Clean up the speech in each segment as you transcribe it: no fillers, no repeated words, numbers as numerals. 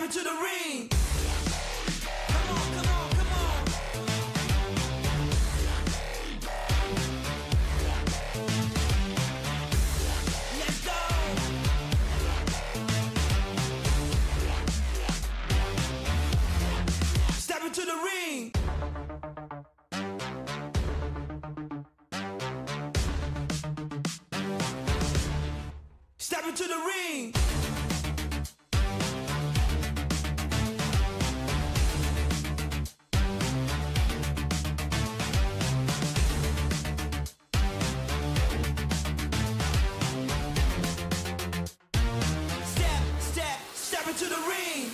into the ring. Come on, come on, come on. Let's go. Step into the ring. Step into the ring. Step into the ring.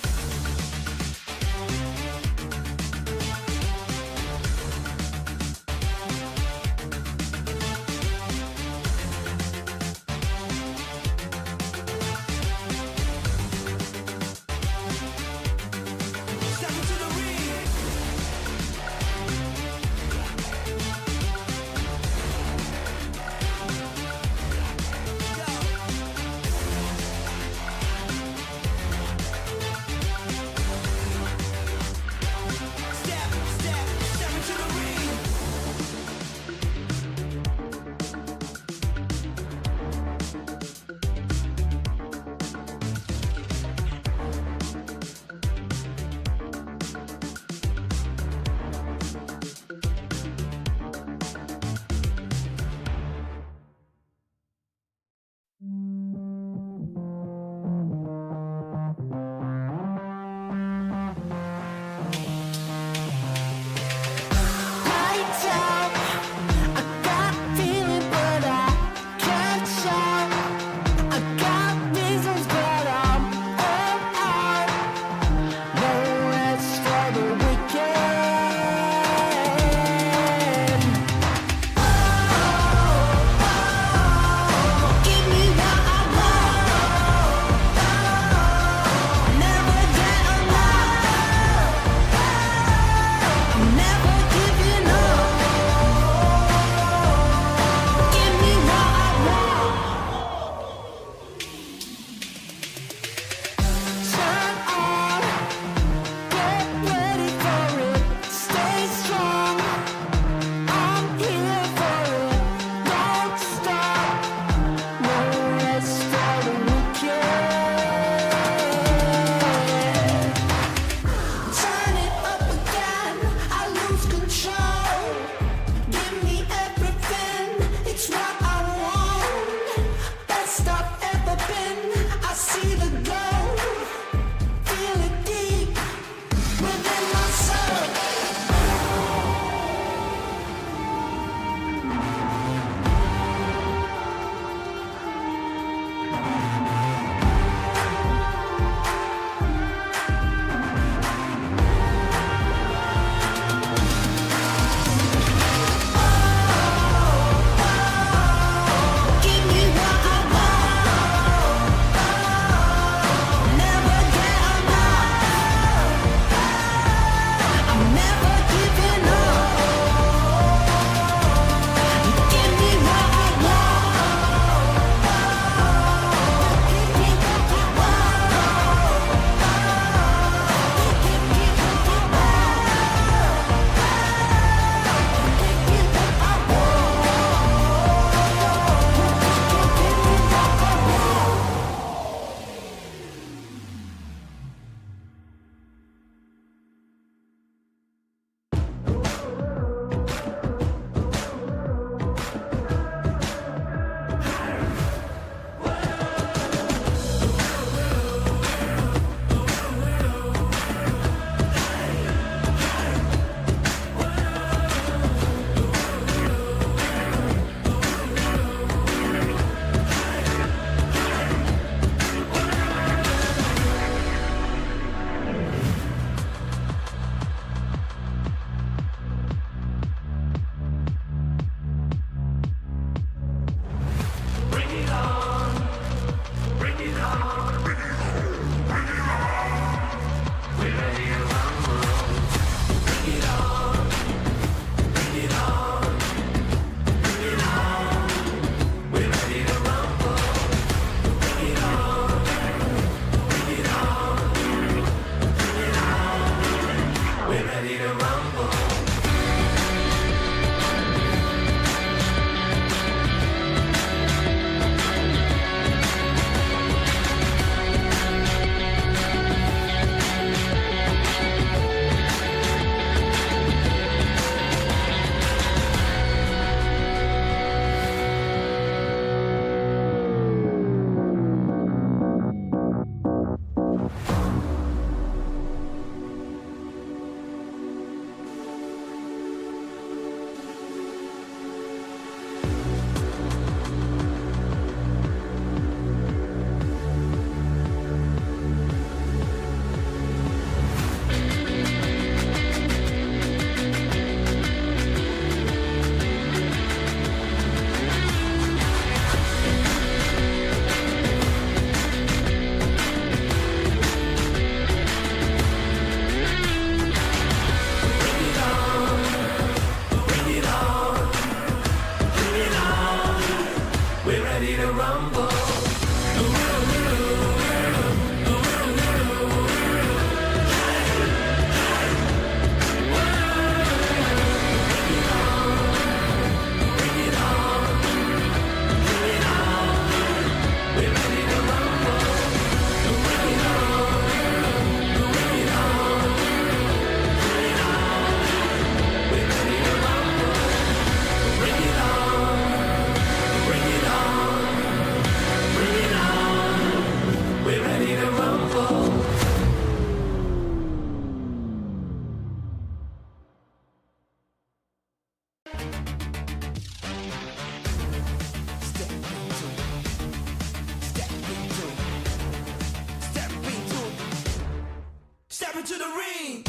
Step into the ring.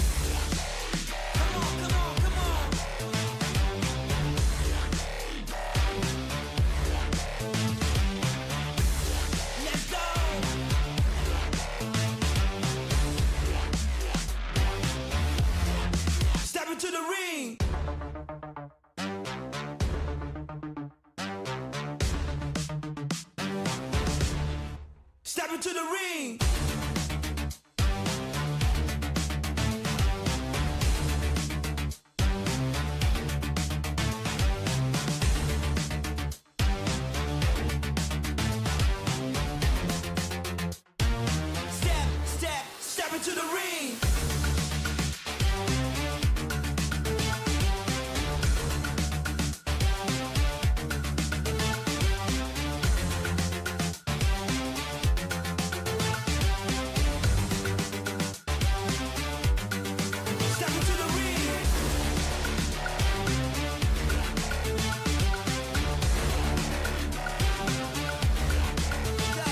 Come on, come on, come on. Let's go. Step into the ring. Step into the ring. Step into the ring. Step into the ring. Go.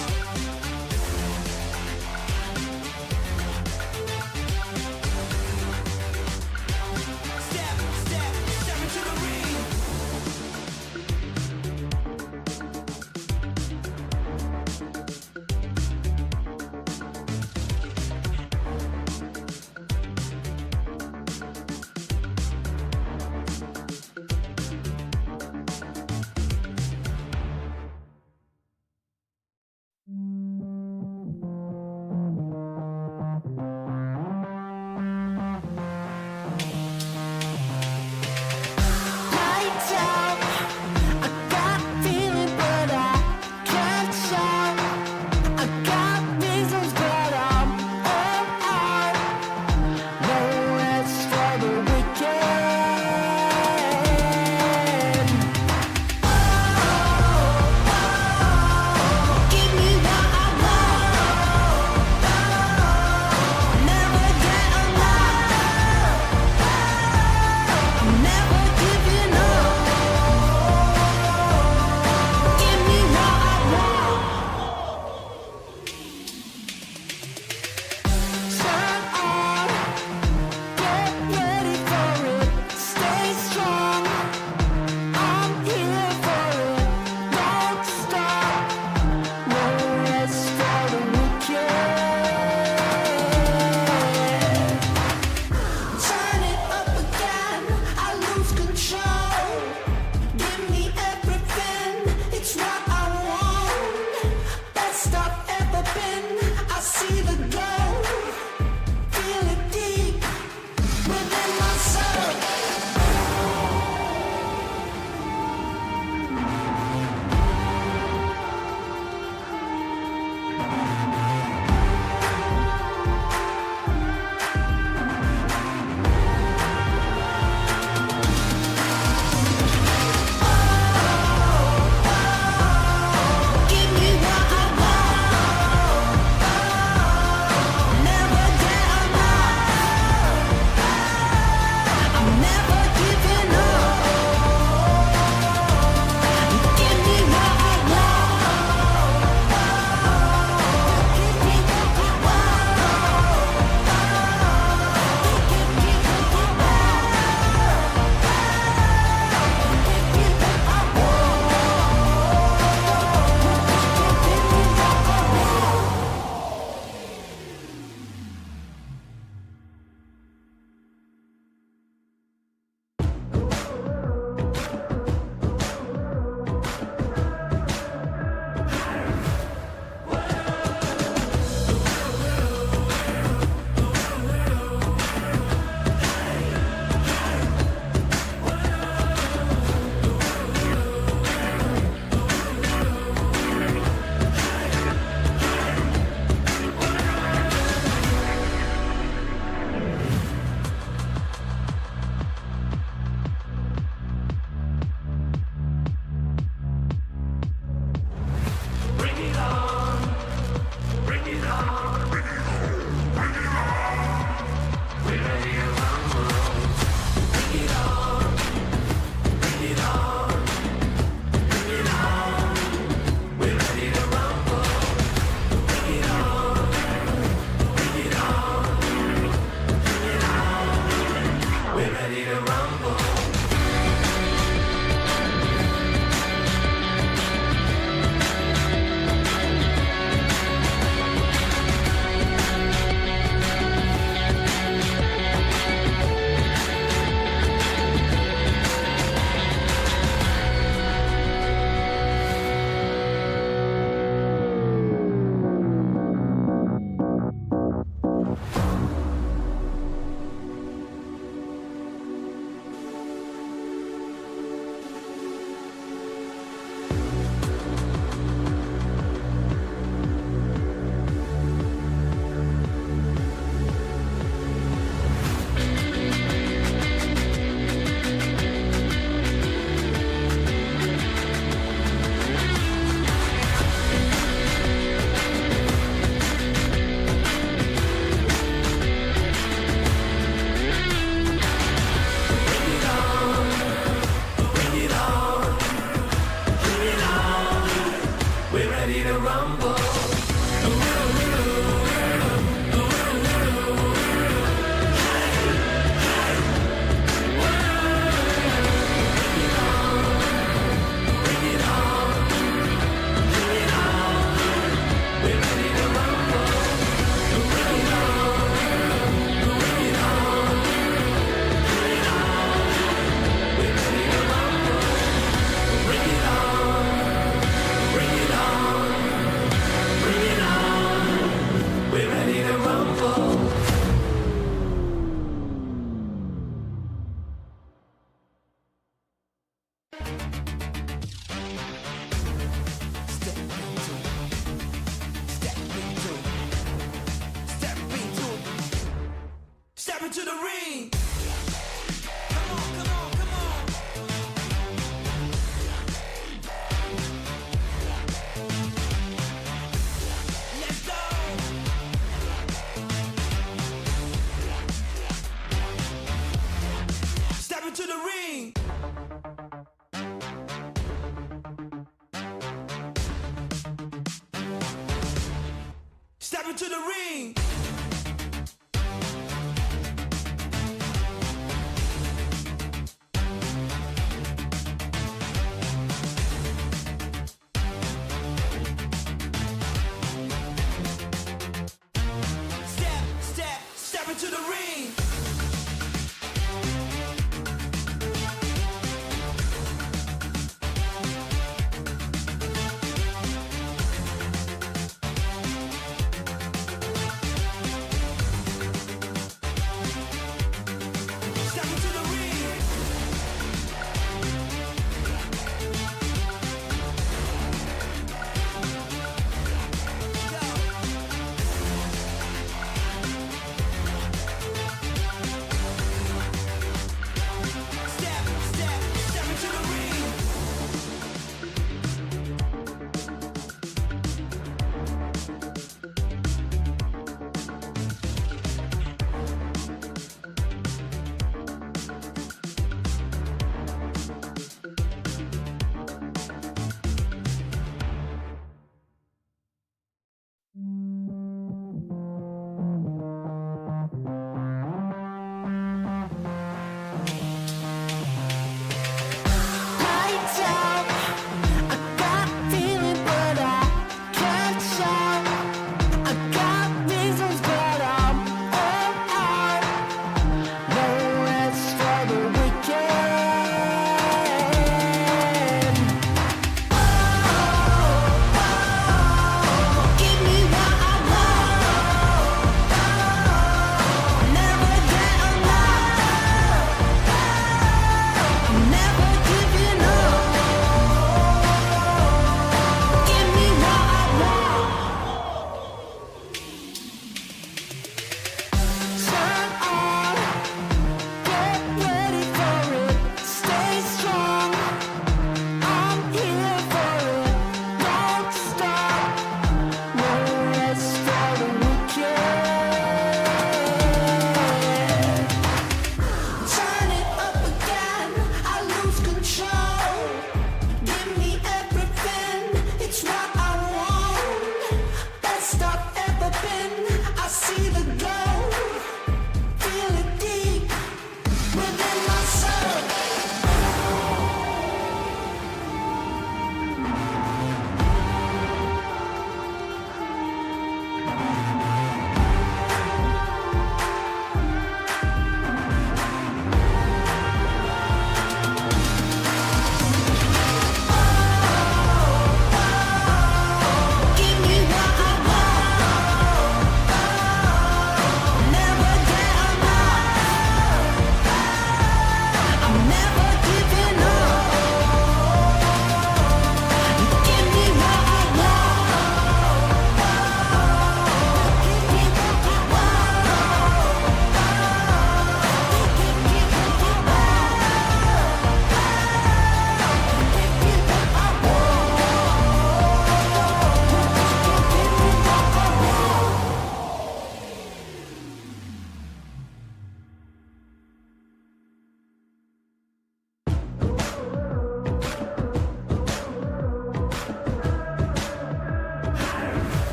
rumble. Step into the ring. Step into the ring.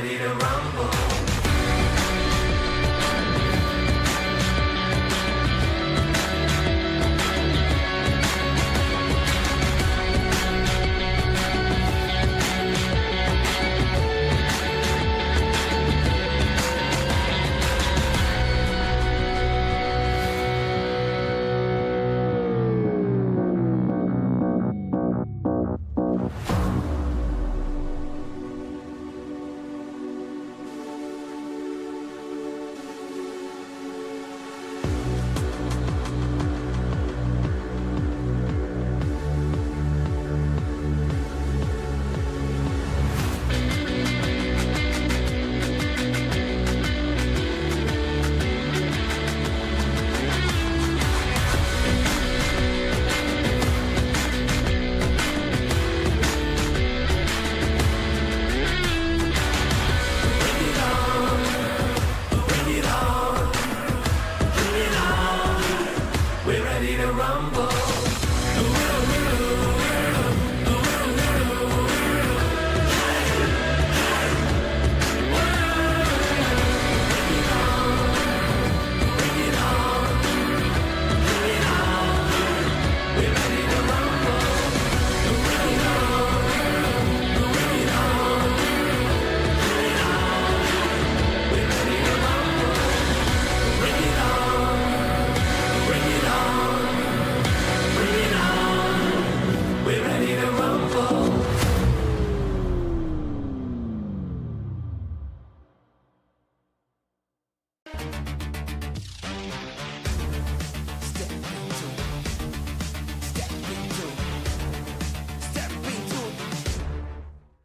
ready to rumble.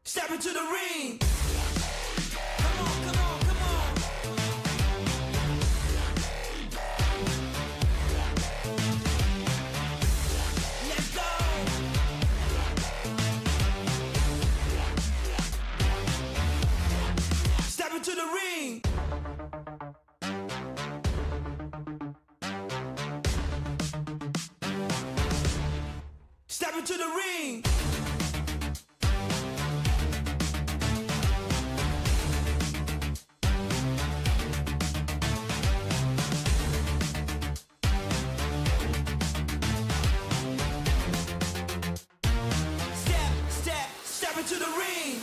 Step into the ring. Come on, come on, come on. Let's go. Step into the ring. Step into the ring. Step into the ring.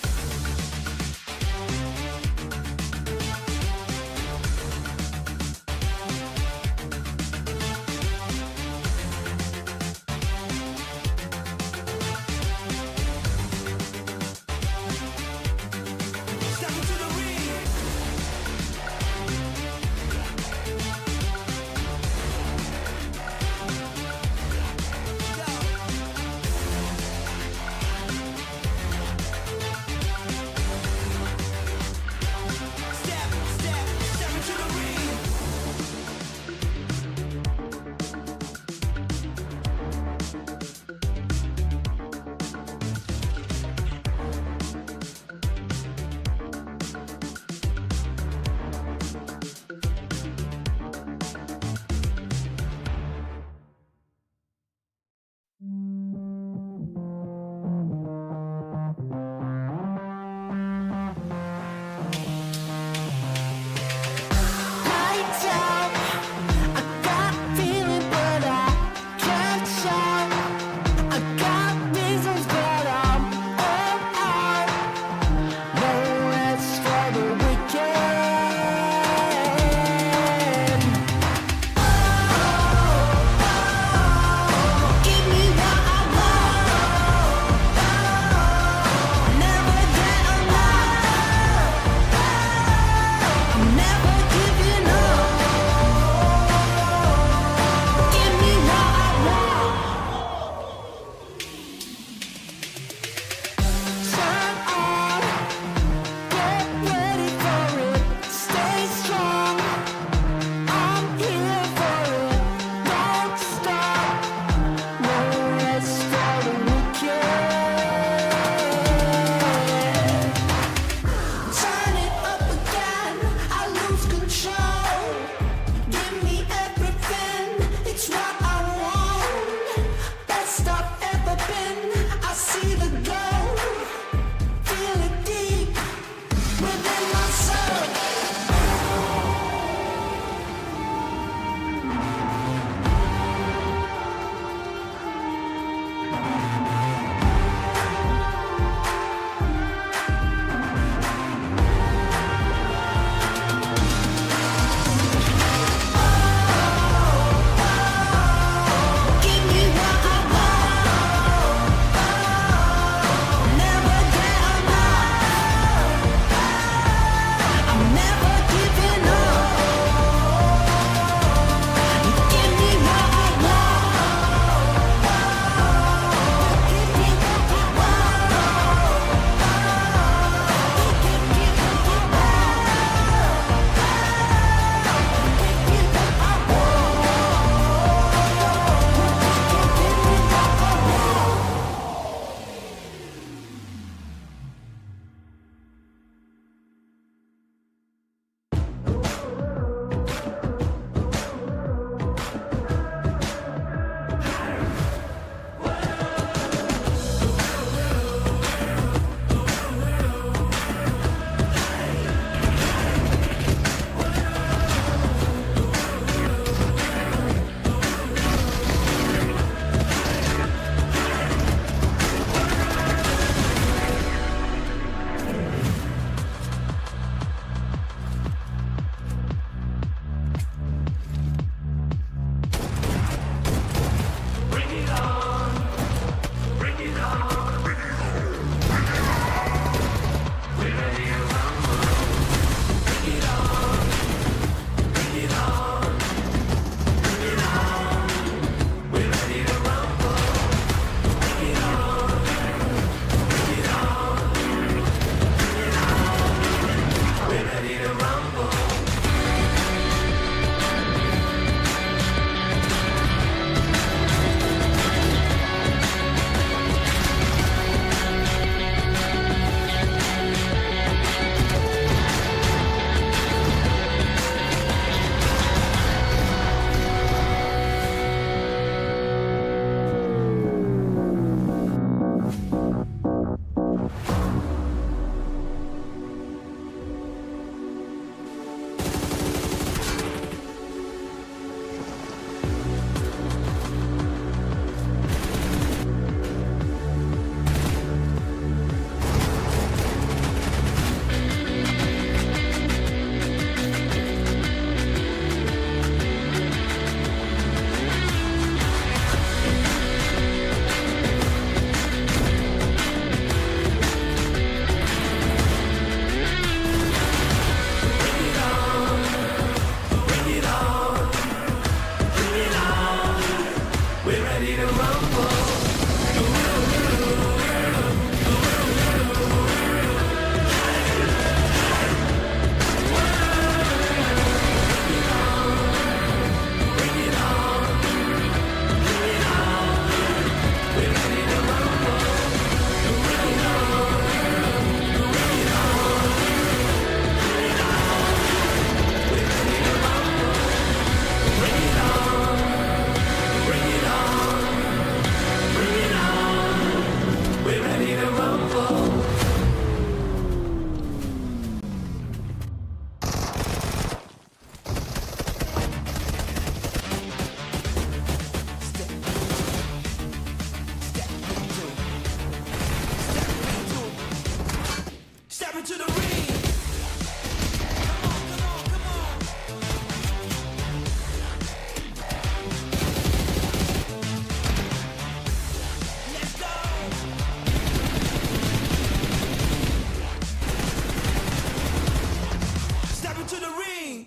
into the ring.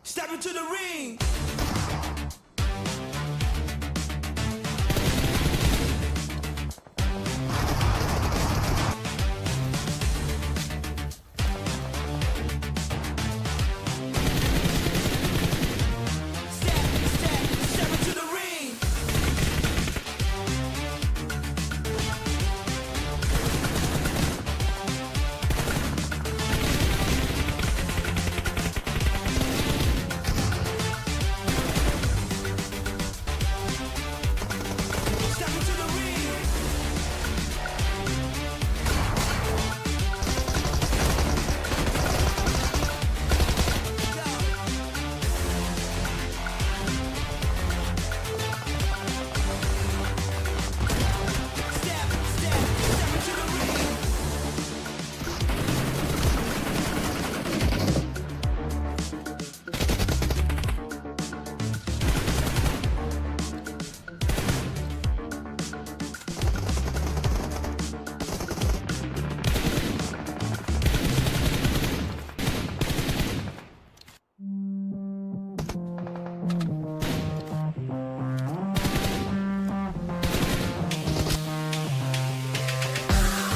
Step into the ring. Step into the ring. Step into the ring. Step into the ring.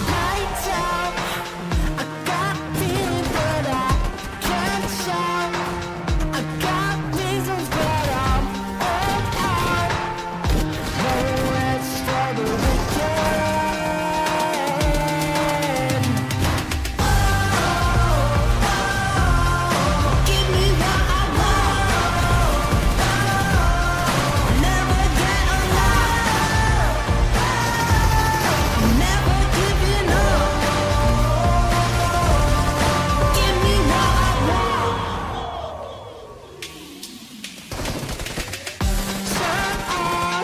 Lights out. I got feelings, but I can't shout. I got reasons, but I'm all out. No rest for the weekend. Give me what I want. Never get alone. Never giving up. Give me what I want. Turn on.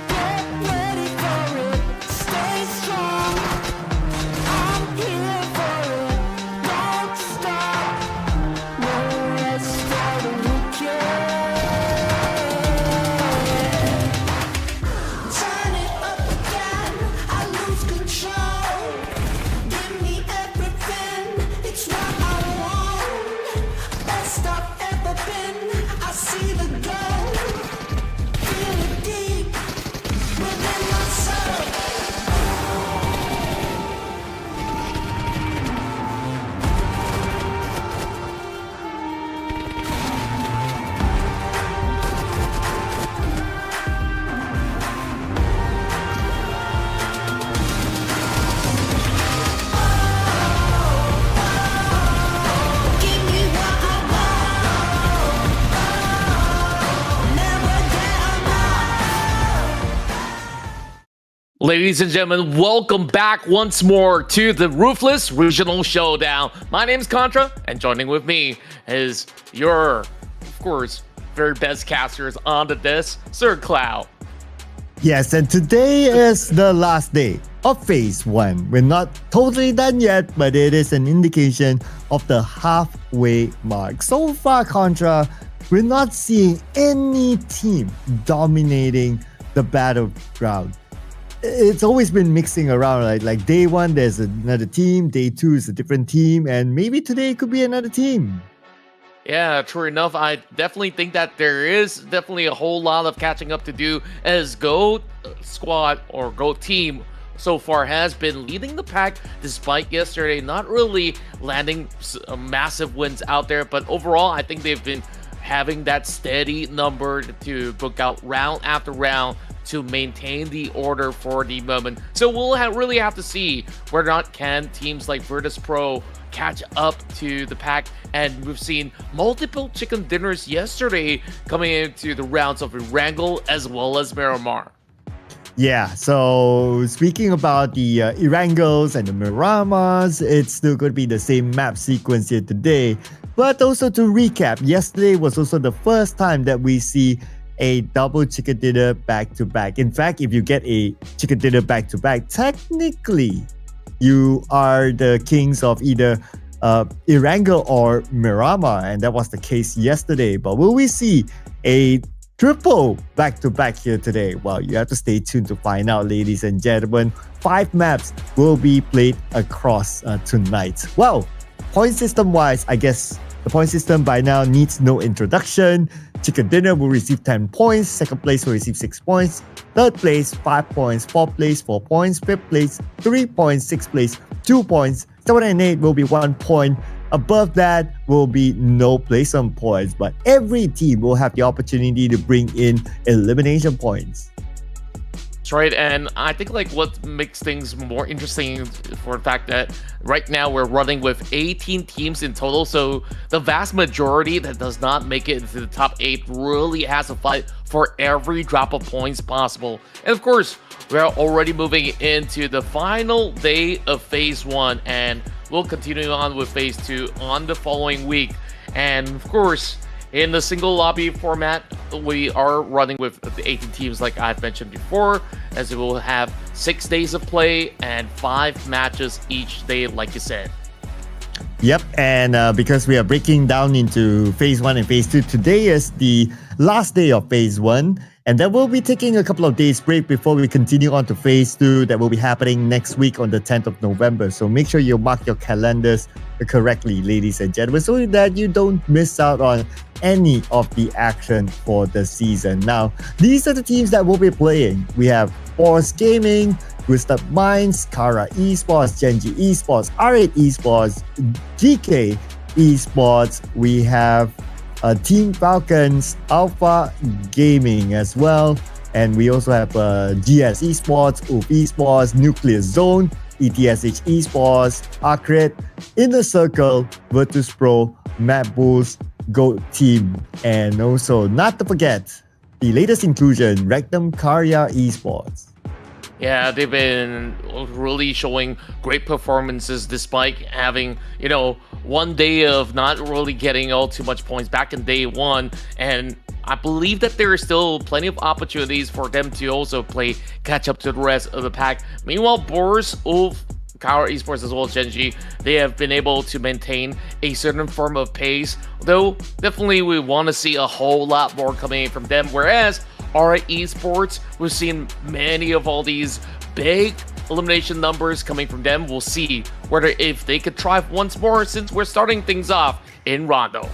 Get ready for it. Stay strong. I'm here for it. Don't stop. No rest for the weekend. Turn it up again, I lose control. Give me everything, it's what I want. Best I've ever been, I see the goal. Feel it deep within my soul. Give me what I want. Never get enough. Ladies and gentlemen, welcome back once more to the Ruthless Regional Showdown. My name is Contra, and joining with me is your, of course, very best casters onto this, Sir Cloud. Yes, and today is the last day of Phase 1. We're not totally done yet, but it is an indication of the halfway mark. So far, Contra, we're not seeing any team dominating the battleground. It's always been mixing around, right? Like day 1, there's another team, day 2 is a different team, and maybe today it could be another team. Yeah, true enough, I definitely think that there is definitely a whole lot of catching up to do, as GOAT squad or GOAT team so far has been leading the pack despite yesterday not really landing massive wins out there. But overall, I think they've been having that steady number to book out round after round to maintain the order for the moment. So we'll really have to see whether or not can teams like Virtus Pro catch up to the pack. And we've seen multiple chicken dinners yesterday coming into the rounds of ERANGEL as well as Miramar. Yeah, so speaking about the ERANGELs and the Miramars, it's still going to be the same map sequence here today. But also to recap, yesterday was also the first time that we see a double chicken dinner back-to-back. In fact, if you get a chicken dinner back-to-back, technically you are the kings of either ERANGEL or Miramar, and that was the case yesterday. But will we see a triple back-to-back here today. Well, you have to stay tuned to find out, ladies and gentlemen. 5 maps will be played across tonight. Well, point system-wise, I guess the point system by now needs no introduction. Chicken Dinner will receive 10 points. Second place will receive 6 points. Third place, 5 points. Fourth place, 4 points. Fifth place, 3 points. Sixth place, 2 points. 7 and 8 will be 1 point. Above that will be no placement points, but every team will have the opportunity to bring in elimination points. That's right, and I think like what makes things more interesting for the fact that right now we're running with 18 teams in total, so the vast majority that does not make it into the top 8 really has to fight for every drop of points possible. And of course, we're already moving into the final day of Phase 1, and we'll continue on with Phase 2 on the following week. And of course, in the single lobby format, we are running with the 18 teams like I've mentioned before, as it will have 6 days of play and 5 matches each day, like you said. Yep, and because we are breaking down into Phase 1 and Phase 2, today is the last day of Phase 1, and then we'll be taking a couple of days break before we continue on to Phase 2 that will be happening next week on the 10th of November. So make sure you mark your calendars correctly, ladies and gentlemen, so that you don't miss out on any of the action for the season. Now, these are the teams that will be playing. We have BOARS Gaming, Ruthless Minds, Kara Esports, GEN.G Esports, R8 Esports, GEEKAY Esports. We have Team Falcons, Alpha Gaming as well. And we also have GS Esports, UF Esports, Nuclear Zone, ETSH Esports, ARCred, Inner Circle, Virtus Pro, MADBULLS, GOAT Team, and also not to forget the latest inclusion, Rectum Karya Esports. Yeah, they've been really showing great performances despite having, you know, one day of not really getting all too much points back in day 1. And I believe that there are still plenty of opportunities for them to also play catch up to the rest of the pack. Meanwhile, BOARS, UF, Kara Esports as well as GEN.G, they have been able to maintain a certain form of pace, though definitely we want to see a whole lot more coming in from them. Whereas R8 Esports, we've seen many of all these big elimination numbers coming from them. We'll see whether if they could try once more, since we're starting things off in Rondo.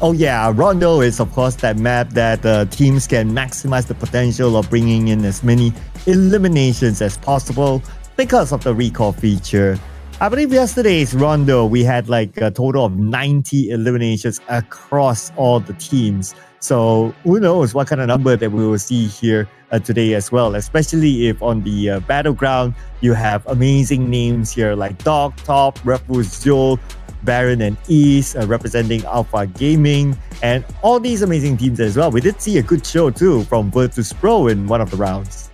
Oh yeah, Rondo is of course that map that teams can maximize the potential of bringing in as many eliminations as possible because of the recall feature. I believe yesterday's Rondo, we had like a total of 90 eliminations across all the teams. So who knows what kind of number that we will see here today as well, especially if on the battleground, you have amazing names here like Dog, Top, Refus, Joel, Baron and East representing Alpha Gaming, and all these amazing teams as well. We did see a good show too from Virtus Pro in one of the rounds.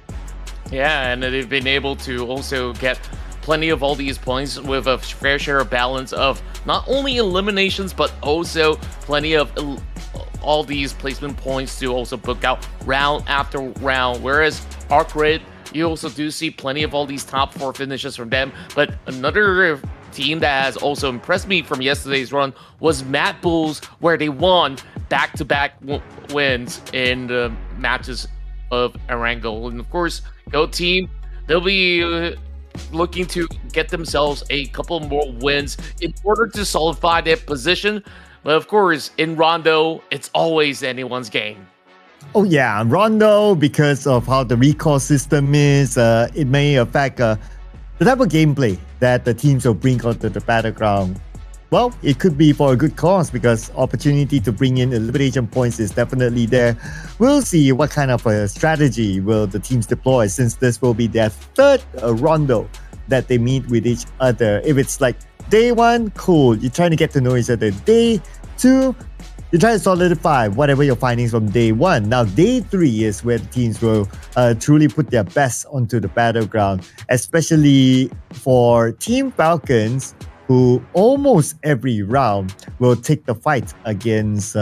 Yeah, and they've been able to also get plenty of all these points with a fair share of balance of not only eliminations, but also plenty of all these placement points to also book out round after round. Whereas ARCred, you also do see plenty of all these top 4 finishes from them. But another team that has also impressed me from yesterday's run was MADBULLS, where they won back-to-back wins in the matches of ERANGEL. And of course, GOAT Team, they'll be looking to get themselves a couple more wins in order to solidify their position. But of course, in Rondo, it's always anyone's game. Oh yeah, Rondo, because of how the recall system is, it may affect the type of gameplay that the teams will bring onto the battleground. Well, it could be for a good cause because opportunity to bring in elimination points is definitely there. We'll see what kind of a strategy will the teams deploy, since this will be their third Rondo that they meet with each other. If it's like day 1, cool, you're trying to get to know each other. Day 2, you try to solidify whatever your findings from day 1. Now, day 3 is where the teams will truly put their best onto the battleground, especially for Team Falcons, who almost every round will take the fight against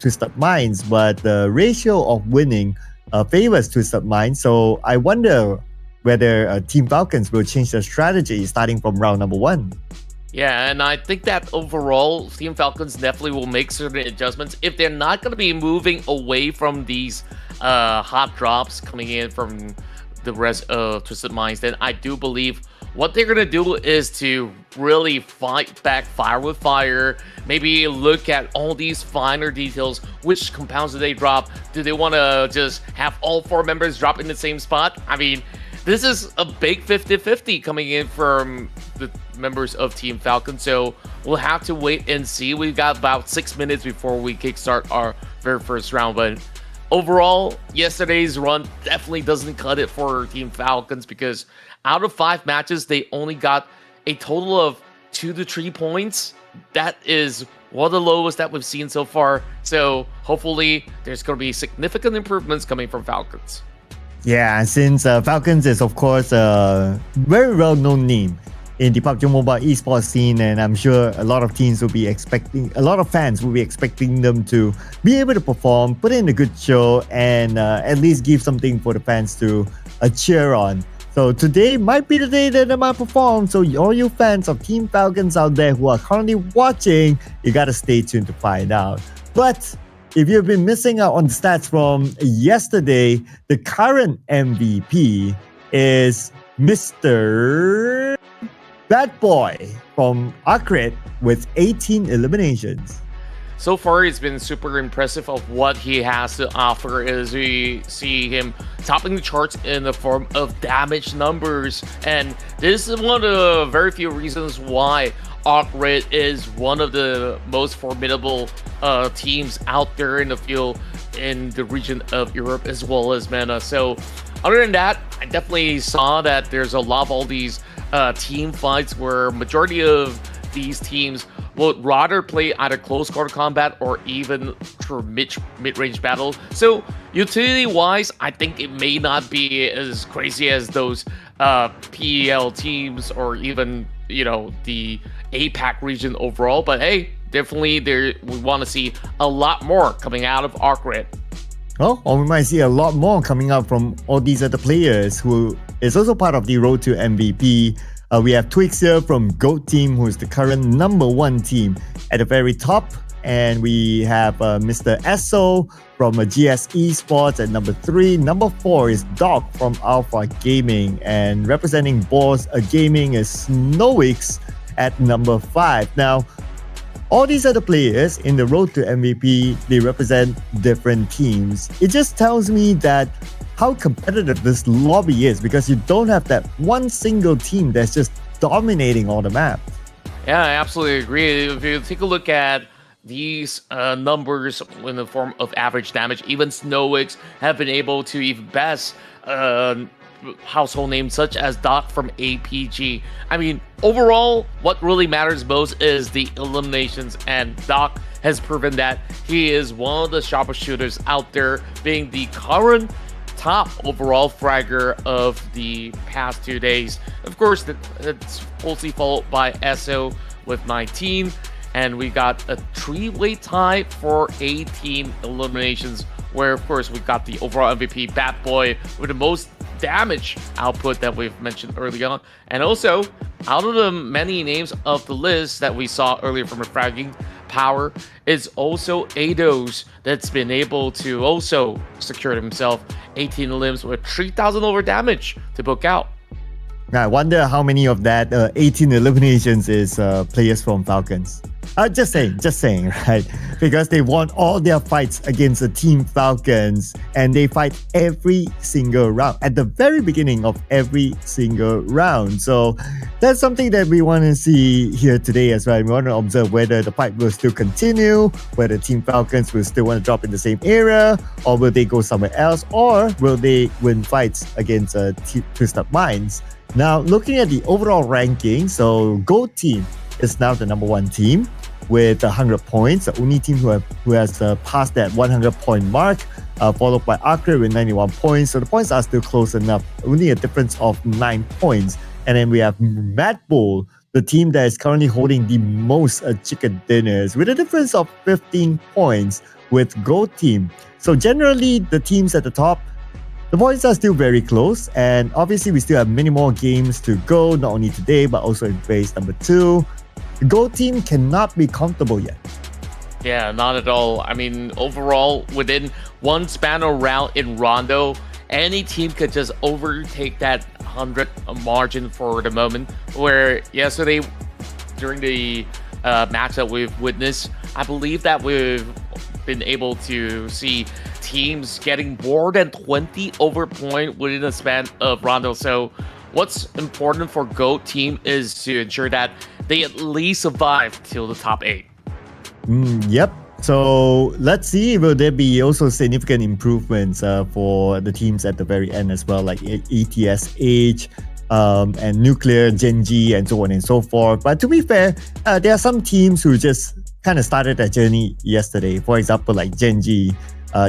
Twisted Minds, but the ratio of winning favors Twisted Minds. So I wonder whether Team Falcons will change their strategy starting from round number 1. Yeah, and I think that overall, Team Falcons definitely will make certain adjustments if they're not going to be moving away from these hot drops coming in from the rest of Twisted Minds. Then I do believe what they're going to do is to really fight back fire with fire, maybe look at all these finer details. Which compounds do they drop? Do they want to just have all 4 members drop in the same spot? I mean, this is a big 50-50 coming in from the members of Team Falcon, so we'll have to wait and see. We've got about 6 minutes before we kickstart our very first round, but overall, yesterday's run definitely doesn't cut it for Team Falcons, because out of 5 matches, they only got a total of 2 to 3 points. That is one of the lowest that we've seen so far, so hopefully there's going to be significant improvements coming from Falcons. Yeah, since Falcons is, of course, a very well-known name in the PUBG Mobile esports scene, and I'm sure a lot of teams will be expecting, a lot of fans will be expecting them to be able to perform, put in a good show, and at least give something for the fans to cheer on. So today might be the day that they might perform. So all you fans of Team Falcons out there who are currently watching, you gotta stay tuned to find out. But if you've been missing out on the stats from yesterday, the current MVP is Mr. Bad Boy from ARCred with 18 eliminations. So far, it's been super impressive of what he has to offer as we see him topping the charts in the form of damage numbers. And this is one of the very few reasons why ARCred is one of the most formidable teams out there in the field in the region of Europe as well as MENA. So other than that, I definitely saw that there's a lot of all these team fights where majority of these teams would rather play either close quarter combat or even for mid-range battle. So utility-wise, I think it may not be as crazy as those PEL teams or even, you know, the APAC region overall. But hey, definitely we want to see a lot more coming out of ARCred. Oh, or we might see a lot more coming out from all these other players who is also part of the road to MVP. We have Twix here from GOAT Team, who is the current #1 team at the very top. And we have Mr. Esso from GS Esports at #3. #4 is Doc from Alpha Gaming. And representing BOARS Gaming is Snowix at #5. Now, all these other players in the road to MVP, they represent different teams. It just tells me that how competitive this lobby is, because you don't have that one single team that's just dominating all the map. Yeah, I absolutely agree. If you take a look at these numbers in the form of average damage, even Snowix have been able to even best household names such as Doc from APG. I mean, overall, what really matters most is the eliminations, and Doc has proven that he is one of the sharpest shooters out there, being the current top overall fragger of the past 2 days. Of course, it's closely followed by Esso with 19, and we got a 3-way tie for 18 eliminations, where of course we got the overall MVP Bad Boy with the most damage output that we've mentioned early on. And also, out of the many names of the list that we saw earlier from the fragging power, is also Ados that's been able to also secure himself 18 limbs with 3,000 over damage to book out. I wonder how many of that 18 eliminations is players from Falcons. Just saying, right? Because they won all their fights against the Team Falcons, and they fight every single round at the very beginning of every single round. So that's something that we want to see here today as well. We want to observe whether the fight will still continue, whether Team Falcons will still want to drop in the same area, or will they go somewhere else, or will they win fights against Twisted Minds. Now, looking at the overall ranking, so GOAT Team is now the #1 team with 100 points, the only team who has passed that 100-point mark, followed by ARCred with 91 points. So the points are still close enough, only a difference of 9 points. And then we have MADBULLS, the team that is currently holding the most chicken dinners, with a difference of 15 points with GOAT Team. So generally, the teams at the top, the points are still very close, and obviously we still have many more games to go, not only today, but also in phase #2. Go team cannot be comfortable yet. Yeah, not at all. I mean, overall, within one span of round in Rondo, any team could just overtake that 100 margin for the moment. Where yesterday, during the match that we've witnessed, I believe that we've been able to see teams getting more than 20 over point within a span of Rondo. So what's important for GOAT team is to ensure that they at least survive till the top 8. Yep. So let's see, will there be also significant improvements for the teams at the very end as well, like ETSH and Nuclear, GEN.G, and so on and so forth. But to be fair, there are some teams who just kind of started their journey yesterday. For example, like GEN.G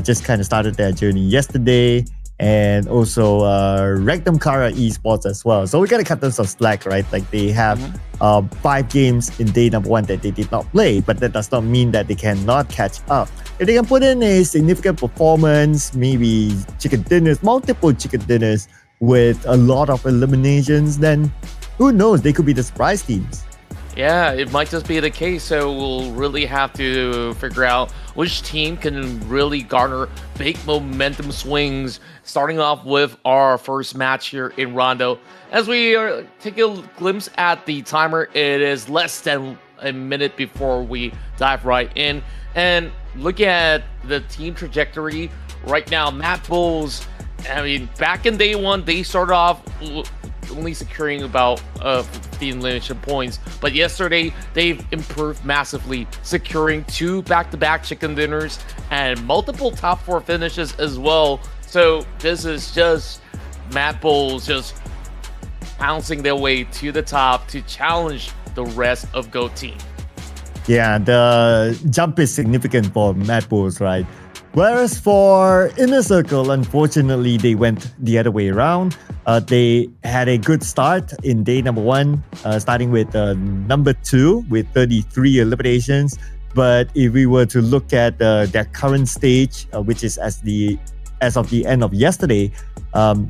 just kind of started their journey yesterday, and also Rectum Kara Esports as well. So we gotta cut them some slack, right? Like they have 5 games in day number 1 that they did not play, but that does not mean that they cannot catch up. If they can put in a significant performance, maybe chicken dinners, multiple chicken dinners with a lot of eliminations, then who knows, they could be the surprise teams. Yeah, it might just be the case. So we'll really have to figure out which team can really garner big momentum swings. Starting off with our first match here in Rondo. As we take a glimpse at the timer, it is less than a minute before we dive right in. And look at the team trajectory right now. MADBULLS, I mean, back in day 1, they started off only securing about 15 elimination points, but yesterday they've improved massively, securing 2 back-to-back chicken dinners and multiple top 4 finishes as well. So this is just MADBULLS just bouncing their way to the top to challenge the rest of GOAT team. Yeah, the jump is significant for MADBULLS, right? Whereas for Inner Circle, unfortunately, they went the other way around. They had a good start in day number 1, starting with number 2 with 33 eliminations. But if we were to look at their current stage, which is as of the end of yesterday,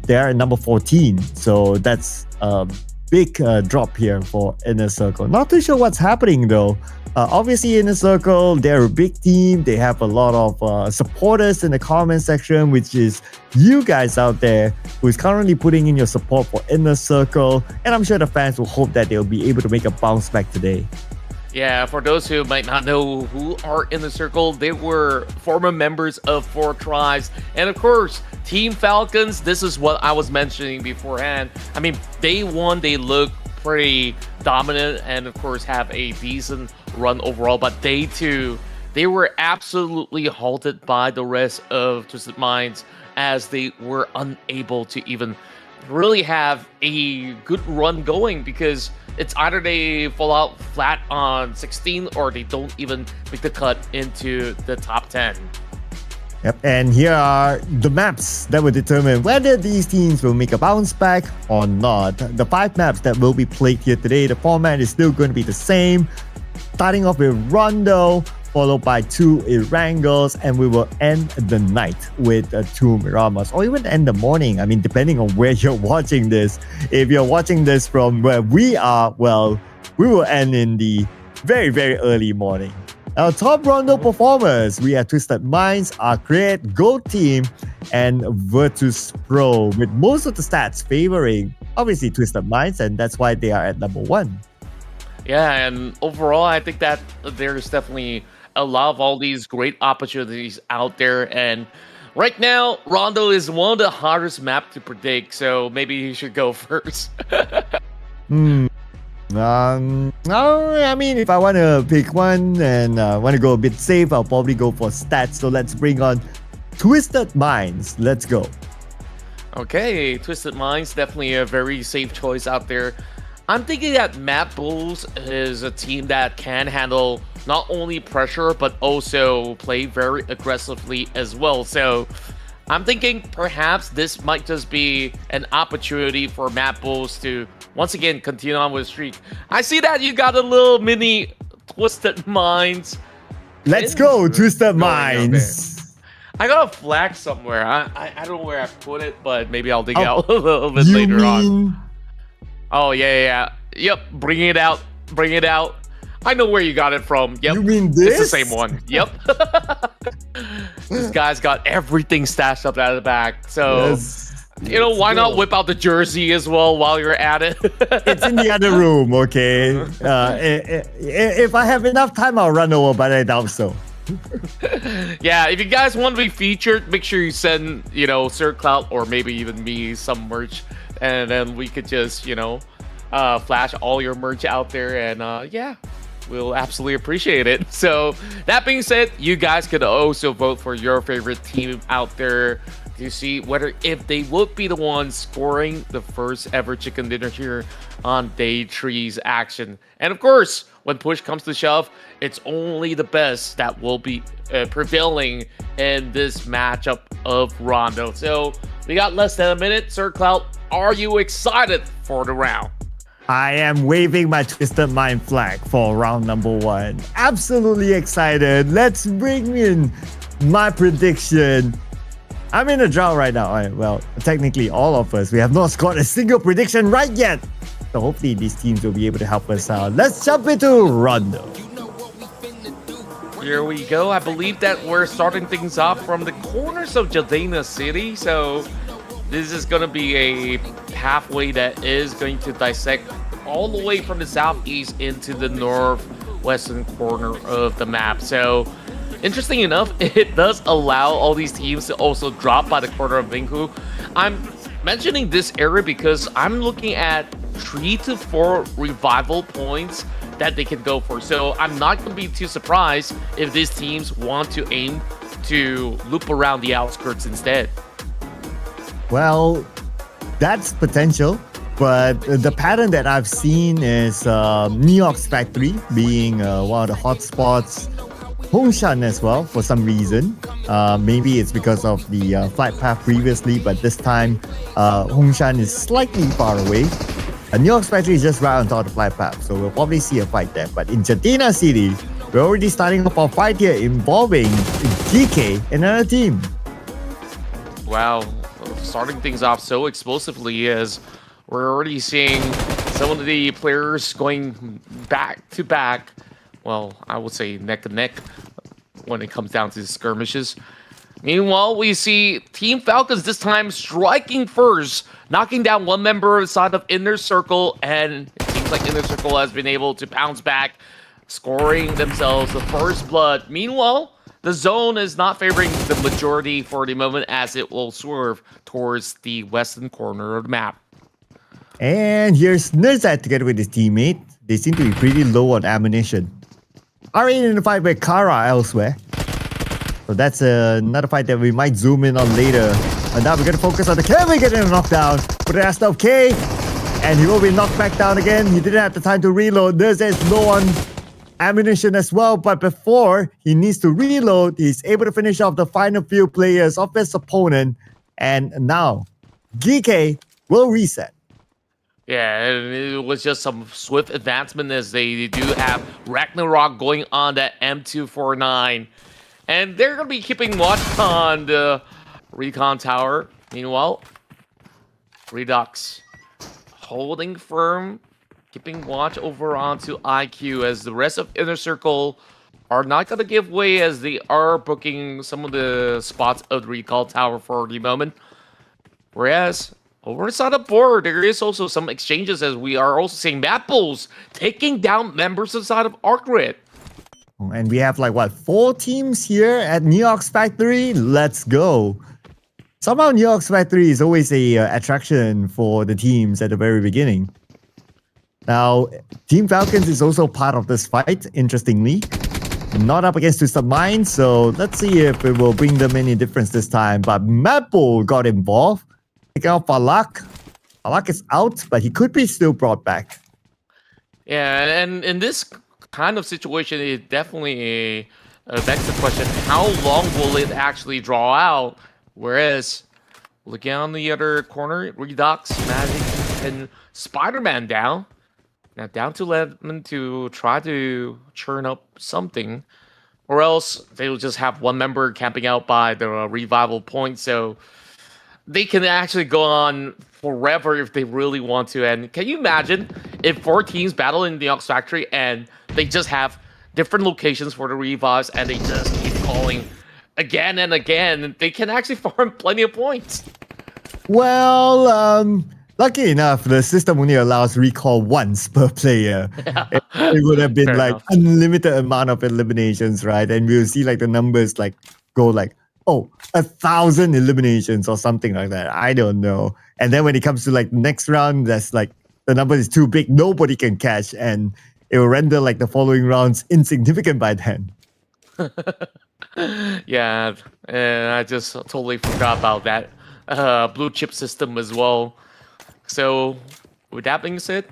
they're at number 14. So that's a big drop here for Inner Circle. Not too sure what's happening though. Obviously, Inner Circle, they're a big team. They have a lot of supporters in the comment section, which is you guys out there who is currently putting in your support for Inner Circle. And I'm sure the fans will hope that they'll be able to make a bounce back today. Yeah, for those who might not know who are in the circle, they were former members of 4 Tribes. And of course, Team Falcons, this is what I was mentioning beforehand. I mean, day 1, they look pretty dominant and of course have a decent run overall. But day 2, they were absolutely halted by the rest of Twisted Minds as they were unable to even really have a good run going, because it's either they fall out flat on 16 or they don't even make the cut into the top 10. Yep, and here are the maps that will determine whether these teams will make a bounce back or not. The 5 maps that will be played here today, the format is still going to be the same. Starting off with Rondo, followed by 2 ERANGELs, and we will end the night with 2 MIRAMARs, or even end the morning. I mean, depending on where you're watching this. If you're watching this from where we are, well, we will end in the very, very early morning. Our top Rondo performers, we have Twisted Minds, ARCred, GOAT Team, and Virtus Pro, with most of the stats favoring, obviously, Twisted Minds, and that's why they are at number 1. Yeah, and overall, I think that there's definitely a lot of all these great opportunities out there. And right now, Rondo is one of the hardest maps to predict, so maybe you should go first. No, I mean, if I want to pick one and want to go a bit safe, I'll probably go for stats. So let's bring on Twisted Minds. Let's go. Okay, Twisted Minds, definitely a very safe choice out there. I'm thinking that MADBULLS is a team that can handle not only pressure, but also play very aggressively as well. So I'm thinking perhaps this might just be an opportunity for MADBULLS to once again continue on with the streak. I see that you got a little mini Twisted Minds. Let's go, Twisted Minds. I got a flag somewhere. I don't know where I put it, but maybe I'll dig out a little bit later on. Oh, yeah. Yep, bring it out. I know where you got it from. Yep. You mean this? It's the same one. Yep. This guy's got everything stashed up out of the back. So, Yes. you know, why not whip out the jersey as well while you're at it? It's in the other room, okay? If I have enough time, I'll run over, but I doubt so. Yeah, if you guys want to be featured, make sure you send, you know, Sir Clout or maybe even me some merch. And then we could just, you know, flash all your merch out there. And yeah, we'll absolutely appreciate it. So that being said, you guys could also vote for your favorite team out there to see whether if they would be the ones scoring the first ever chicken dinner here on Day 3's action. And of course, when push comes to shove, it's only the best that will be prevailing in this matchup of Rondo. So we got less than a minute. Sir Clout, are you excited for the round? I am waving my Twisted Mind flag for round number 1. Absolutely excited. Let's bring in my prediction. I'm in a drought right now. Well, technically all of us. We have not scored a single prediction right yet. So hopefully these teams will be able to help us out. Let's jump into Rondo. Here we go. I believe that we're starting things off from the corners of Jadena City. So this is going to be a pathway that is going to dissect all the way from the southeast into the northwestern corner of the map. So interesting enough, it does allow all these teams to also drop by the corner of Vinku. I'm mentioning this area because I'm looking at 3 to 4 revival points that they can go for. So I'm not going to be too surprised if these teams want to aim to loop around the outskirts instead. Well, that's potential, but the pattern that I've seen is New York's factory being one of the hotspots. Hongshan as well for some reason. Maybe it's because of the flight path previously, but this time Hongshan is slightly far away. New York's factory is just right on top of the flight path, so we'll probably see a fight there. But in Jadena City, we're already starting up our fight here involving GEEKAY and another team. Wow, starting things off so explosively as we're already seeing some of the players going back to back. Well, I would say neck to neck when it comes down to skirmishes. Meanwhile, we see Team Falcons this time striking first, knocking down one member inside of Inner Circle, and it seems like Inner Circle has been able to bounce back, scoring themselves the first blood. Meanwhile, the zone is not favoring the majority for the moment as it will swerve towards the western corner of the map. And here's Nerzat together with his teammate. They seem to be pretty low on ammunition. Already in the fight with Kara elsewhere. So that's another fight that we might zoom in on later. And now we're going to focus on the Kevin getting a knockdown. But that's of K. And he will be knocked back down again. He didn't have the time to reload. There's low on ammunition as well. But before he needs to reload, he's able to finish off the final few players of his opponent. And now, GEEKAY will reset. Yeah, and it was just some swift advancement as they do have Ragnarok going on that M249. And they're going to be keeping watch on the recon tower. Meanwhile, Redux holding firm, keeping watch over onto IQ as the rest of Inner Circle are not going to give way as they are booking some of the spots of the recall tower for the moment. Whereas over the side of the board, there is also some exchanges as we are also seeing MADBULLS taking down members inside of ARCred. And we have like, what, 4 teams here at New York's factory? Let's go. Somehow New York's factory is always a attraction for the teams at the very beginning. Now, Team Falcons is also part of this fight, interestingly. Not up against Twisted Mind, so let's see if it will bring them any difference this time. But MADBULL got involved. Taking out Falak. Falak is out, but he could be still brought back. Yeah, and in this kind of situation, it definitely begs the question, how long will it actually draw out? Whereas, looking on the other corner, Redux managing to pin Spider-Man down. Now down to Lemon to try to churn up something. Or else they will just have one member camping out by the revival point. So they can actually go on forever if they really want to. And can you imagine if 4 teams battle in the Ox Factory and they just have different locations for the revives, and they just keep calling again and again, and they can actually farm plenty of points. Well, lucky enough, the system only allows recall once per player. It would have been Fair like enough. unlimited amount of eliminations, right? And we'll see like the numbers like go like, oh, 1,000 eliminations or something like that. I don't know. And then when it comes to like next round, that's like the number is too big. Nobody can catch, and it will render like the following rounds insignificant by then. Yeah, and I just totally forgot about that blue chip system as well. So, with that being said,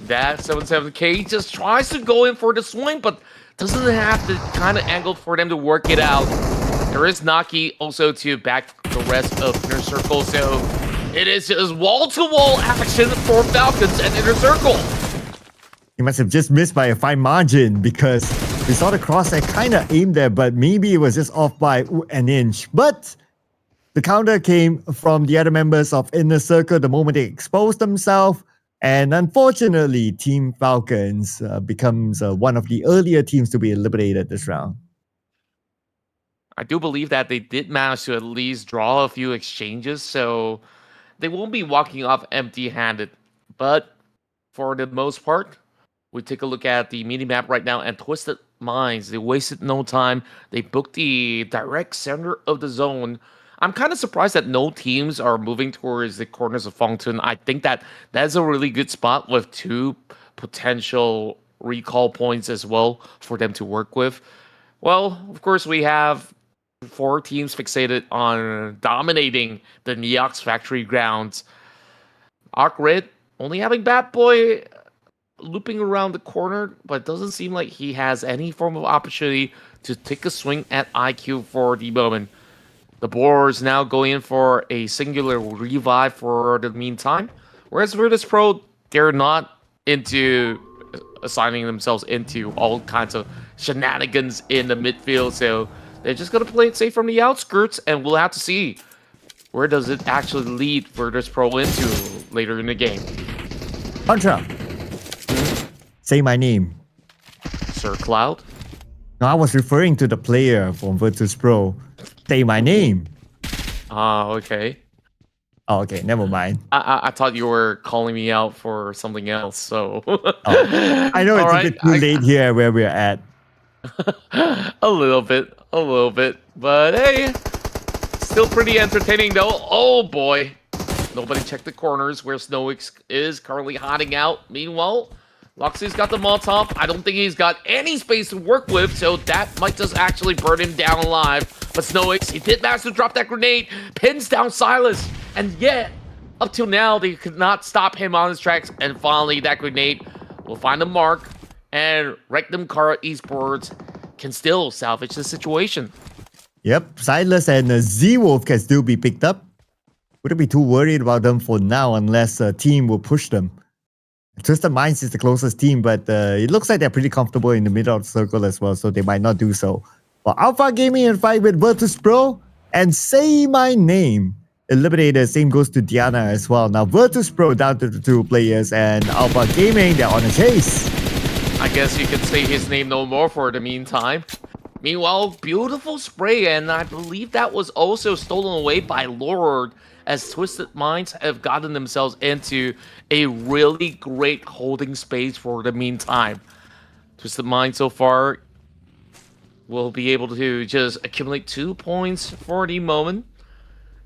that 77K just tries to go in for the swing, but doesn't have the kind of angle for them to work it out. There is Naki also to back the rest of Inner Circle, so it is just wall-to-wall action for Falcons and Inner Circle. He must have just missed by a fine margin because we saw the crosshair kind of aimed there, but maybe it was just off by an inch. But the counter came from the other members of Inner Circle the moment they exposed themselves. And unfortunately, Team Falcons becomes one of the earlier teams to be eliminated this round. I do believe that they did manage to at least draw a few exchanges, so they won't be walking off empty-handed. But for the most part, we take a look at the mini-map right now, and Twisted Minds, they wasted no time. They booked the direct center of the zone. I'm kind of surprised that no teams are moving towards the corners of Fountain. I think that that's a really good spot with 2 potential recall points as well for them to work with. Well, of course, we have 4 teams fixated on dominating the Neox factory grounds. ARCred only having Bat Boy looping around the corner, but it doesn't seem like he has any form of opportunity to take a swing at IQ for the moment. The BOARS now going in for a singular revive for the meantime. Whereas Virtus Pro, they're not into assigning themselves into all kinds of shenanigans in the midfield. So they're just going to play it safe from the outskirts, and we'll have to see where does it actually lead Virtus Pro into later in the game. Contra, say my name. Sir Cloud? No, I was referring to the player from Virtus Pro. Say my name. Okay. Oh, okay, never mind. I thought you were calling me out for something else, so... I know it's a bit too late here where we're at. a little bit. But hey, still pretty entertaining though. Oh boy. Nobody checked the corners where Snowix is currently hiding out. Meanwhile, Luxy's got the Molotov. I don't think he's got any space to work with, so that might just actually burn him down alive. But Snowix, he did manage to drop that grenade, pins down Silas, and yet, up till now, they could not stop him on his tracks, and finally, that grenade will find a mark, and Rectum Kara Esports can still salvage the situation. Yep, Silas and Z-Wolf can still be picked up. Wouldn't be too worried about them for now unless a team will push them. Twisted Minds is the closest team, but it looks like they're pretty comfortable in the middle of the circle as well, so they might not do so. For Alpha Gaming in fight with Virtus Pro, and Say My Name. Eliminated, same goes to Diana as well. Now Virtus Pro down to the 2 players, and Alpha Gaming, they're on a chase. I guess you could say his name no more for the meantime. Meanwhile, beautiful spray, and I believe that was also stolen away by Lord, as Twisted Minds have gotten themselves into a really great holding space for the meantime. Twisted Minds so far will be able to just accumulate 2 points for the moment.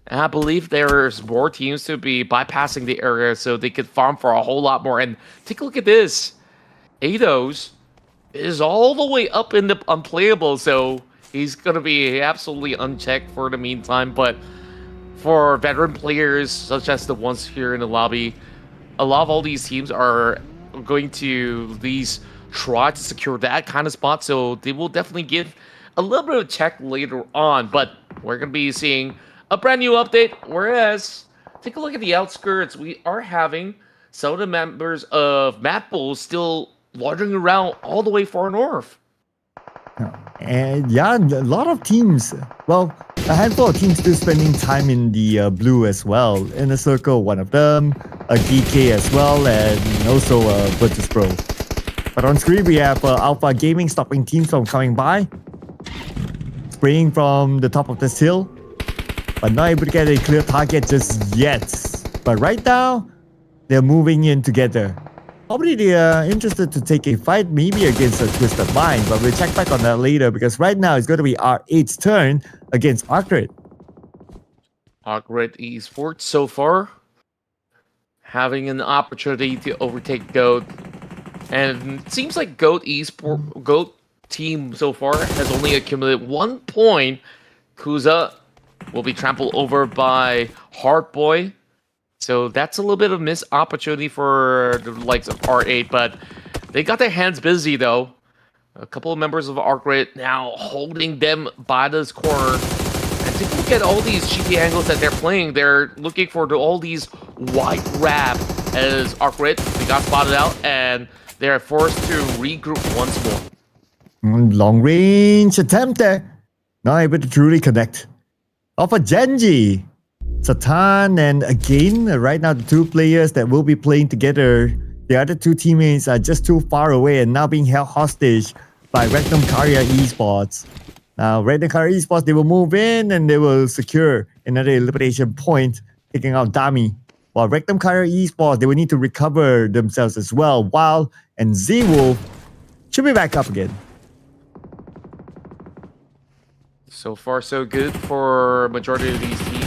And I believe there's more teams to be bypassing the area so they could farm for a whole lot more. And take a look at this. Eidos is all the way up in the unplayable, so he's going to be absolutely unchecked for the meantime. But for veteran players, such as the ones here in the lobby, a lot of all these teams are going to at least try to secure that kind of spot, so they will definitely give a little bit of a check later on. But we're going to be seeing a brand new update, whereas, take a look at the outskirts. We are having some of the members of MADBULLS still wandering around all the way far north. And yeah, a lot of teams, well, a handful of teams still spending time in the blue as well. Inner Circle, one of them. a GEKAY as well, and also a Virtus Pro. But on screen, we have Alpha Gaming stopping teams from coming by. Spraying from the top of this hill. But not able to get a clear target just yet. But right now, they're moving in together. Probably they are interested to take a fight, maybe against a Twisted Mind. But we'll check back on that later, because right now it's going to be R8's turn against ARCred. ARCred Esports so far having an opportunity to overtake GOAT. And it seems like GOAT team so far has only accumulated 1 point. Kuza will be trampled over by Heartboy. So that's a little bit of missed opportunity for the likes of R8, but they got their hands busy though. A couple of members of ARCred now holding them by this corner. And take a look at all these cheeky angles that they're playing. They're looking for all these white wrap as ARCred. They got spotted out and they're forced to regroup once more. Long range attempt there. Not able to truly connect. Off of GEN.G. Satan, and again, right now the two players that will be playing together, the other two teammates are just too far away and now being held hostage by Rectum Karya Esports. Now, Rectum Karya Esports, they will move in and they will secure another elimination point, taking out Dami. While Rectum Karya Esports, they will need to recover themselves as well. Wild and Z-Wolf should be back up again. So far, so good for majority of these teams.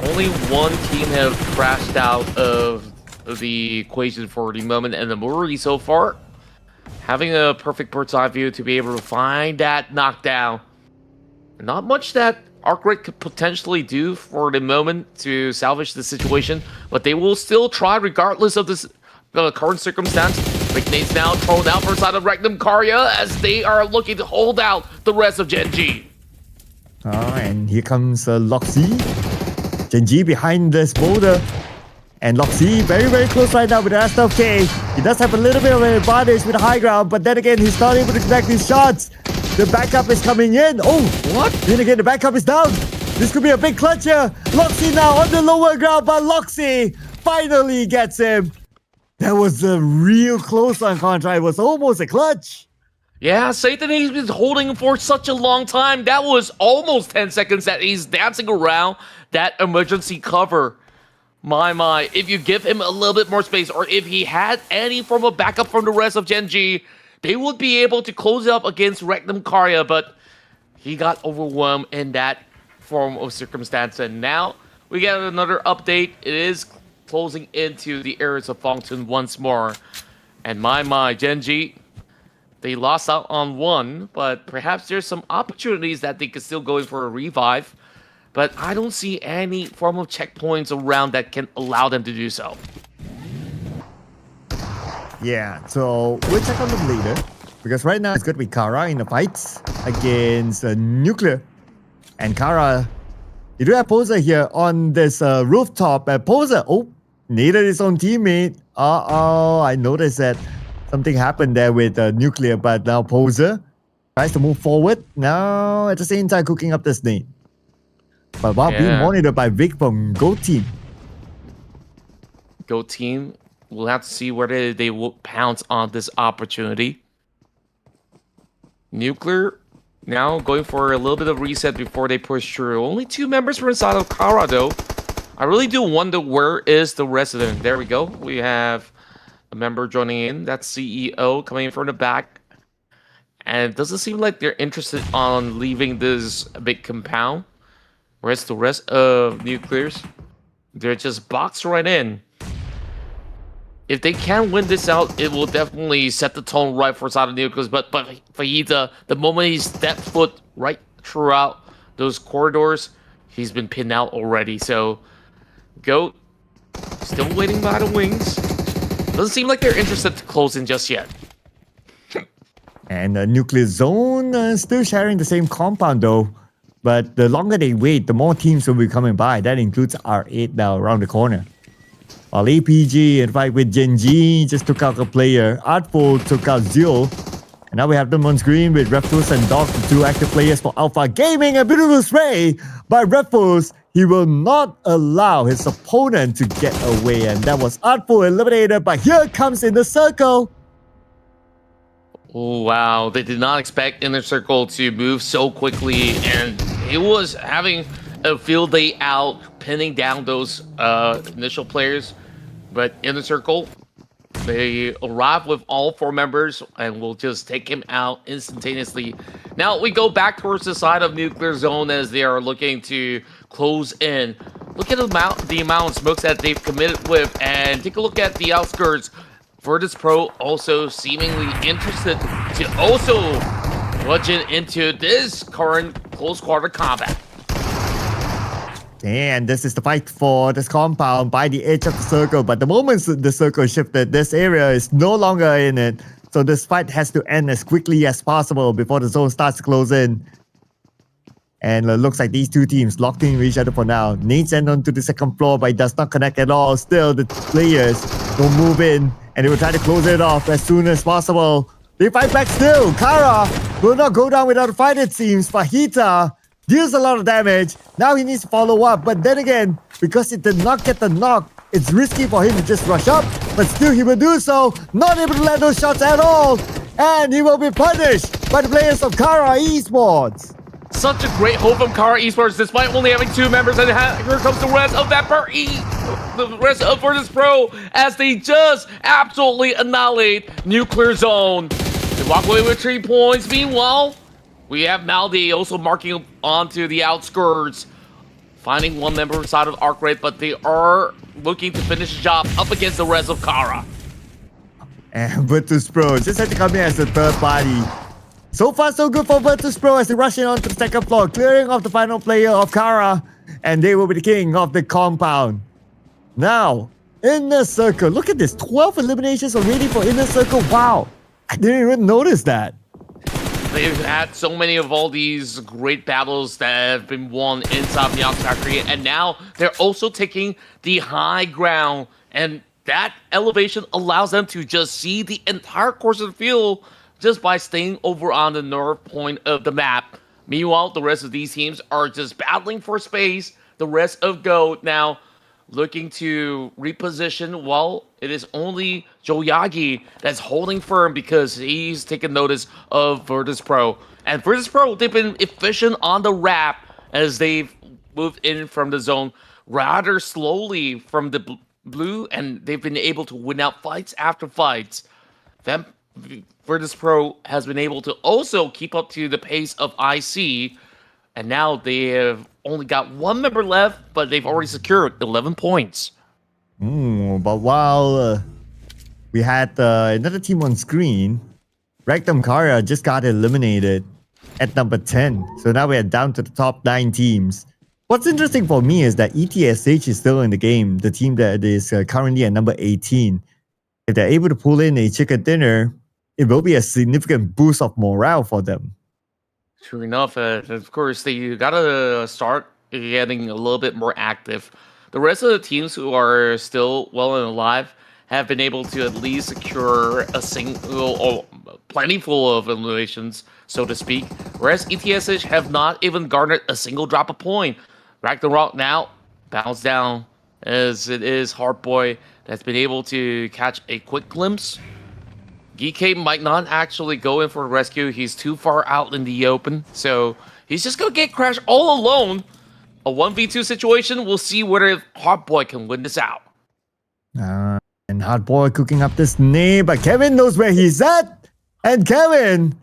Only one team have crashed out of the equation for the moment, and the Muri so far having a perfect bird's eye view to be able to find that knockdown. Not much that ARCred could potentially do for the moment to salvage the situation, but they will still try regardless of this current circumstance. Big nades now thrown out for side of Rectum Karya as they are looking to hold out the rest of GEN.G. And here comes Loxy. GEN.G behind this boulder. And Loxy very, very close right now with the SLK. He does have a little bit of an advantage with the high ground, but then again, he's not able to connect his shots. The backup is coming in. Oh, what? Then again, the backup is down. This could be a big clutch here. Loxy now on the lower ground, but Loxy finally gets him. That was a real close on Contra. It was almost a clutch. Yeah, Satan, he's been holding him for such a long time. That was almost 10 seconds that he's dancing around that emergency cover. My, if you give him a little bit more space, or if he had any form of backup from the rest of GEN.G, they would be able to close up against Rectum Karya, but he got overwhelmed in that form of circumstance. And now we get another update. It is closing into the areas of FALCONS once more. And my, GEN.G, they lost out on one, but perhaps there's some opportunities that they could still go in for a revive. But I don't see any form of checkpoints around that can allow them to do so. Yeah, so we'll check on them later. Because right now it's going to be Kara in the fights against Nuclear. And Kara, you do have Poser here on this rooftop. Poser, needed his own teammate. I noticed that something happened there with Nuclear, but now Poser tries to move forward. Now at the same time cooking up the snake. But while being monitored by Vic from GOAT team. GOAT team, we'll have to see whether they will pounce on this opportunity. Nuclear now going for a little bit of reset before they push through. Only 2 members from inside of Kara though. I really do wonder where is the rest of them. There we go. We have a member joining in. That's CEO coming in from the back. And it doesn't seem like they're interested on leaving this big compound. Whereas the rest of Nuclears, they're just boxed right in. If they can win this out, it will definitely set the tone right for side of Nuclears. But Fajita, the moment he stepped foot right throughout those corridors, he's been pinned out already. So, GOAT still waiting by the wings. Doesn't seem like they're interested to close in just yet. And Nuclear Zone still sharing the same compound though. But the longer they wait, the more teams will be coming by. That includes R8 now around the corner. While APG, in fact, with GEN.G, just took out a player. Artful took out Zio. And now we have them on screen with Ruthless and Dog, the 2 active players for Alpha Gaming. A beautiful spray by Ruthless. He will not allow his opponent to get away, and that was Artful eliminated, but here comes in the circle. Oh, wow. They did not expect Inner Circle to move so quickly, and it was having a field day out, pinning down those initial players. But Inner Circle, they arrive with all 4 members and will just take him out instantaneously. Now we go back towards the side of Nuclear Zone as they are looking to close in. Look at the amount of smokes that they've committed with, and take a look at the outskirts. Virtus Pro also seemingly interested to also bludgeon into this current close quarter combat. And this is the fight for this compound by the edge of the circle. But the moment the circle shifted, this area is no longer in it. So this fight has to end as quickly as possible before the zone starts to close in. And it looks like these two teams locked in with each other for now. Nate sent onto the second floor, but it does not connect at all. Still, the players don't move in, and they will try to close it off as soon as possible. They fight back still. Kara will not go down without a fight, it seems. Fajita deals a lot of damage. Now he needs to follow up, but then again, because he did not get the knock, it's risky for him to just rush up, but still he will do so. Not able to land those shots at all, and he will be punished by the players of Kara Esports. Such a great hold from Kara Esports, despite only having 2 members, and here comes the rest of that the rest of Virtus Pro, as they just absolutely annihilate Nuclear Zone. They walk away with 3 points. Meanwhile, we have Maldi also marking onto the outskirts, finding 1 member inside of ARCred, but they are looking to finish the job up against the rest of Kara. And Virtus Pro just had to come in as the third party. So far, so good for Virtus Pro as they rush in onto the second floor, clearing off the final player of Kara, and they will be the king of the compound. Now, Inner Circle. Look at this, 12 eliminations already for Inner Circle. Wow, I didn't even notice that. They've had so many of all these great battles that have been won inside the Ox Factory, and now they're also taking the high ground, and that elevation allows them to just see the entire course of the field just by staying over on the north point of the map. Meanwhile, the rest of these teams are just battling for space. The rest of GOAT now looking to reposition. Well, it is only Joyagi that's holding firm because he's taken notice of Virtus Pro. And Virtus Pro, they've been efficient on the wrap as they've moved in from the zone rather slowly from the blue, and they've been able to win out fights after fights. Virtus Pro has been able to also keep up to the pace of IC, and now they have only got 1 member left, but they've already secured 11 points. But while we had another team on screen, Rectum Kara just got eliminated at number 10. So now we are down to the top 9 teams. What's interesting for me is that ETSH is still in the game, the team that is currently at number 18. If they're able to pull in a chicken dinner, it will be a significant boost of morale for them. Sure enough, of course, they gotta start getting a little bit more active. The rest of the teams who are still well and alive have been able to at least secure a single or plentiful of eliminations, so to speak, whereas ETSH have not even garnered a single drop of point. Ragnarok now bounce down as it is Hardboy that's been able to catch a quick glimpse. GEEKAY might not actually go in for a rescue. He's too far out in the open, so he's just gonna get crashed all alone. A 1v2 situation, we'll see whether Hardboy can win this out. And Hardboy cooking up this nade, but Kevin knows where he's at. And Kevin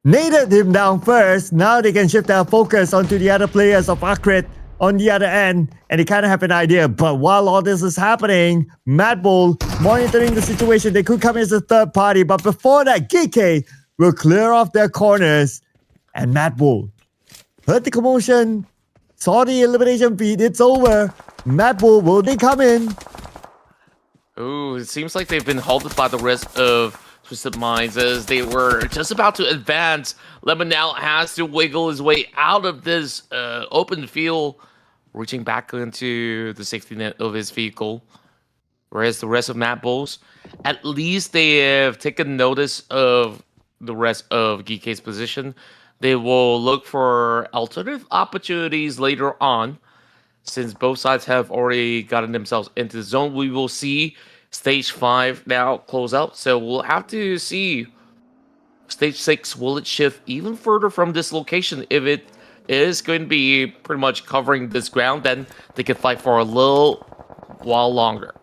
naded him down first. Now they can shift their focus onto the other players of ARCred on the other end, and they kind of have an idea. But while all this is happening, MADBULLS monitoring the situation. They could come in as a third party, but before that, GEEKAY will clear off their corners. And MADBULLS heard the commotion, saw the elimination feed. It's over. MADBULLS, will they come in? Ooh, it seems like they've been halted by the rest of Twisted Minds as they were just about to advance. Lemon now has to wiggle his way out of this open field, reaching back into the safety net of his vehicle. Whereas the rest of MADBULLS, at least they have taken notice of the rest of GEEKAY's position. They will look for alternative opportunities later on. since both sides have already gotten themselves into the zone, we will see Stage 5 now close out. So we'll have to see Stage 6, will it shift even further from this location? If it is going to be pretty much covering this ground, then they can fight for a little while longer.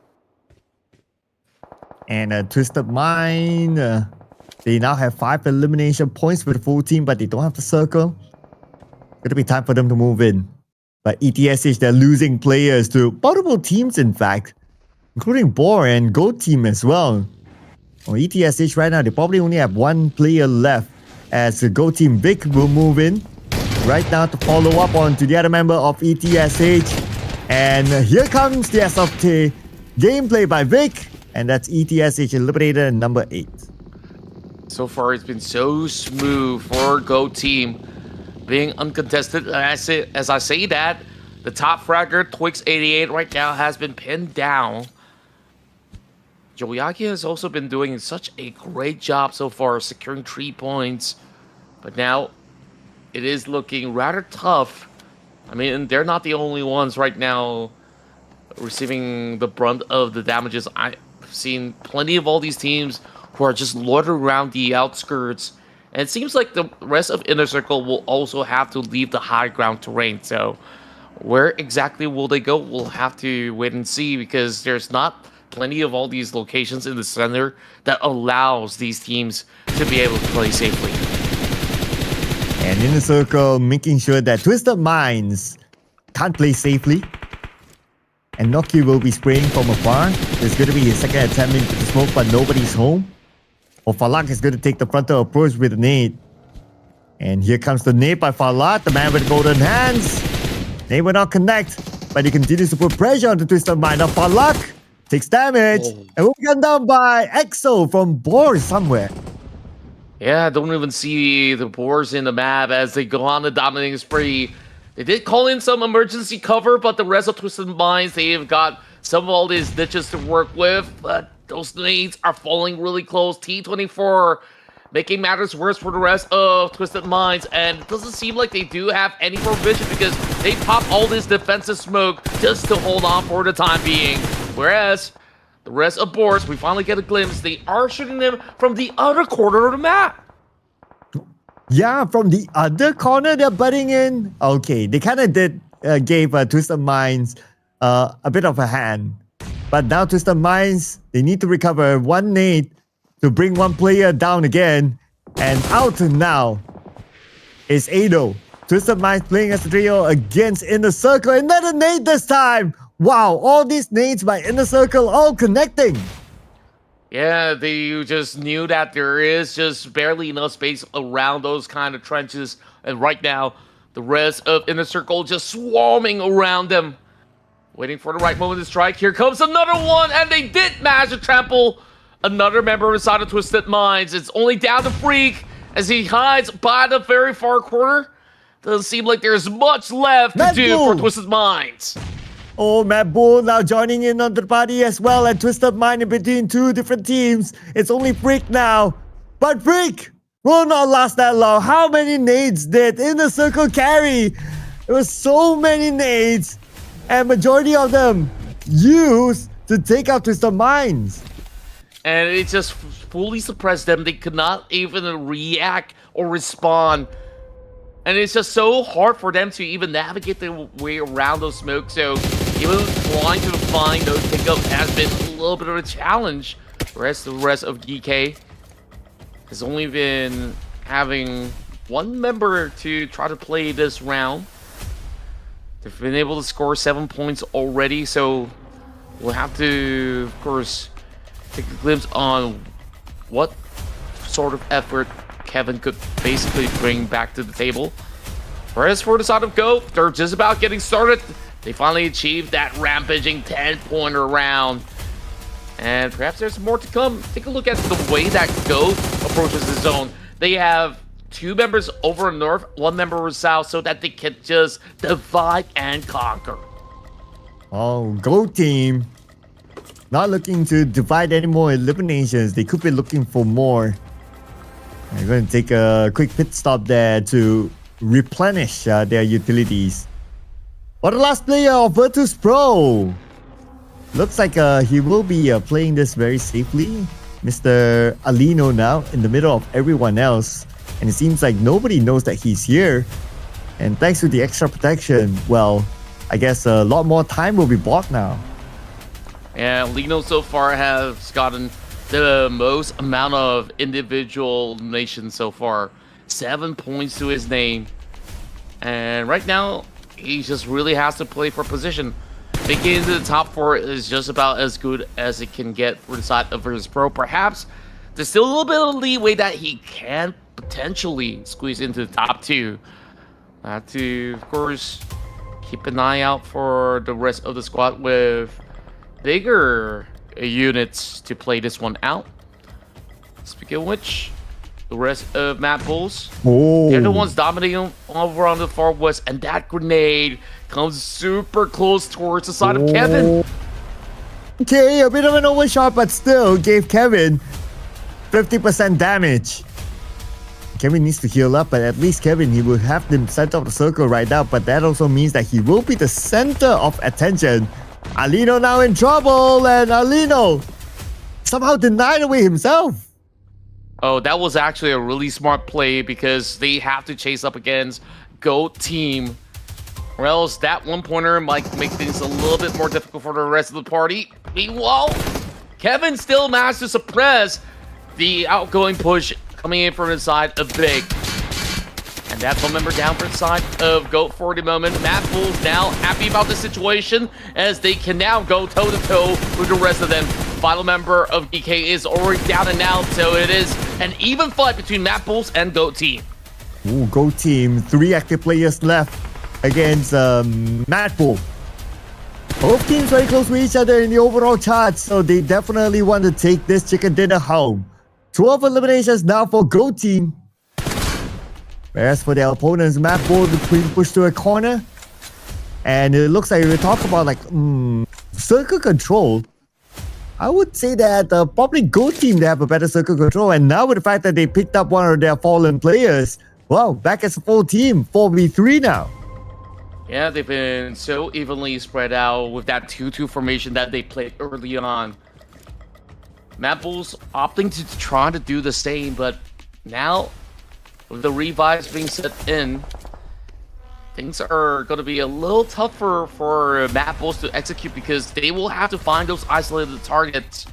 And Twisted Mind, they now have 5 elimination points for the full team, but they don't have the circle. It's gonna be time for them to move in. But ETSH, they're losing players to multiple teams, in fact, including BOARS and GOAT team as well. On ETSH right now, they probably only have 1 player left, as the GOAT team Vic will move in right now to follow up on to the other member of ETSH. And here comes the SFT gameplay by Vic, and that's ETSH eliminated at number 8. So far, it's been so smooth for GOAT team, being uncontested. As I say that, the top fragger, Twix88, right now has been pinned down. Joyaki has also been doing such a great job so far, securing 3 points. But now, it is looking rather tough. I mean, they're not the only ones right now receiving the brunt of the damages. I've seen plenty of all these teams who are just loitering around the outskirts. And it seems like the rest of Inner Circle will also have to leave the high ground terrain. So where exactly will they go? We'll have to wait and see, because there's not plenty of all these locations in the center that allows these teams to be able to play safely. And Inner Circle making sure that Twisted Minds can't play safely. And Noki will be spraying from afar. There's going to be his second attempt into the smoke, but nobody's home. Or Falak is going to take the frontal approach with a nade. And here comes the nade by Falak, the man with golden hands. Nade will not connect, but he continues to put pressure on the Twisted Mind. Now Falak takes damage and will be gunned down by EXO from BOARS somewhere. Yeah, I don't even see the BOARS in the map as they go on the dominating spree. They did call in some emergency cover, but the rest of Twisted Minds, they've got some of all these niches to work with, but those nades are falling really close. T24 making matters worse for the rest of Twisted Minds, and it doesn't seem like they do have any provision because they pop all this defensive smoke just to hold on for the time being. Whereas the rest of BOARS, we finally get a glimpse, they are shooting them from the other corner of the map. Yeah, from the other corner, they're butting in. Okay, they kind of gave Twisted Minds a bit of a hand. But now Twisted Minds, they need to recover 1 nade to bring 1 player down again. And out now is Ado. Twisted Minds playing as a trio against Inner Circle. Another nade this time. Wow, all these nades by Inner Circle all connecting. Yeah, they just knew that there is just barely enough space around those kind of trenches. And right now, the rest of Inner Circle just swarming around them. Waiting for the right moment to strike. Here comes another one, and they did manage to trample another member inside of Twisted Minds. It's only down to Freak as he hides by the very far corner. Doesn't seem like there's much left to do for Twisted Minds. Oh, MADBULLS now joining in on the party as well, and Twisted Mind in between 2 different teams. It's only Freak now, but Freak will not last that long. How many nades did Inner Circle carry? There were so many nades, and majority of them used to take out Twisted Minds. And it just fully suppressed them. They could not even react or respond. And it's just so hard for them to even navigate their way around those smokes. So even trying to find those pickups has been a little bit of a challenge. Whereas the rest of GEEKAY has only been having 1 member to try to play this round. They've been able to score 7 points already. So we'll have to, of course, take a glimpse on what sort of effort Kevin could basically bring back to the table. Whereas for the side of GOAT, they're just about getting started. They finally achieved that rampaging 10-pointer round. And perhaps there's more to come. Take a look at the way that GOAT approaches the zone. They have 2 members over north, 1 member over south, so that they can just divide and conquer. Oh, GOAT team not looking to divide any more eliminations. They could be looking for more. I'm going to take a quick pit stop there to replenish their utilities. For the last player of Virtus Pro. Looks like he will be playing this very safely. Mr. Alino now in the middle of everyone else. And it seems like nobody knows that he's here. And thanks to the extra protection, well, I guess a lot more time will be bought now. Yeah, Lino so far has gotten the most amount of individual eliminations so far. 7 points to his name. And right now, he just really has to play for position. Making it into the top 4 is just about as good as it can get for the side of Virtus Pro. Perhaps there's still a little bit of leeway that he can potentially squeeze into the top 2. Have to, of course, keep an eye out for the rest of the squad with bigger units to play this one out. Speaking of which, the rest of MADBULLS, they're the ones dominating over on the far west, and that grenade comes super close towards the side of Kevin. Okay, a bit of an overshot, but still gave Kevin 50% damage. Kevin needs to heal up, but at least Kevin, he will have the center of the circle right now, but that also means that he will be the center of attention. Alino now in trouble, and Alino somehow denied away himself. Oh, that was actually a really smart play because they have to chase up against GOAT team, or else that one-pointer might make things a little bit more difficult for the rest of the party. Meanwhile, Kevin still managed to suppress the outgoing push coming in from the side of Big. And that's one member down for the side of GOAT for the moment. MADBULLS now happy about the situation as they can now go toe-to-toe with the rest of them. Final member of GEEKAY is already down and out, so it is an even fight between MADBULLS and GOAT team. Ooh, GOAT team, 3 active players left against MADBULLS. Both teams very close to each other in the overall chart, so they definitely want to take this chicken dinner home. 12 eliminations now for GOAT team. Whereas for their opponents, MADBULLS being pushed to a corner. And it looks like we talk about like circle control. I would say that probably GOAT team, they have a better circle control. And now with the fact that they picked up one of their fallen players, wow, back as a full team, 4v3 now. Yeah, they've been so evenly spread out with that 2-2 formation that they played early on. MADBULLS opting to try to do the same, but now with the revives being set in, things are going to be a little tougher for MADBULLS to execute because they will have to find those isolated targets.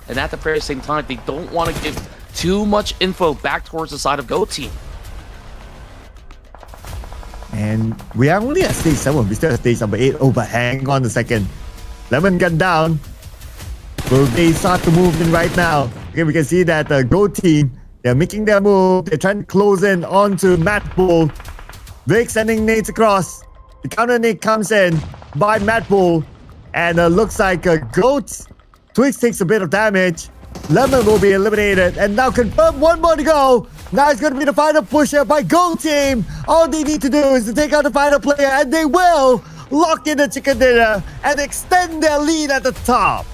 And at the very same time, they don't want to give too much info back towards the side of GOAT team. And we are only at stage 7. We still at stage number 8. Oh, but hang on a second. Lemon gun down. Will they start to move in right now? Okay, we can see that the GOAT team, they're making their move. They're trying to close in onto MADBULLS. Vic sending nades across. The counter nade comes in by MADBULLS. And looks like GOAT. Twix takes a bit of damage. Lemon will be eliminated. And now confirmed, 1 more to go. Now it's going to be the final push here by GOAT team. All they need to do is to take out the final player. And they will lock in the chicken dinner and extend their lead at the top.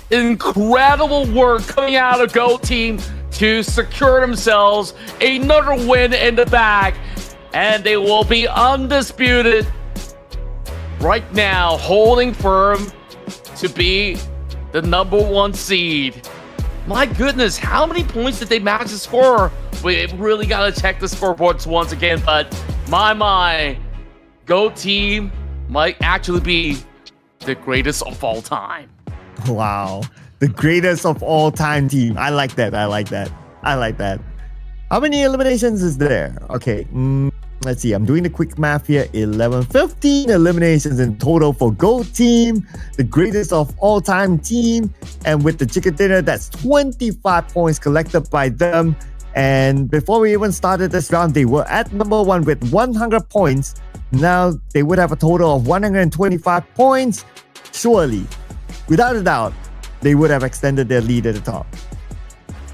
Incredible work coming out of GOAT team to secure themselves another win in the bag. And they will be undisputed right now, holding firm to be the #1 seed. My goodness, how many points did they manage to score? We really got to check the scoreboards once again, but my, GOAT team might actually be the greatest of all time. Wow. The greatest of all time team. I like that. I like that. I like that. How many eliminations is there? Okay. Let's see. I'm doing the quick math here. 15 eliminations in total for GOAT team. The greatest of all time team. And with the chicken dinner, that's 25 points collected by them. And before we even started this round, they were at #1 with 100 points. Now they would have a total of 125 points. Surely, without a doubt, they would have extended their lead at the top.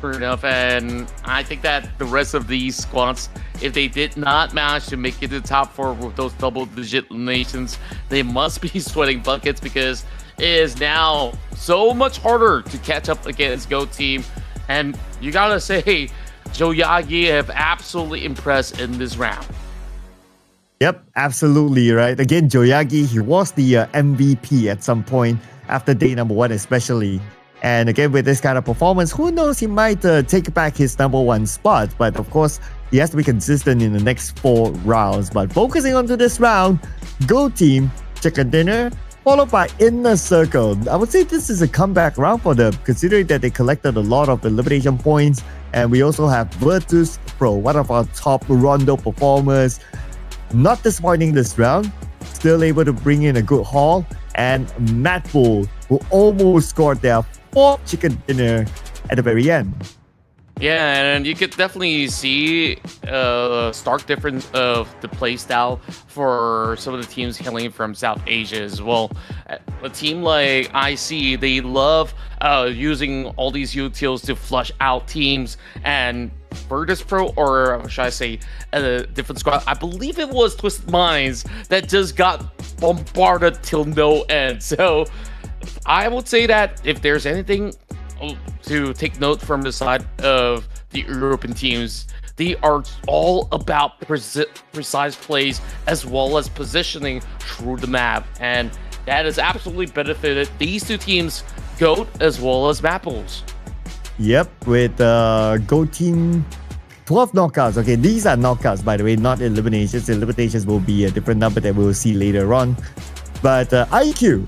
Fair enough, and I think that the rest of these squads, if they did not manage to make it to the top 4 with those double-digit eliminations, they must be sweating buckets because it is now so much harder to catch up against GOAT team. And you gotta say, Joe Yagi have absolutely impressed in this round. Yep, absolutely right. Again, Joyagi, he was the MVP at some point after day number 1 especially. And again, with this kind of performance, who knows, he might take back his number 1 spot. But of course, he has to be consistent in the next 4 rounds. But focusing onto this round, Go Team, Chicken Dinner, followed by Inner Circle. I would say this is a comeback round for them, considering that they collected a lot of elimination points. And we also have Virtus Pro, one of our top Rondo performers. Not disappointing this round, still able to bring in a good haul. And MADBULLS, who almost scored their 4th chicken dinner at the very end. Yeah, and you could definitely see a stark difference of the play style for some of the teams hailing from South Asia as well. A team like IC, they love using all these utils to flush out teams, and Virtus Pro, or should I say a different squad, I believe it was Twisted Minds, that just got bombarded till no end. So I would say that if there's anything to take note from the side of the European teams, they are all about precise plays as well as positioning through the map, and that has absolutely benefited these two teams, GOAT as well as MADBULLS. Yep, with Go Team 12 knockouts. Okay, these are knockouts, by the way, not eliminations. Eliminations will be a different number that we will see later on. But IQ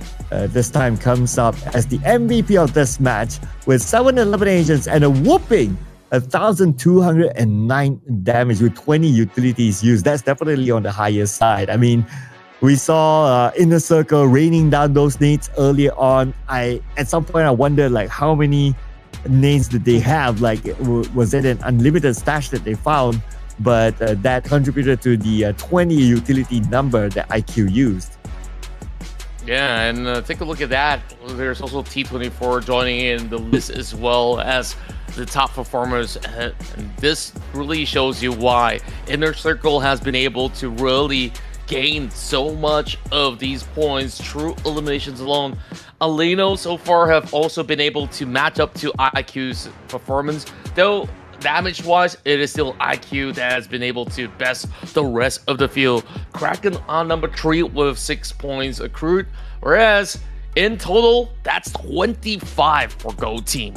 this time comes up as the MVP of this match with 7 eliminations and a whooping 1,209 damage with 20 utilities used. That's definitely on the higher side. I mean, we saw Inner Circle raining down those nades earlier on. At some point I wondered like how many nades did they have? Like, was it an unlimited stash that they found? But that contributed to the 20 utility number that IQ used. Yeah, and take a look at that. There's also T24 joining in the list as well as the top performers. And this really shows you why Inner Circle has been able to really gain so much of these points through eliminations alone. Alino so far have also been able to match up to IQ's performance, though damage-wise, it is still IQ that has been able to best the rest of the field. Kraken on number 3 with 6 points accrued, whereas in total, that's 25 for Go Team.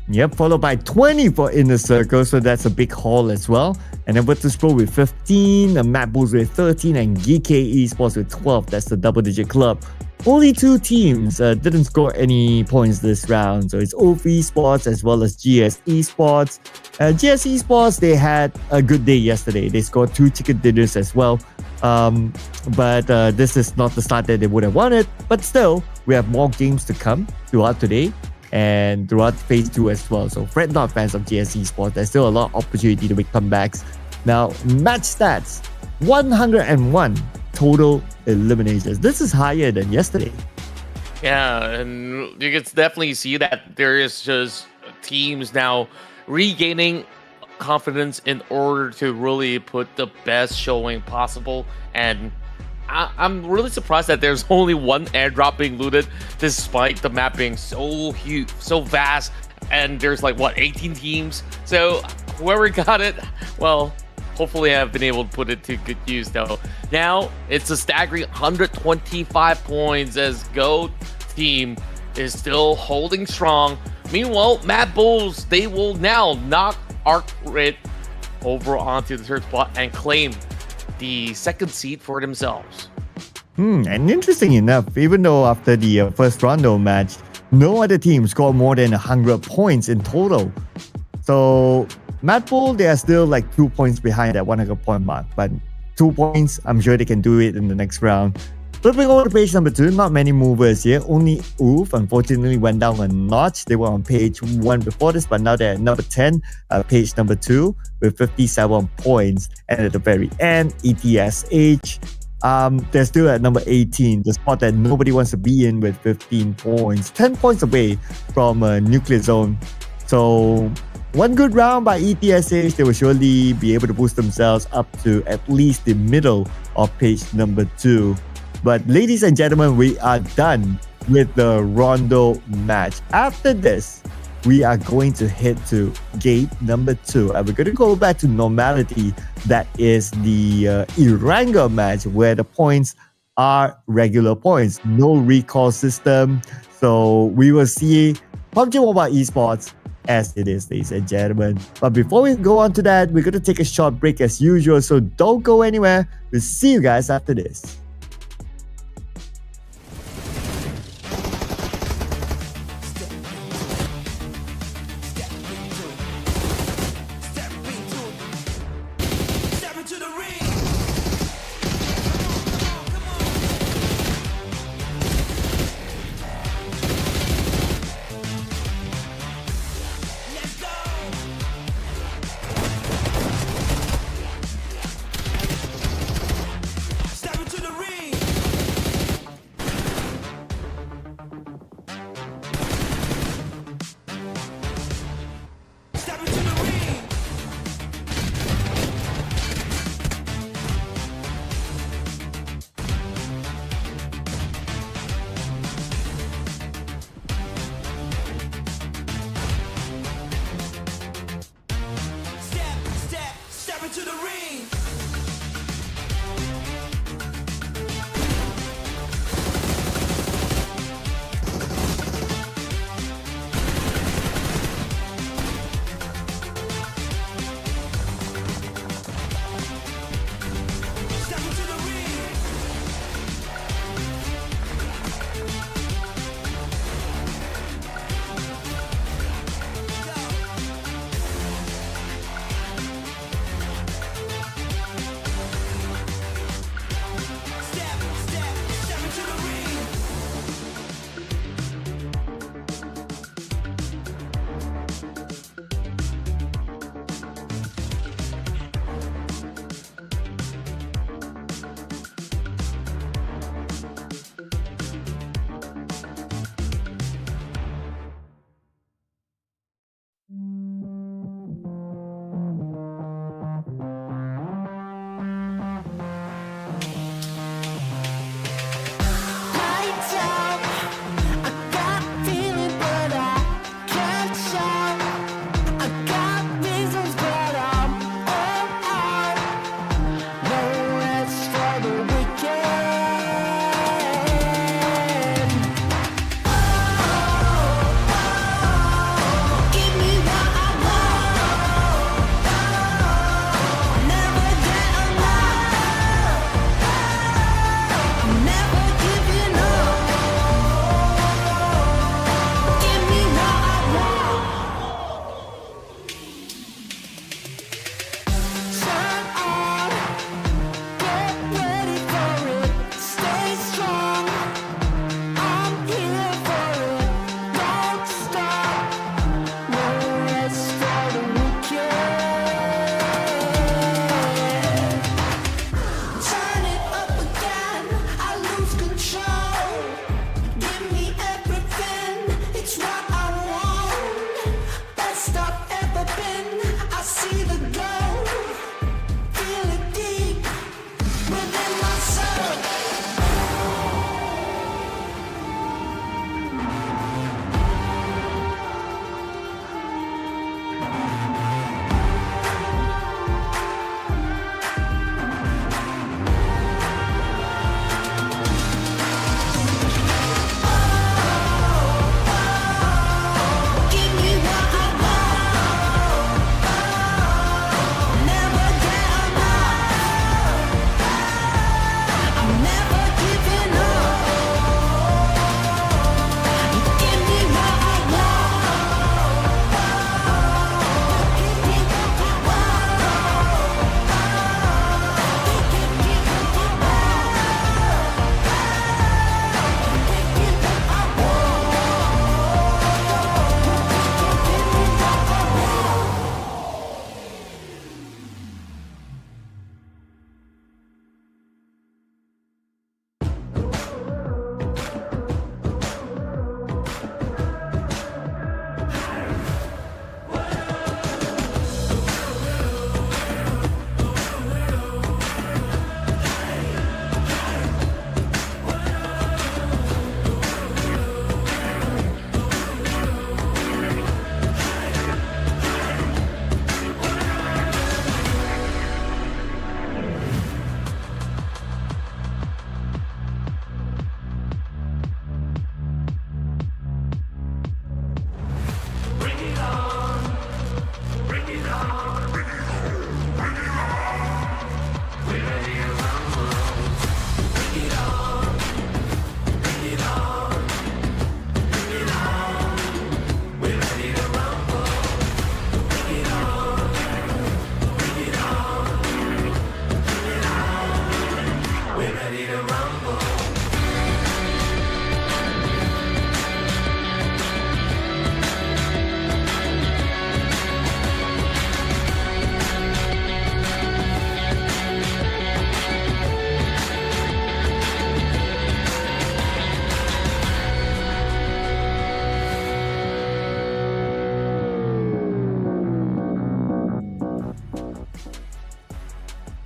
Yep, followed by 20 for Inner Circle, so that's a big haul as well. And then Virtus Pro with 15, MADBULLS with 13, and GEEKAY Esports with 12. That's the double-digit club. Only 2 teams didn't score any points this round. So it's OF Esports as well as GS Esports. GS Esports, they had a good day yesterday. They scored 2 chicken dinners as well. But this is not the start that they would have wanted. But still, we have more games to come throughout today and throughout phase 2 as well. So fret not, fans of GS Esports. There's still a lot of opportunity to make comebacks. Now, match stats, 101 total eliminations. This is higher than yesterday. Yeah, and you can definitely see that there is just teams now regaining confidence in order to really put the best showing possible. And I'm really surprised that there's only 1 airdrop being looted despite the map being so huge, so vast, and there's like what, 18 teams. So whoever got it, well, hopefully I've been able to put it to good use though. Now it's a staggering 125 points as GOAT Team is still holding strong. Meanwhile, MADBULLS, they will now knock ARCred over onto the 3rd spot and claim the 2nd seed for themselves. And interesting enough, even though after the first Rondo match, no other team scored more than 100 points in total. So MADBULLS, they are still like 2 points behind that 100 point mark, but 2 points, I'm sure they can do it in the next round. Flipping over to page number 2, not many movers here. Only OOF unfortunately went down a notch. They were on page 1 before this, but now they're at number 10, page number 2 with 57 points. And at the very end, ETSH, they're still at number 18, the spot that nobody wants to be in with 15 points, 10 points away from a nuclear zone. So one good round by ETSH, they will surely be able to boost themselves up to at least the middle of page number 2. But ladies and gentlemen, we are done with the Rondo match. After this, we are going to head to gate number 2, and we're going to go back to normality. That is the ERANGEL match, where the points are regular points, no recall system. So we will see PUBG Mobile Esports as it is, ladies and gentlemen. But before we go on to that, we're going to take a short break as usual, so don't go anywhere. We'll see you guys after this. Step into the ring. Let's go. Step into the ring.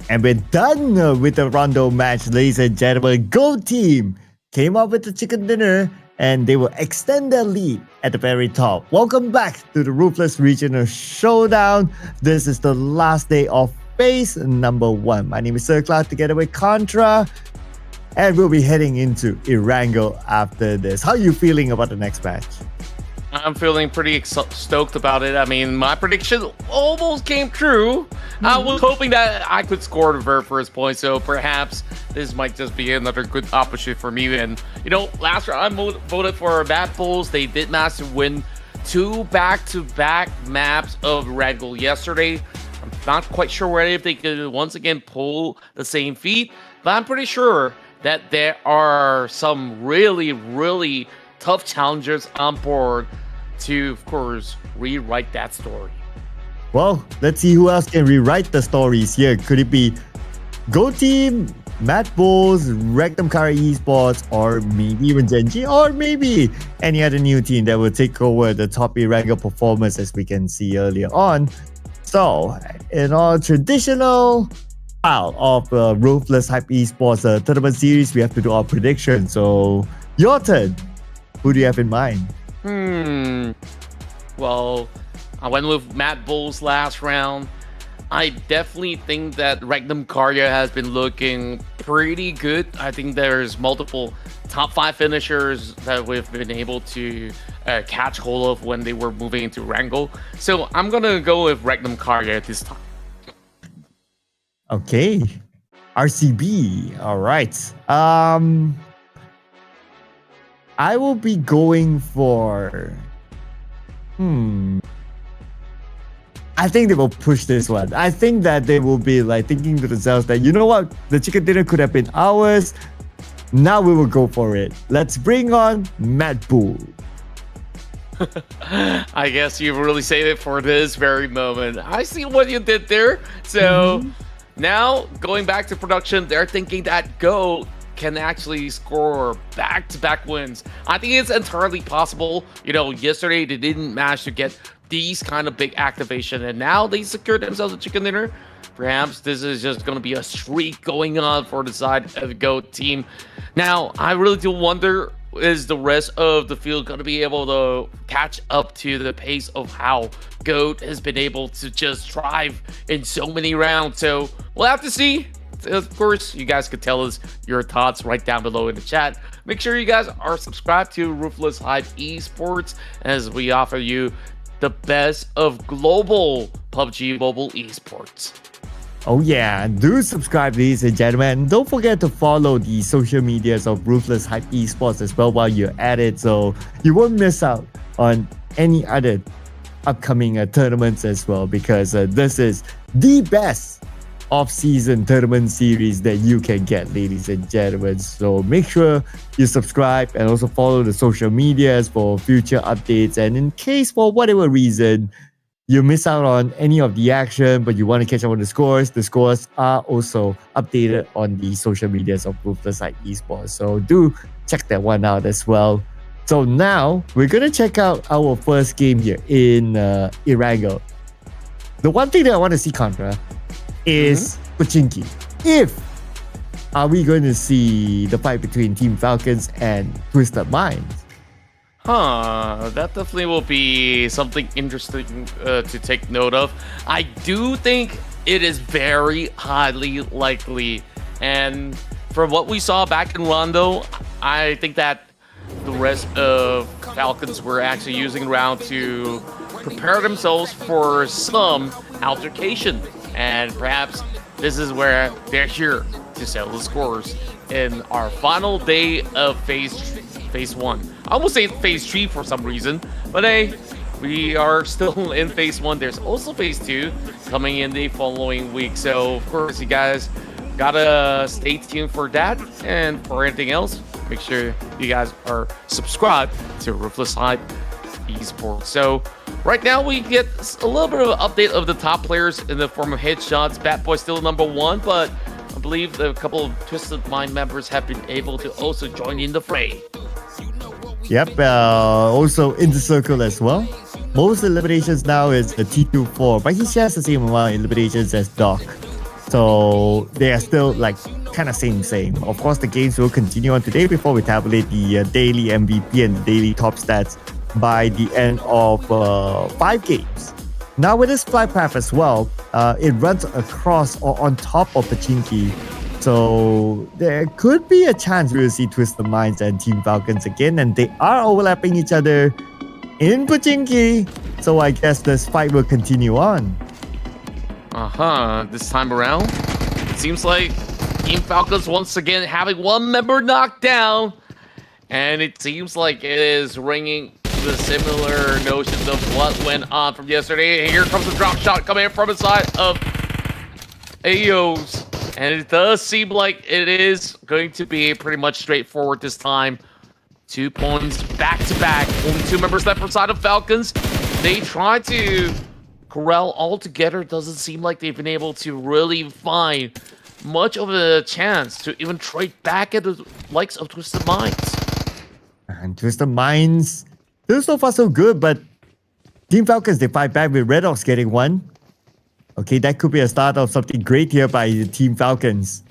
And we're done with the Rondo match, ladies and gentlemen. Go team came up with the chicken dinner and they will extend their lead at the very top. Welcome back to the Ruthless Regional Showdown. This is the last day of phase number 1. My name is Sir Cloud together with Contra. And we'll be heading into ERANGEL after this. How are you feeling about the next match? I'm feeling pretty stoked about it. I mean, my prediction almost came true. I was hoping that I could score the very first point, so perhaps this might just be another good opportunity for me. And, you know, last year I voted for MADBULLS. They did manage to win 2 back-to-back maps of ERANGEL yesterday. I'm not quite sure whether if they could once again pull the same feat, but I'm pretty sure that there are some really tough challengers on board to, of course, rewrite that story. Well, let's see who else can rewrite the stories here. Could it be Go Team, MADBULLS, Kara Esports, or maybe even GEN.G, or maybe any other new team that will take over the top ERANGEL performance as we can see earlier on. So, in our traditional style of Ruthless Hype Esports tournament series, we have to do our predictions. So, your turn. Who do you have in mind? Well, I went with MADBULLS last round. I definitely think that Karya has been looking pretty good. I think there's multiple top 5 finishers that we've been able to catch hold of when they were moving into ERANGEL. So I'm going to go with Karya this time. Okay. RCB. All right. I will be going for... I think they will push this one. I think that they will be like thinking to themselves that, you know what? The chicken dinner could have been ours. Now we will go for it. Let's bring on MADBULLS. I guess you really saved it for this very moment. I see what you did there. So now going back to production, they're thinking that Go can actually score back-to-back wins. I think it's entirely possible. You know, yesterday they didn't manage to get these kind of big activation, and now they secured themselves a chicken dinner. Perhaps this is just going to be a streak going on for the side of the GOAT team. Now, I really do wonder, is the rest of the field going to be able to catch up to the pace of how GOAT has been able to just thrive in so many rounds? So we'll have to see. Of course, you guys could tell us your thoughts right down below in the chat. Make sure you guys are subscribed to Ruthless Hype Esports as we offer you the best of global PUBG mobile esports. Oh yeah, do subscribe, ladies and gentlemen. Don't forget to follow the social medias of Ruthless Hype Esports as well while you're at it, so you won't miss out on any other upcoming tournaments as well, because this is the best off-season tournament series that you can get, ladies and gentlemen. So make sure you subscribe and also follow the social medias for future updates. And in case for whatever reason you miss out on any of the action but you want to catch up on the scores are also updated on the social medias of Ruthless Hype Esports. So do check that one out as well. So now we're gonna check out our first game here in ERANGEL. The one thing that I want to see, Contra, is Pachinki. Are we going to see the fight between Team Falcons and Twisted Minds? That definitely will be something interesting to take note of. I do think it is very highly likely, and from what we saw back in Rondo, I think that the rest of Falcons were actually using round to prepare themselves for some altercation. And perhaps this is where they're here to settle the scores in our final day of phase 1. I almost say phase 3 for some reason, but hey, we are still in phase 1. There's also phase 2 coming in the following week. So of course you guys gotta stay tuned for that, and for anything else, make sure you guys are subscribed to Ruthless Hype Esports. So right now we get a little bit of an update of the top players in the form of headshots. Batboy still number 1, but I believe a couple of Twisted Mind members have been able to also join in the fray. Yep, also in the circle as well. Most eliminations now is the T24, but he shares the same amount of eliminations as Doc. So they are still like kind of same. Of course, the games will continue on today before we tabulate the daily MVP and the daily top stats by the end of 5 games. Now with this flight path as well, it runs across or on top of the GEN.G. So there could be a chance we will see Twisted Minds and Team Falcons again, and they are overlapping each other in GEN.G. So I guess this fight will continue on. This time around, it seems like Team Falcons once again having one member knocked down, and it seems like it is ringing the similar notions of what went on from yesterday. Here comes a drop shot coming in from inside of AOs, and it does seem like it is going to be pretty much straightforward this time. 2 points back to back. Only 2 members left from side of Falcons. They try to corral all together. Doesn't seem like they've been able to really find much of a chance to even trade back at the likes of Twisted Minds. And Twisted Minds, they're so far so good, but Team Falcons, they fight back with Red Ox getting 1. Okay, that could be a start of something great here by the Team Falcons.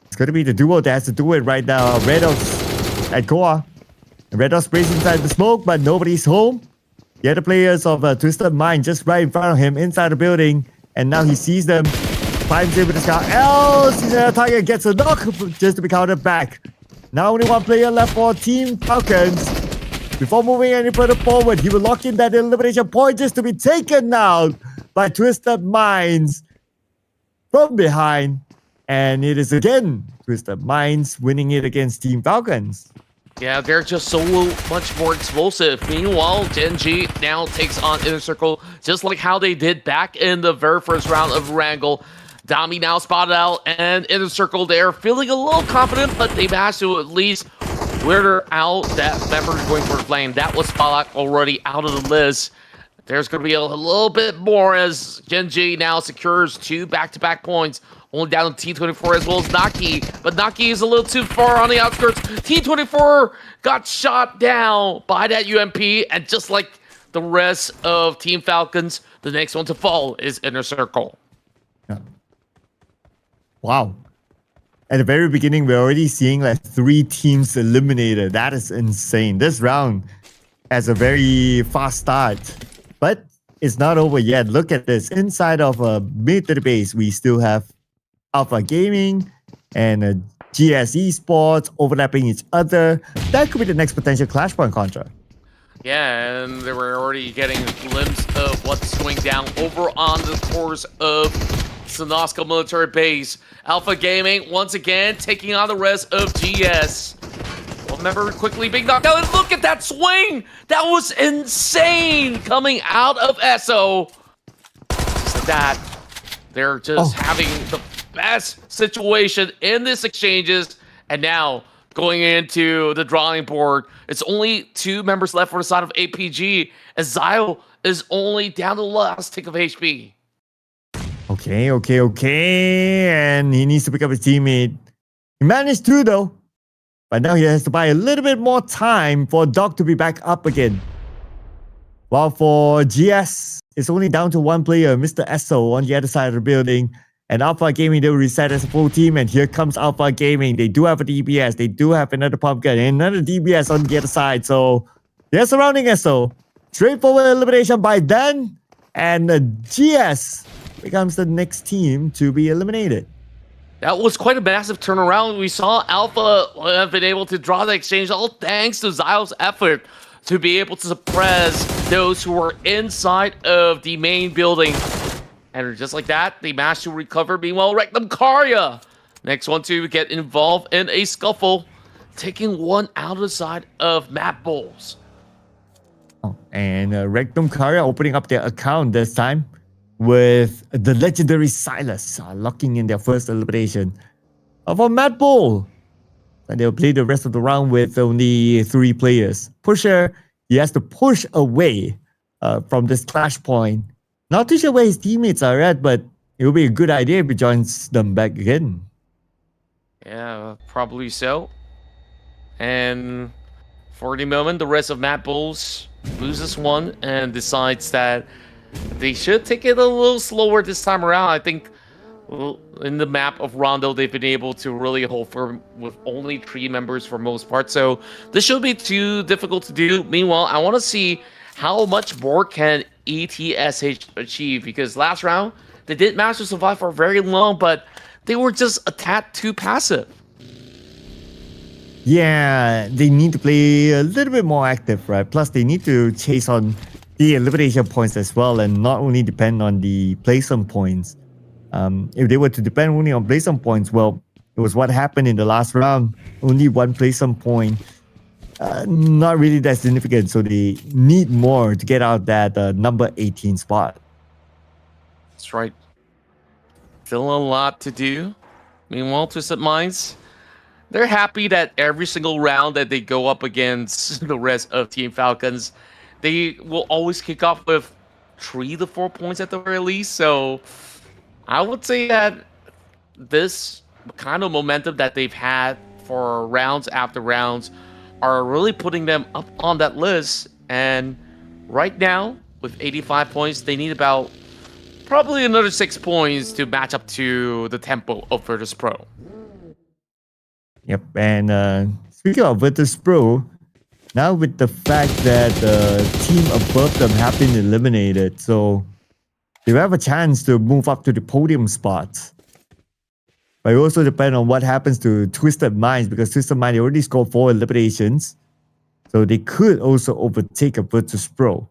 It's going to be the duo that has to do it right now. Red Ox at Goa. Red Ox sprays inside the smoke, but nobody's home. The other players of Twisted Mind just right in front of him inside the building, and now he sees them, climbs in with the scout. Sees another target, gets a knock just to be countered back. Now only 1 player left for Team Falcons. Before moving any further forward, he will lock in that elimination point just to be taken now by Twisted Minds from behind. And it is again Twisted Minds winning it against Team Falcons. Yeah, they're just so much more explosive. Meanwhile, GEN.G now takes on Inner Circle, just like how they did back in the very first round of ERANGEL. Dami now spotted out, and Inner Circle there feeling a little confident, but they managed to at least weirder out that member going for flame. That was Falak already out of the list. There's going to be a little bit more as GEN.G now secures 2 back-to-back points. Only down to T24 as well as Naki. But Naki is a little too far on the outskirts. T24 got shot down by that UMP. And just like the rest of Team Falcons, the next one to fall is Inner Circle. Yeah. Wow. At the very beginning, we're already seeing like 3 teams eliminated. That is insane. This round has a very fast start. But it's not over yet. Look at this. Inside of mid to the base, we still have Alpha Gaming and GS Esports overlapping each other. That could be the next potential Clash Point Contra. Yeah, and they were already getting a glimpse of what's going down over on the course of Sonoska Military Base. Alpha Gaming, once again, taking on the rest of GS. One member quickly being knocked out, and look at that swing! That was insane coming out of ESO. Just like that, they're just having the best situation in this exchanges, and now going into the drawing board, it's only 2 members left for the side of APG, as Zio is only down to the last tick of HP. Okay. And he needs to pick up his teammate. He managed to, though. But now he has to buy a little bit more time for Doc to be back up again. While for GS, it's only down to 1 player, Mr. Esso, on the other side of the building. And Alpha Gaming, they will reset as a full team. And here comes Alpha Gaming. They do have a DBS. They do have another Pubg and another DBS on the other side. So they're surrounding Esso. Straightforward elimination by Dan. And GS becomes the next team to be eliminated. That was quite a massive turnaround. We saw Alpha have been able to draw the exchange, all thanks to Zio's effort to be able to suppress those who were inside of the main building. And just like that, they managed to recover. Meanwhile, Rectum Karya, next one to get involved in a scuffle, taking one out of the side of MADBULLS. And Rectum Karya opening up their account this time with the legendary Silas locking in their first elimination for MADBULL. And they'll play the rest of the round with only 3 players. Pusher, he has to push away from this clash point. Not too sure where his teammates are at, but it will be a good idea if he joins them back again. Yeah, probably so. And for the moment, the rest of MADBULLS loses one and decides that they should take it a little slower this time around. I think Well, in the map of Rondo, they've been able to really hold firm with only 3 members for most part. So this shouldn't be too difficult to do. Meanwhile, I want to see how much more can ETSH achieve, because last round they did manage to survive for very long, but they were just a tad too passive. Yeah, they need to play a little bit more active, right? Plus, they need to chase on the elimination points as well, and not only depend on the placement points. If they were to depend only on placement points, well, it was what happened in the last round. Only 1 placement point. Not really that significant, so they need more to get out that number 18 spot. That's right. Still a lot to do. Meanwhile, Twisted Minds, they're happy that every single round that they go up against the rest of Team Falcons, they will always kick off with 3 to 4 points at the very least. So I would say that this kind of momentum that they've had for rounds after rounds are really putting them up on that list. And right now, with 85 points, they need about probably another 6 points to match up to the tempo of Virtus Pro. Yep, and speaking of Virtus Pro, now with the fact that the team above them have been eliminated, so they have a chance to move up to the podium spots. But it also depends on what happens to Twisted Minds, because Twisted Minds already scored 4 eliminations. So they could also overtake a Virtus Pro.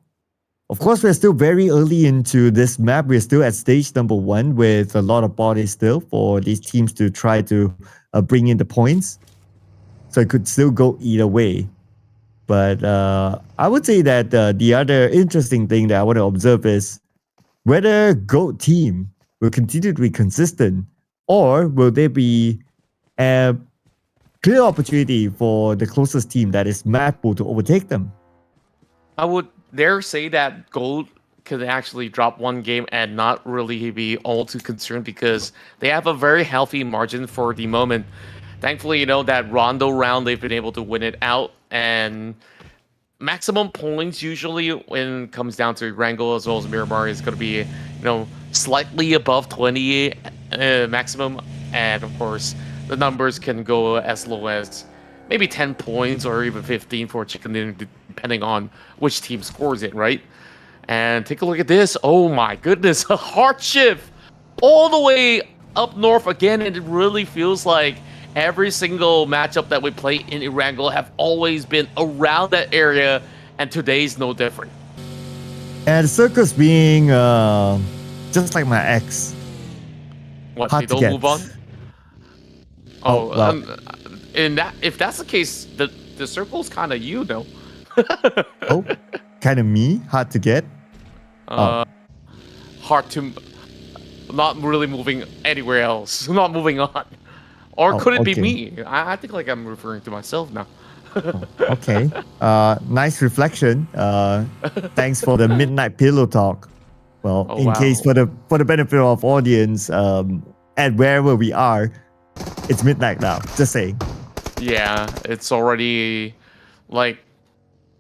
Of course, we're still very early into this map. We're still at stage number 1 with a lot of bodies still for these teams to try to bring in the points. So it could still go either way. But I would say that the other interesting thing that I want to observe is whether GOAT team will continue to be consistent, or will there be a clear opportunity for the closest team, that is MADBULLS, to overtake them. I would dare say that Gold could actually drop 1 game and not really be all too concerned, because they have a very healthy margin for the moment. Thankfully, you know, that Rondo round, they've been able to win it out, and maximum points usually when it comes down to ERANGEL as well as MIRAMAR is going to be, you know, slightly above 20 maximum, and of course the numbers can go as low as maybe 10 points or even 15 for Chicken Dinner, depending on which team scores it, right? And take a look at this. Oh my goodness, a hard shift all the way up north again, and it really feels like every single matchup that we play in ERANGEL have always been around that area, and today's no different. And Circus being just like my ex. What, Hard they to don't get. move on? Oh, well. In that, if that's the case, the circle's kind of you, though. Oh, kind of me? Hard to get? Hard to, not really moving anywhere else, not moving on. Or could it be okay. me? I think like I'm referring to myself now. Okay. Nice reflection. Thanks for the midnight pillow talk. Well, Oh, in case for the benefit of audience, at wherever we are, it's midnight now. Just saying. Yeah, it's already like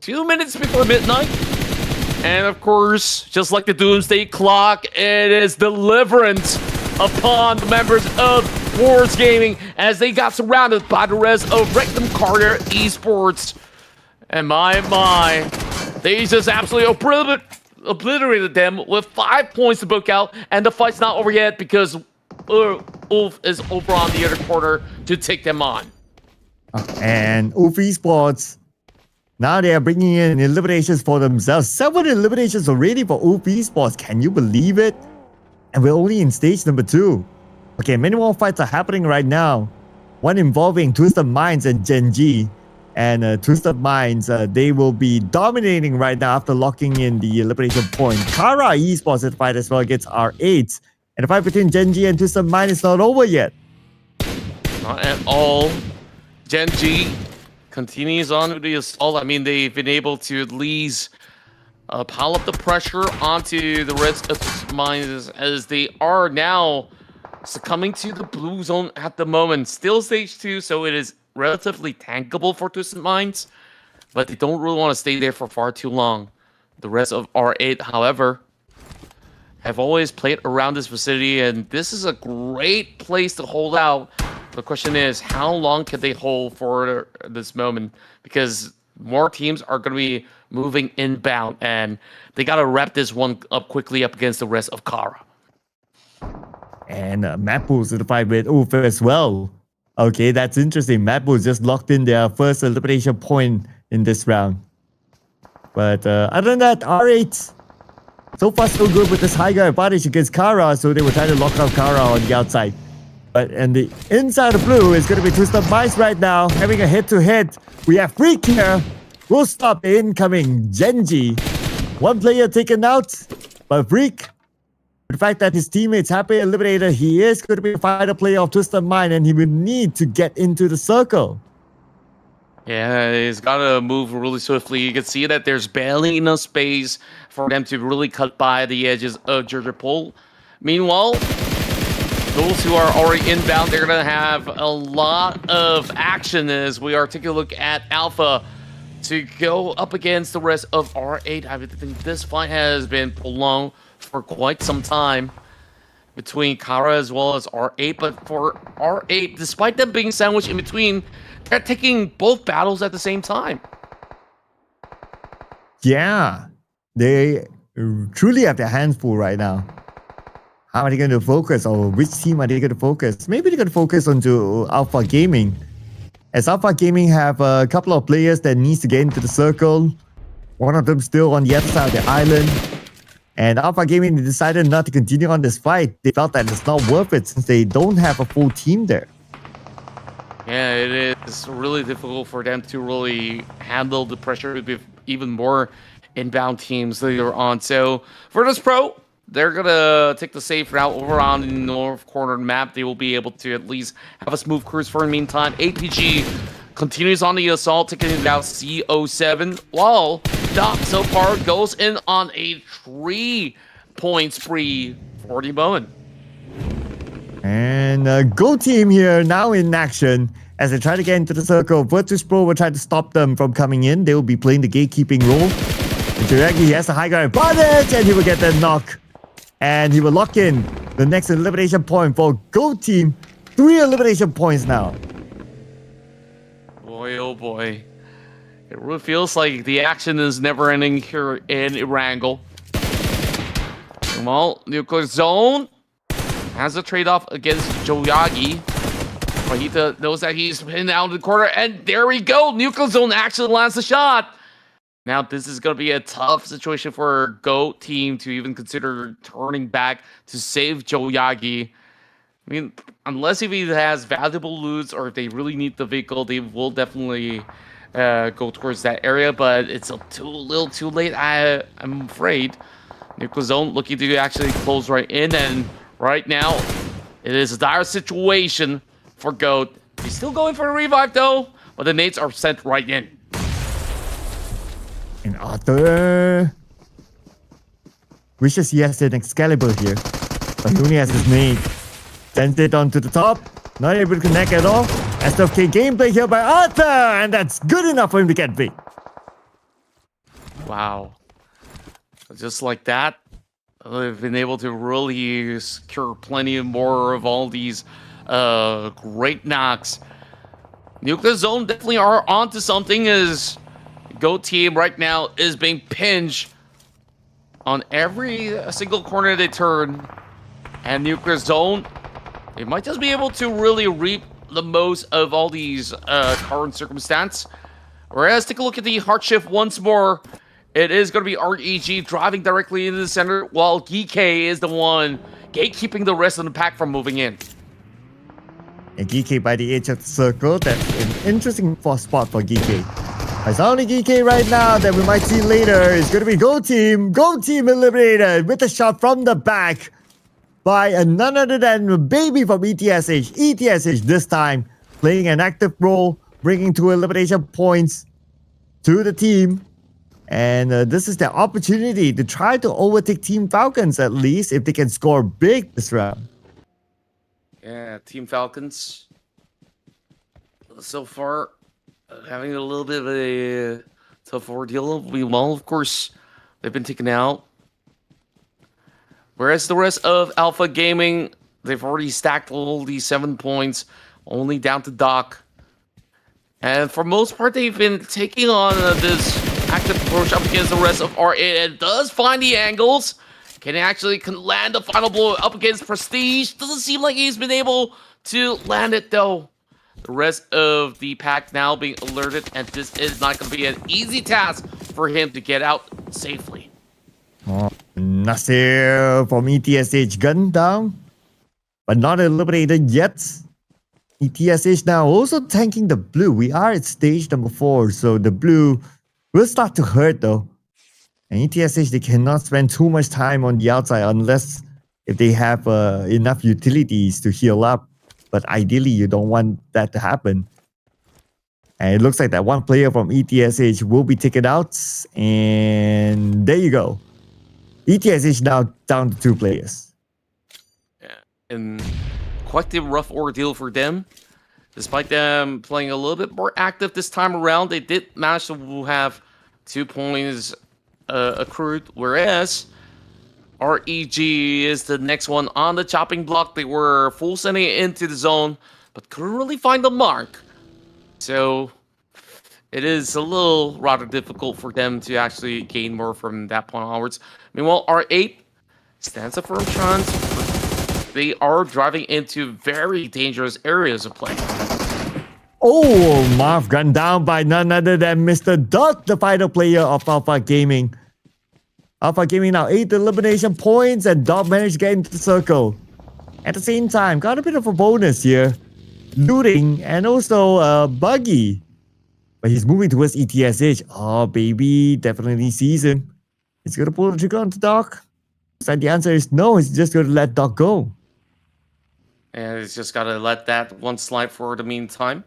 2 minutes before midnight. And of course, just like the Doomsday Clock, it is deliverance upon the members of BOARS Gaming as they got surrounded by the rest of Rectum Carter Esports. And my, they just absolutely obliterated them with 5 points to book out, and the fight's not over yet because Ulf is over on the other corner to take them on. And Ulf Esports, now they are bringing in eliminations for themselves. 7 eliminations already for Ulf Esports. Can you believe it? And we're only in stage number 2. Okay, many more fights are happening right now. One involving Twisted Minds and GEN.G. And Twisted Minds, they will be dominating right now after locking in the elimination point. Kara Esports is fight as well against R8. And the fight between GEN.G and Twisted Minds is not over yet. Not at all. GEN.G continues on with the assault. I mean, they've been able to at least pile up the pressure onto the rest of Twisted Minds as they are now succumbing to the blue zone at the moment. Still stage 2, so it is relatively tankable for Twisted Minds, but they don't really want to stay there for far too long. The rest of R8, however, have always played around this vicinity, and this is a great place to hold out. The question is, how long can they hold for this moment? Because more teams are going to be moving inbound, and they got to wrap this one up quickly up against the rest of Kara. And MADBULLS to the fight with Oof as well. Okay, that's interesting. MADBULLS just locked in their first elimination point in this round. But other than that, R8 so far so good with this high ground advantage against Kara, so they were trying to lock out Kara on the outside. But and the inside of blue is going to be Twisted Mice right now, having a head-to-head. We have Freak here. We'll stop the incoming Gen.G. One player taken out, but Freak, the fact that his teammates have been eliminated, he is going to be a final player of Twisted Mind, and he will need to get into the circle. Yeah, he's got to move really swiftly. You can see that there's barely enough space for them to really cut by the edges of Georgia Pole. Meanwhile, those who are already inbound, they're going to have a lot of action as we are taking a look at Alpha to go up against the rest of R8. I think this fight has been prolonged for quite some time between Kara as well as R8. But for R8, despite them being sandwiched in between, they're taking both battles at the same time. Yeah, they truly have their hands full right now. How are they going to focus, or which team are they going to focus? Maybe they're going to focus onto Alpha Gaming, as Alpha Gaming have a couple of players that needs to get into the circle. One of them still on the other side of the island. And Alpha Gaming decided not to continue on this fight. They felt that it's not worth it since they don't have a full team there. Yeah, it is really difficult for them to really handle the pressure with even more inbound teams later on. So for this pro, they're going to take the safe route over on the north corner map. They will be able to at least have a smooth cruise for the meantime. APG continues on the assault, taking it out CO7, while Doc so far goes in on a 3-point spree for the moment. And Go Team here now in action as they try to get into the circle. Virtus Pro will try to stop them from coming in. They will be playing the gatekeeping role. And Jiragi has a high ground advantage, and he will get the knock. And he will lock in the next elimination point for Go Team. 3 elimination points now. Boy, oh boy. It really feels like the action is never ending here in ERANGEL. Well, Nuclear Zone has a trade-off against Joyagi. Fajita knows that he's pinned out in the corner, and there we go! Nuclear Zone actually lands the shot! Now, this is going to be a tough situation for Go Team to even consider turning back to save Joyagi. I mean, unless if he has valuable loot or if they really need the vehicle, they will definitely go towards that area, but it's a little too late, I'm afraid. Nuclear Zone looking to actually close right in, and right now, it is a dire situation for Goat. He's still going for a revive though, but the nades are sent right in. And Arthur wishes he has an Excalibur here, but he only has his nade. Sends it onto the top, not able to connect at all. SFK gameplay here by Arthur, and that's good enough for him to get beat. Wow. Just like that, they've been able to really secure plenty more of all these great knocks. Nuclear Zone definitely are onto something, as Go Team right now is being pinched on every single corner they turn. And Nuclear Zone, they might just be able to really reap the most of all these current circumstance. Whereas, take a look at the heart shift once more. It is going to be REG driving directly into the center, while GEEKAY is the one gatekeeping the rest of the pack from moving in. And GEEKAY by the edge of the circle. That's an interesting spot for GEEKAY. It's only GEEKAY right now that we might see later. It's going to be Go Team. Go Team eliminated with a shot from the back by none other than Baby from ETSH. ETSH this time playing an active role, bringing 2 elimination points to the team. And this is their opportunity to try to overtake Team Falcons, at least, if they can score big this round. Yeah, Team Falcons so far having a little bit of a tough ordeal. Well, of course, they've been taken out Whereas the rest of Alpha Gaming, they've already stacked all these 7 points, only down to Doc. And for most part, they've been taking on this active approach up against the rest of R8, and does find the angles. Can he actually land the final blow up against Prestige? Doesn't seem like he's been able to land it though. The rest of the pack now being alerted, and this is not going to be an easy task for him to get out safely. Oh, Nasir from ETSH gunned down, but not eliminated yet. ETSH now also tanking the blue. We are at stage number 4, so the blue will start to hurt though. And ETSH, they cannot spend too much time on the outside unless if they have enough utilities to heal up. But ideally, you don't want that to happen. And it looks like that one player from ETSH will be taken out. And there you go. ETSH now down to 2 players. Yeah, and quite the rough ordeal for them. Despite them playing a little bit more active this time around, they did manage to have 2 points accrued, whereas REG is the next one on the chopping block. They were full sending it into the zone, but couldn't really find the mark. So it is a little rather difficult for them to actually gain more from that point onwards. Meanwhile, R8 stands a firm chance. They are driving into very dangerous areas of play. Oh, Marv gunned down by none other than Mr. Duck, the final player of Alpha Gaming. Alpha Gaming now 8 elimination points, and Dog managed to get into the circle. At the same time, got a bit of a bonus here. Looting and also Buggy. But he's moving towards ETSH. Oh, baby, definitely sees him. He's going to pull the trigger onto Doc. So the answer is no, he's just going to let Doc go. And he's just got to let that one slide for the meantime.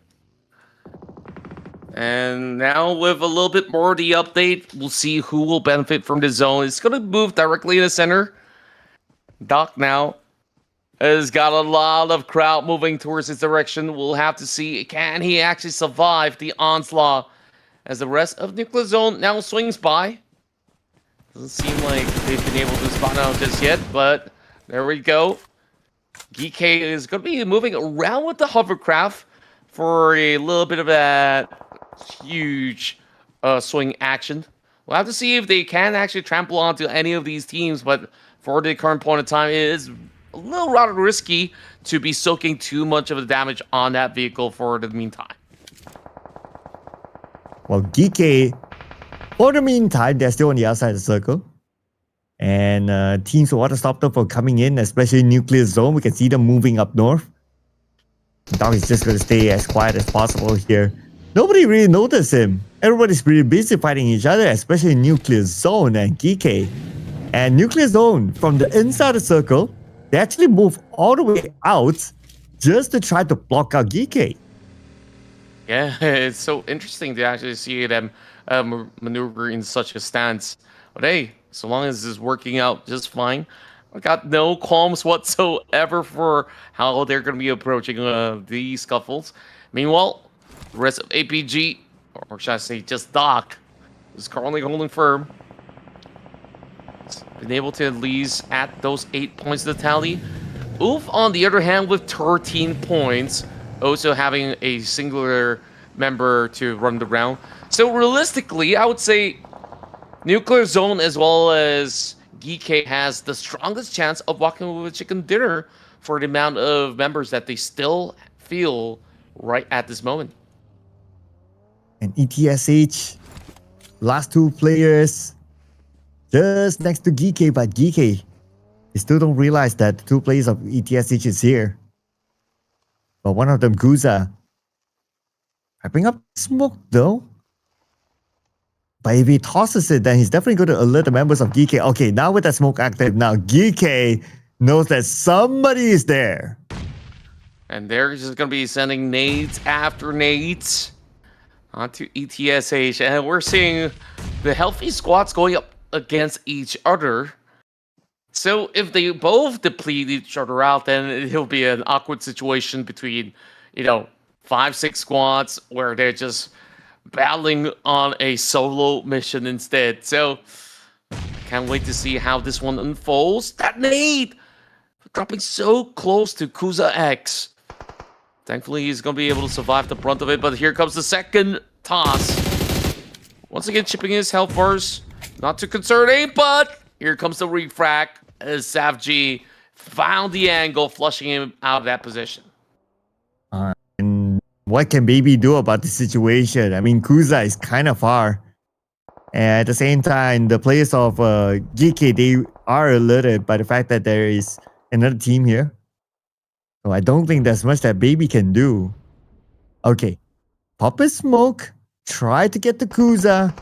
And now with a little bit more of the update, we'll see who will benefit from the zone. It's going to move directly in the center. Doc now has got a lot of crowd moving towards his direction. We'll have to see, can he actually survive the onslaught as the rest of Nuclear Zone now swings by. Doesn't seem like they've been able to spot out just yet, but there we go. GEEKAY is going to be moving around with the hovercraft for a little bit of that huge swing action. We'll have to see if they can actually trample onto any of these teams, but for the current point in time, it is a little rather risky to be soaking too much of the damage on that vehicle for the meantime. Well, GEEKAY, for the meantime, they're still on the outside of the circle. And teams will want to stop them from coming in, especially Nuclear Zone. We can see them moving up north. Dog is just going to stay as quiet as possible here. Nobody really noticed him. Everybody's really busy fighting each other, especially Nuclear Zone and GEEKAY. And Nuclear Zone, from the inside of the circle, they actually move all the way out just to try to block out GEEKAY. Yeah, it's so interesting to actually see them maneuver in such a stance. But hey, so long as it's working out just fine, I got no qualms whatsoever for how they're going to be approaching these scuffles. Meanwhile, the rest of APG, or should I say just Doc, is currently holding firm. Been able to at least add those 8 points to the tally. Oof, on the other hand, with 13 points, also having a singular member to run the round. So realistically, I would say Nuclear Zone as well as GEEKAY has the strongest chance of walking with a chicken dinner for the amount of members that they still feel right at this moment. And ETSH, last 2 players, just next to GEEKAY, but GEEKAY, they still don't realize that the 2 players of ETSH is here. But one of them, Guza, I bring up smoke though. But if he tosses it, then he's definitely going to alert the members of GEEKAY. Okay, now with that smoke active, now GEEKAY knows that somebody is there. And they're just going to be sending nades after nades onto ETSH. And we're seeing the healthy squads going up against each other. So if they both deplete each other out, then it'll be an awkward situation between, 5-6 squads where they're just battling on a solo mission instead. So Can't wait to see how this one unfolds. That nade! Dropping so close to Kuza X. Thankfully, he's going to be able to survive the brunt of it, but here comes the second toss. Once again, chipping his health bars. Not too concerning, but here comes the refract as SAFG found the angle, flushing him out of that position. And what can Baby do about the situation? I mean, Kuza is kind of far. And at the same time, the players of GEEKAY, they are alerted by the fact that there is another team here. So I don't think there's much that Baby can do. Okay. Pop his smoke. Try to get the Kuza.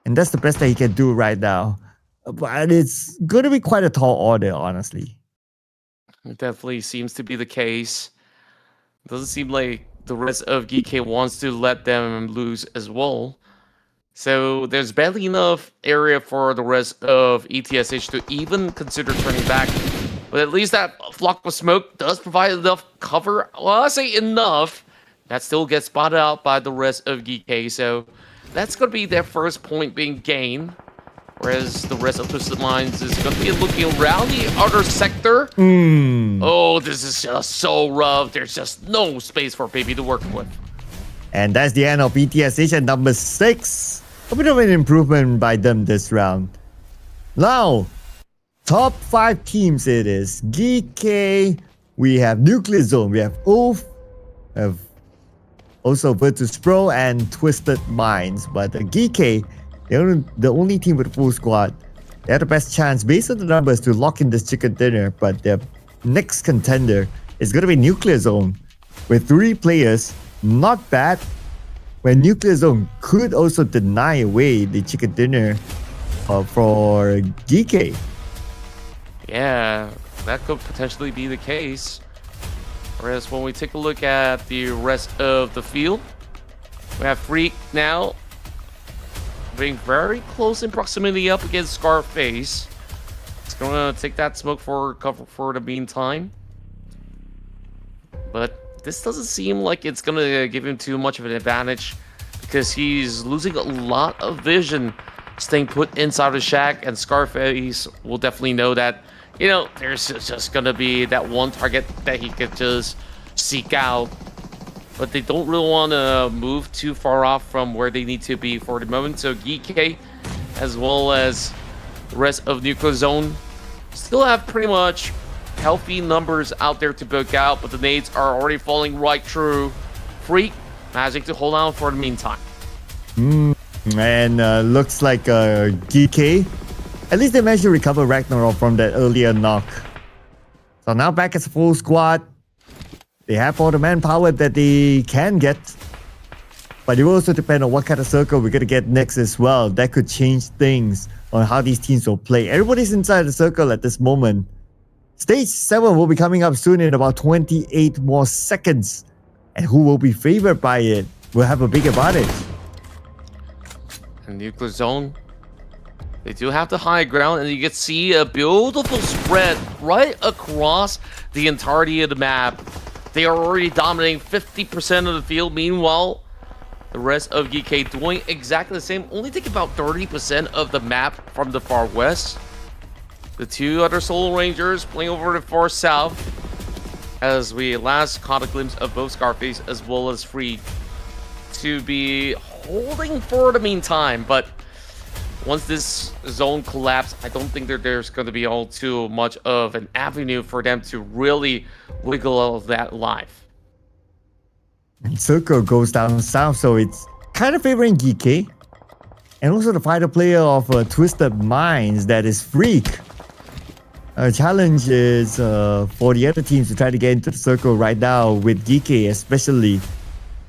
And that's the best that he can do right now. But it's going to be quite a tall order, honestly. It definitely seems to be the case. Doesn't seem like the rest of GEEKAY wants to let them lose as well. So there's barely enough area for the rest of ETSH to even consider turning back. But at least that flock of smoke does provide enough cover. Well, I say enough. That still gets spotted out by the rest of GEEKAY. So that's going to be their first point being gained. Whereas the rest of Twisted Minds is going to be looking around the outer sector. Oh, this is just so rough. There's just no space for Baby to work with. And that's the end of ETSH at number 6. A bit of an improvement by them this round. Now, top 5 teams it is. GEEKAY, we have Nuclear Zone, we have Oath, we have also Virtus Pro and Twisted Minds. But GEEKAY, they're the only team with a full squad. They have the best chance based on the numbers to lock in this chicken dinner. But their next contender is going to be Nuclear Zone with 3 players. Not bad. When Nuclear Zone could also deny away the chicken dinner for GEEKAY. Yeah, that could potentially be the case. Whereas when we take a look at the rest of the field, we have Freak now being very close in proximity up against Scarface. It's going to take that smoke for cover for the meantime. But this doesn't seem like it's going to give him too much of an advantage because he's losing a lot of vision staying put inside the shack, and Scarface will definitely know that, you know, there's just going to be that one target that he could just seek out. But they don't really want to move too far off from where they need to be for the moment. So GEEKAY, as well as the rest of Nuclear Zone, still have pretty much healthy numbers out there to book out, but the nades are already falling right through. Freak managing to hold on for the meantime. And looks like GEEKAY, at least they managed to recover Ragnarok from that earlier knock. So now back as a full squad. They have all the manpower that they can get. But it will also depend on what kind of circle we're going to get next as well. That could change things on how these teams will play. Everybody's inside the circle at this moment. Stage 7 will be coming up soon in about 28 more seconds. And who will be favored by it will have a big advantage. And Nuclear Zone, they do have the high ground, and you can see a beautiful spread right across the entirety of the map. They are already dominating 50% of the field. Meanwhile, the rest of GEEKAY doing exactly the same, only taking about 30% of the map from the far west. The 2 other Solo Rangers playing over the far south, as we last caught a glimpse of both Scarface as well as Free to be holding for the meantime. But once this zone collapses, I don't think that there's going to be all too much of an avenue for them to really wiggle all of that life. And circle goes down south, so it's kind of favoring GEEKAY. And also the fighter player of Twisted Minds, that is Freak. Challenge is for the other teams to try to get into the circle right now, with GEEKAY especially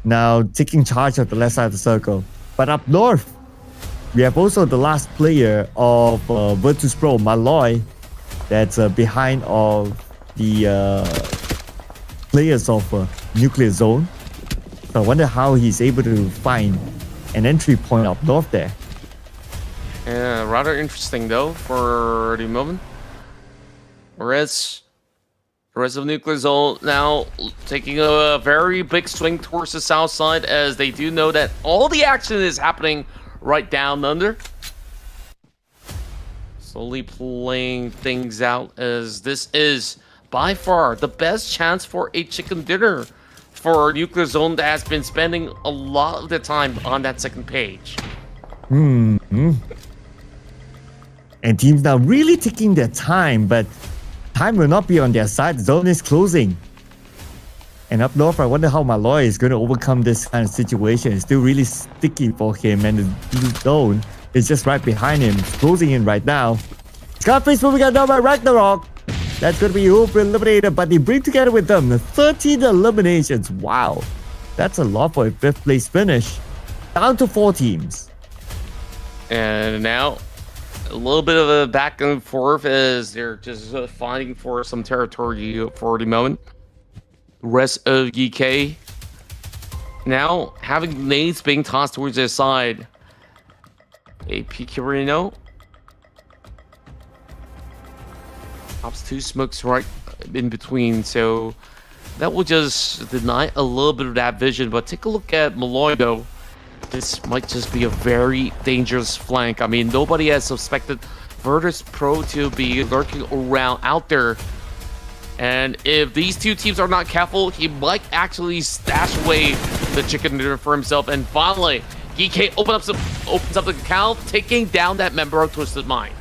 now taking charge of the left side of the circle. But up north, we have also the last player of Virtus Pro, Malloy, that's behind of the players of Nuclear Zone. So I wonder how he's able to find an entry point up north there. Yeah, rather interesting though for the moment. Whereas the rest of Nuclear Zone now taking a very big swing towards the south side, as they do know that all the action is happening right down under. slowly playing things out, as this is by far the best chance for a chicken dinner for Nuclear Zone that has been spending a lot of the time on that second page. And teams now really taking their time, but time will not be on their side. The zone is closing. And up north, I wonder how Malloy is going to overcome this kind of situation. It's still really sticky for him, and the zone is just right behind him. It's closing in right now. Scarface moving out now by Ragnarok. That's going to be Hoop eliminated, but they bring together with them 13 eliminations. Wow. That's a lot for a 5th place finish. Down to 4 teams. And now, a little bit of a back and forth as they're just fighting for some territory for the moment. The rest of GEEKAY now having nades being tossed towards their side. AP Kirino pops 2 smokes right in between, so that will just deny a little bit of that vision. But take a look at Malloy though. This might just be a very dangerous flank. I mean, nobody has suspected Virtus Pro to be lurking around out there. And if these 2 teams are not careful, he might actually stash away the chicken dinner for himself. And finally, GEEKAY opens up the account, taking down that member of Twisted Mind.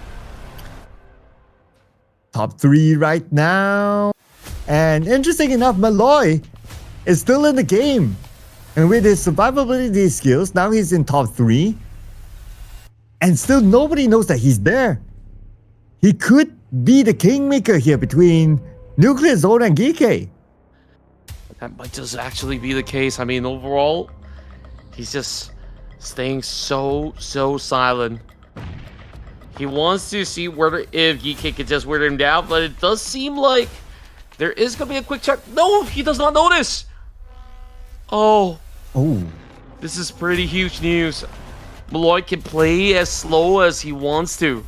Top 3 right now. And interesting enough, Malloy is still in the game. And with his survivability skills, now he's in top 3. And still nobody knows that he's there. He could be the kingmaker here between Nuclear Zone and GEEKAY. That might just actually be the case. I mean, overall, he's just staying so silent. He wants to see if GEEKAY could just wear him down, but it does seem like there is going to be a quick check. No, he does not notice. Oh, this is pretty huge news. Malloy can play as slow as he wants to.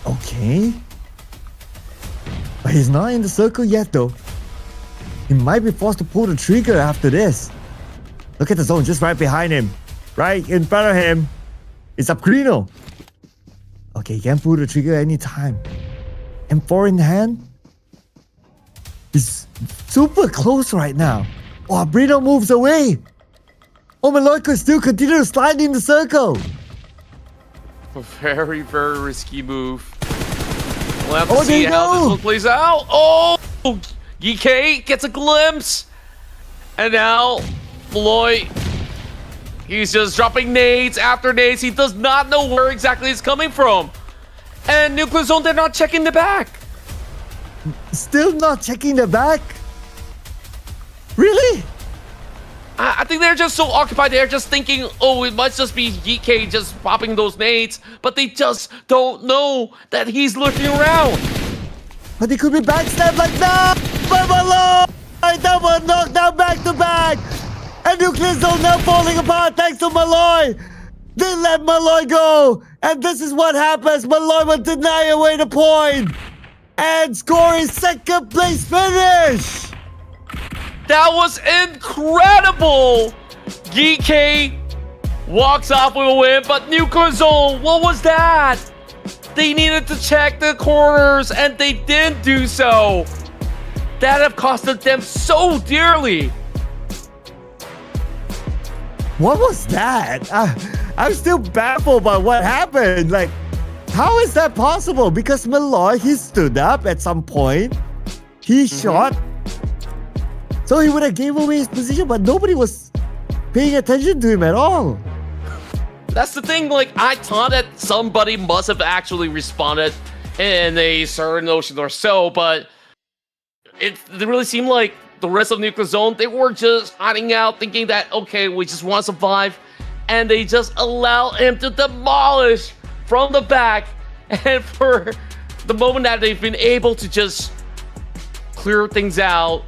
Okay. But he's not in the circle yet though. He might be forced to pull the trigger after this. Look at the zone just right behind him. Right in front of him. It's Upgrino. Okay, he can pull the trigger anytime. M4 in hand. He's super close right now. Oh, Upgrino moves away. Oh, Malloy could still continue to slide in the circle. A very risky move. We'll have to see how this one plays out. Oh, GEEKAY gets a glimpse. And now, Malloy, he's just dropping nades after nades. He does not know where exactly it's coming from. And Nuclear Zone, they're not checking the back. Still not checking the back? Really? I think they're just so occupied. They're just thinking, oh, it must just be GEEKAY just popping those nades. But they just don't know that he's looking around. But he could be backstabbed like that. But Malloy! Double knockdown back to back. And Nuclear Zone now falling apart thanks to Malloy. They let Malloy go. And this is what happens. Malloy will deny away the point. And score his 2nd place finish. That was incredible! GEEKAY walks off with a win, but Nuclear Zone, what was that? They needed to check the corners, and they didn't do so. That have costed them so dearly. What was that? I'm still baffled by what happened. Like, how is that possible? Because Malloy, he stood up at some point. He shot. So he would have gave away his position, but nobody was paying attention to him at all. That's the thing, like, I thought that somebody must have actually responded in a certain notion or so, but it really seemed like the rest of Nuclear Zone, they were just hiding out, thinking that, okay, we just want to survive, and they just allow him to demolish from the back. And for the moment that they've been able to just clear things out,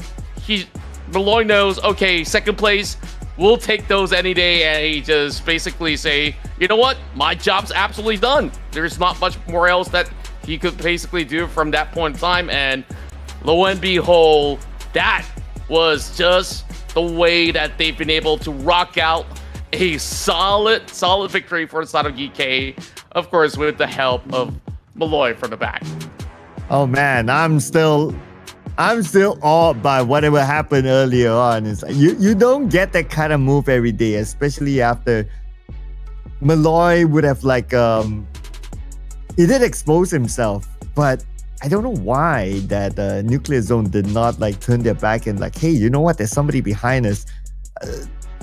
Malloy knows, okay, 2nd place, we'll take those any day, and he just basically say, you know what, my job's absolutely done. There's not much more else that he could basically do from that point in time, and lo and behold, that was just the way that they've been able to rock out a solid victory for the side of GEEKAY. of course, with the help of Malloy from the back. Oh man, I'm still awed by whatever happened earlier on. It's like you don't get that kind of move every day, especially after Malloy would have he did expose himself, but I don't know why that Nuclear Zone did not turn their back and hey, you know what? There's somebody behind us.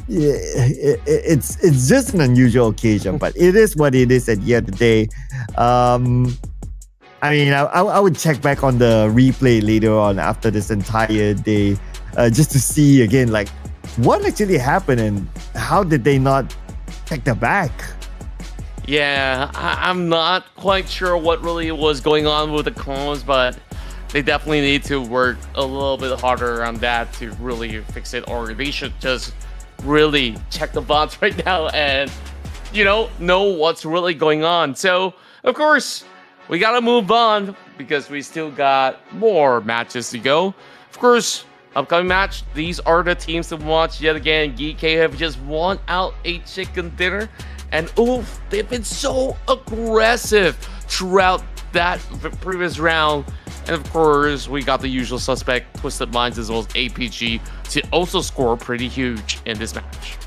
Yeah, it's just an unusual occasion, but it is what it is at the end of the day. I mean, I would check back on the replay later on after this entire day, just to see again what actually happened and how did they not take the back. Yeah, I'm not quite sure what really was going on with the comms, but they definitely need to work a little bit harder on that to really fix it, or they should just really check the bots right now and, know what's really going on. So, of course, we gotta move on because we still got more matches to go. Of course, upcoming match, these are the teams to watch yet again. GEEKAY have just won out a chicken dinner. And oof, they've been so aggressive throughout that previous round. And of course, we got the usual suspect, Twisted Minds, as well as APG, to also score pretty huge in this match.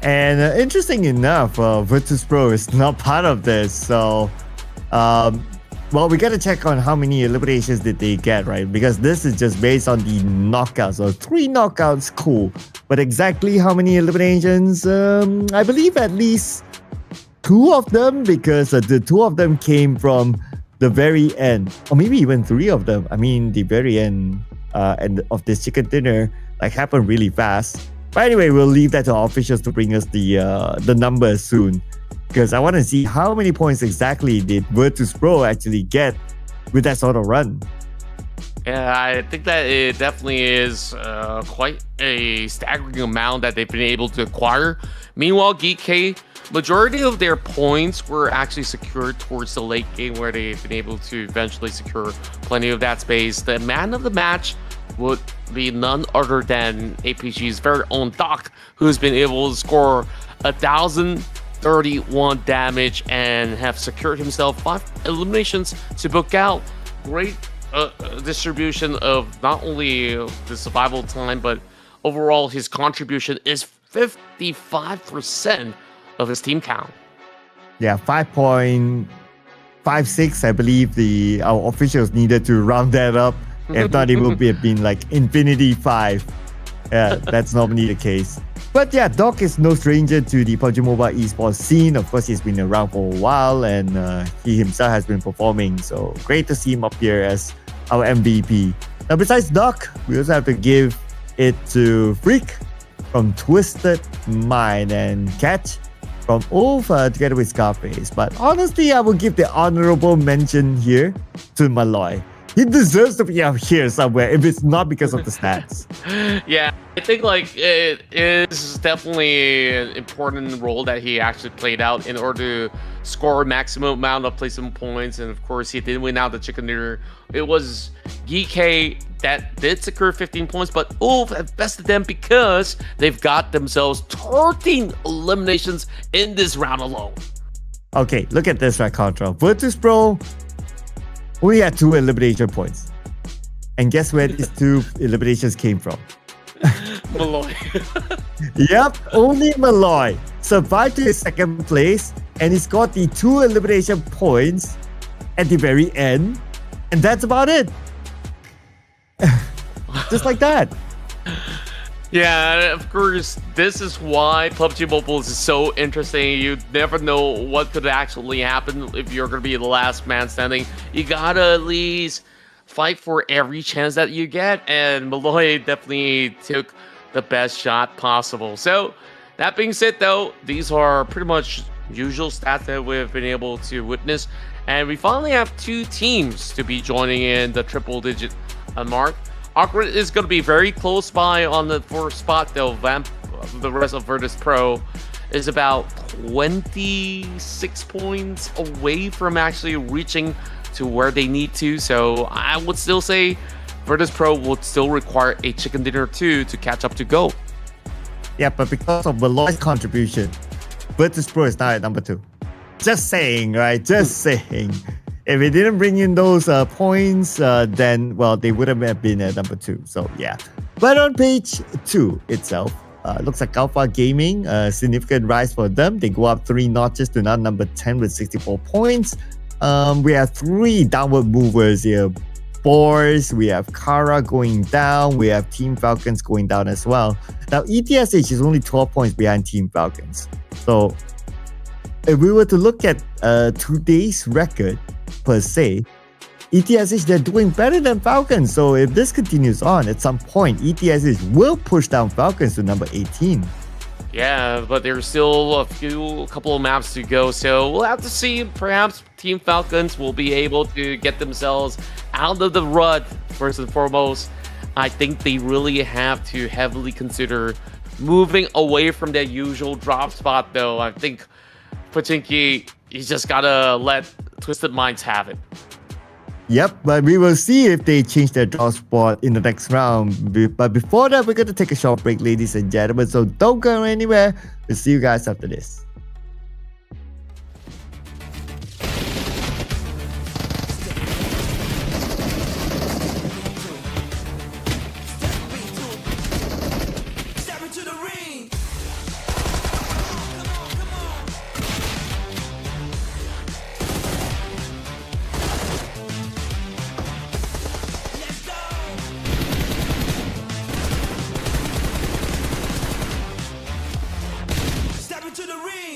And interesting enough, Virtus.pro is not part of this. So, well, we got to check on how many eliminations did they get, right? Because this is just based on the knockouts. So 3 knockouts, cool. But exactly how many eliminations? I believe at least 2 of them, because the 2 of them came from the very end. Or maybe even 3 of them. I mean, the very end of this chicken dinner happened really fast. But anyway, we'll leave that to our officials to bring us the numbers soon, because I want to see how many points exactly did Virtus.pro actually get with that sort of run. Yeah, I think that it definitely is quite a staggering amount that they've been able to acquire. Meanwhile, GEEKAY, majority of their points were actually secured towards the late game, where they've been able to eventually secure plenty of that space. The man of the match would be none other than APG's very own Doc, who's been able to score 1,031 damage and have secured himself 5 eliminations to book out. Great distribution of not only the survival time, but overall his contribution is 55% of his team count. Yeah, 5.56, I believe our officials needed to round that up. If not, it would have been Infinity 5. Yeah, that's normally the case. But yeah, Doc is no stranger to the PUBG Mobile esports scene. Of course, he's been around for a while, and he himself has been performing. So great to see him up here as our MVP. Now, besides Doc, we also have to give it to Freak from Twisted Mind and Catch from Ulfa together with Scarface. But honestly, I will give the honorable mention here to Malloy. He deserves to be out here somewhere if it's not because of the stats. Yeah, I think it is definitely an important role that he actually played out in order to score maximum amount of placement points. And of course, he did win out the chicken dinner. It was GEEKAY that did secure 15 points, but Ulf have bested them because they've got themselves 13 eliminations in this round alone. Okay, look at this right, Contra. Virtus.pro only had 2 elimination points. And guess where these 2 eliminations came from? Malloy. Yep, only Malloy survived to his 2nd place, and he scored the 2 elimination points at the very end. And that's about it. Just like that. Yeah, of course, this is why PUBG Mobile is so interesting. You never know what could actually happen if you're going to be the last man standing. You gotta at least fight for every chance that you get, and Malloy definitely took the best shot possible. So, that being said though, these are pretty much usual stats that we've been able to witness, and we finally have 2 teams to be joining in the triple-digit mark. ARCred is going to be very close by on the 4th spot, though. The rest of Virtus.pro is about 26 points away from actually reaching to where they need to. So I would still say Virtus.pro would still require a chicken dinner or 2 to catch up to go. Yeah, but because of Malloy's contribution, Virtus.pro is now at number 2. Just saying, right? Just saying. If it didn't bring in those points, then, well, they would have been at number 2. So, yeah. But on page 2 itself, looks like Alpha Gaming, a significant rise for them. They go up 3 notches to now number 10 with 64 points. We have 3 downward movers here. BOARS, we have Kara going down, we have Team Falcons going down as well. Now, ETSH is only 12 points behind Team Falcons. So, if we were to look at today's record, per se, ETSH, they're doing better than Falcons. So if this continues on, at some point, ETSH will push down Falcons to number 18. Yeah, but there's still a couple of maps to go. So we'll have to see. Perhaps Team Falcons will be able to get themselves out of the rut. First and foremost, I think they really have to heavily consider moving away from their usual drop spot, though. I think Pachinki, he's just gotta let Twisted Minds have it. Yep, but we will see if they change their draw spot in the next round. But before that, we're going to take a short break, ladies and gentlemen. So don't go anywhere. We'll see you guys after this. Step into the ring. Let's go. Step into the ring.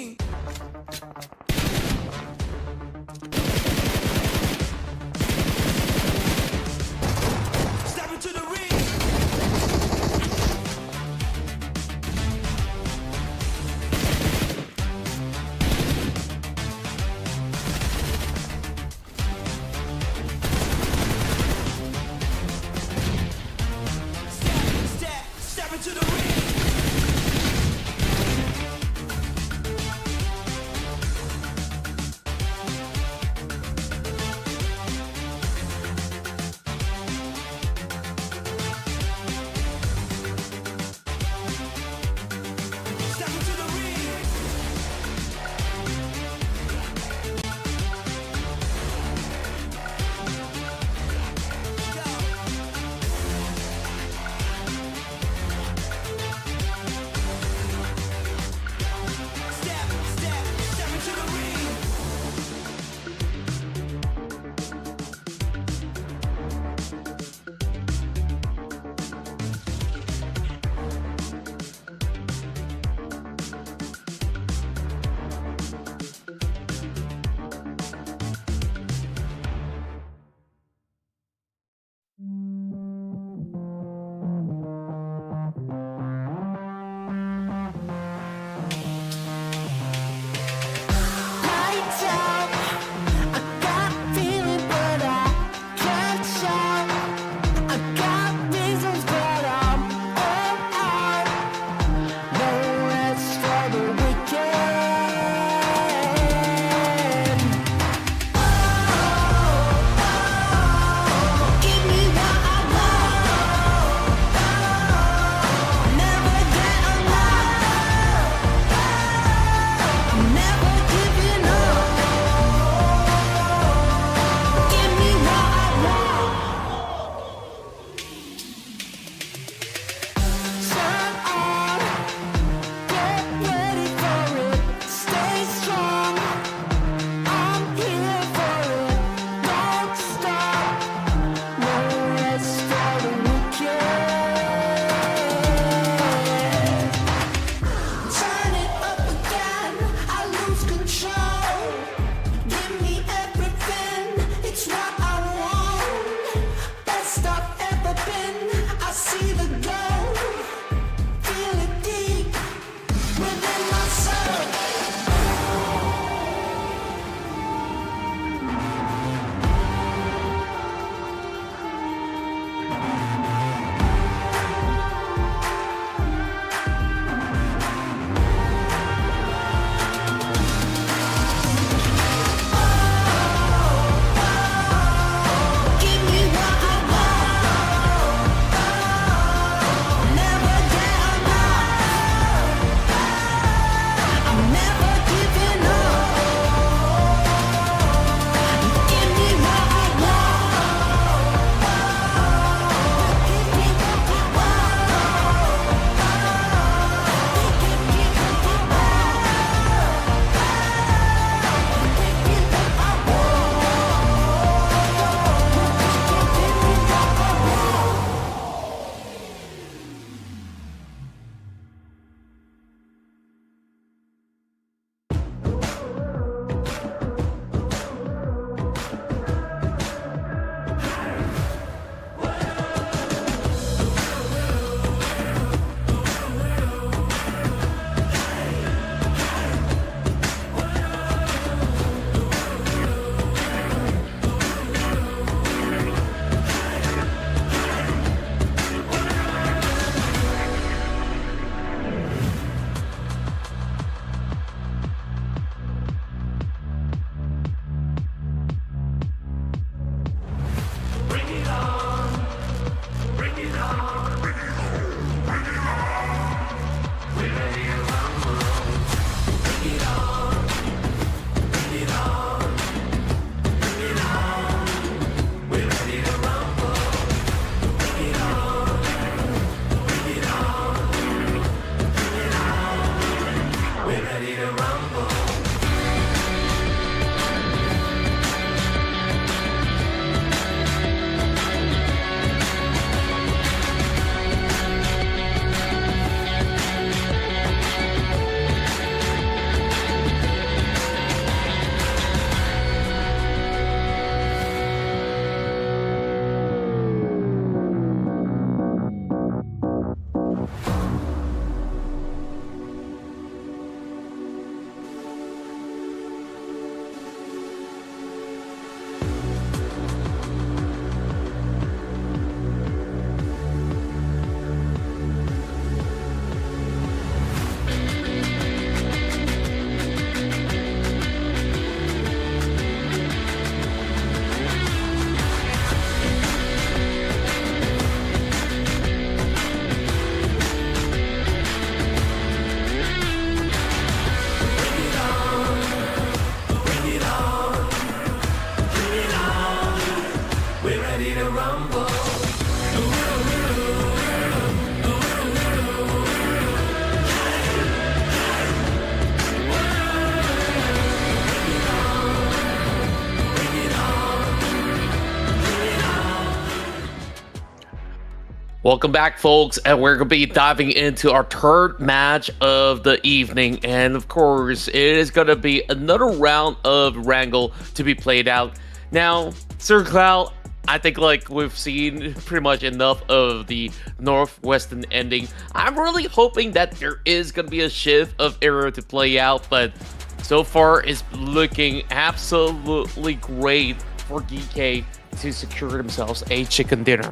Welcome back, folks, and we're going to be diving into our third match of the evening. And of course, it is going to be another round of Wrangle to be played out. Now, Sir Cloud, I think like we've seen pretty much enough of the Northwestern ending. I'm really hoping that there is going to be a shift of era to play out, but so far it's looking absolutely great for GEEKAY to secure themselves a chicken dinner.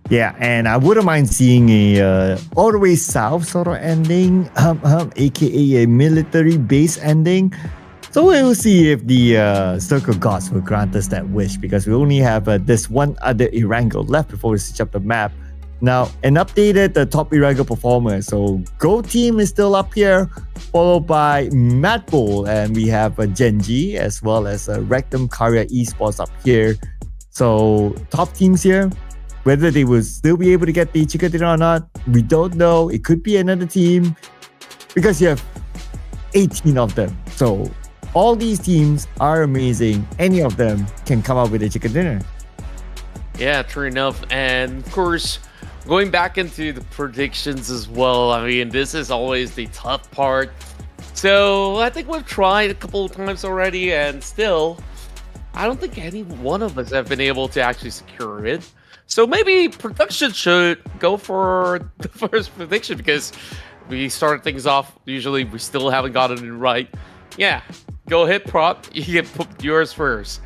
Yeah, and I wouldn't mind seeing a all the way south sort of ending, aka a military base ending. So we'll see if the Circle Gods will grant us that wish, because we only have this one other ERANGEL left before we switch up the map. Now, an updated top ERANGEL performer. So Go Team is still up here, followed by MADBULLS, and we have GEN.G as well as Rectum Karya Esports up here. So top teams here. Whether they will still be able to get the chicken dinner or not, we don't know. It could be another team because you have 18 of them. So all these teams are amazing. Any of them can come up with a chicken dinner. Yeah, true enough. And of course, going back into the predictions as well, I mean, this is always the tough part. So I think we've tried a couple of times already, and still, I don't think any one of us have been able to actually secure it. So maybe production should go for the first prediction, because we started things off. Usually we still haven't gotten it right. Yeah, go ahead, Prop. You can put yours first.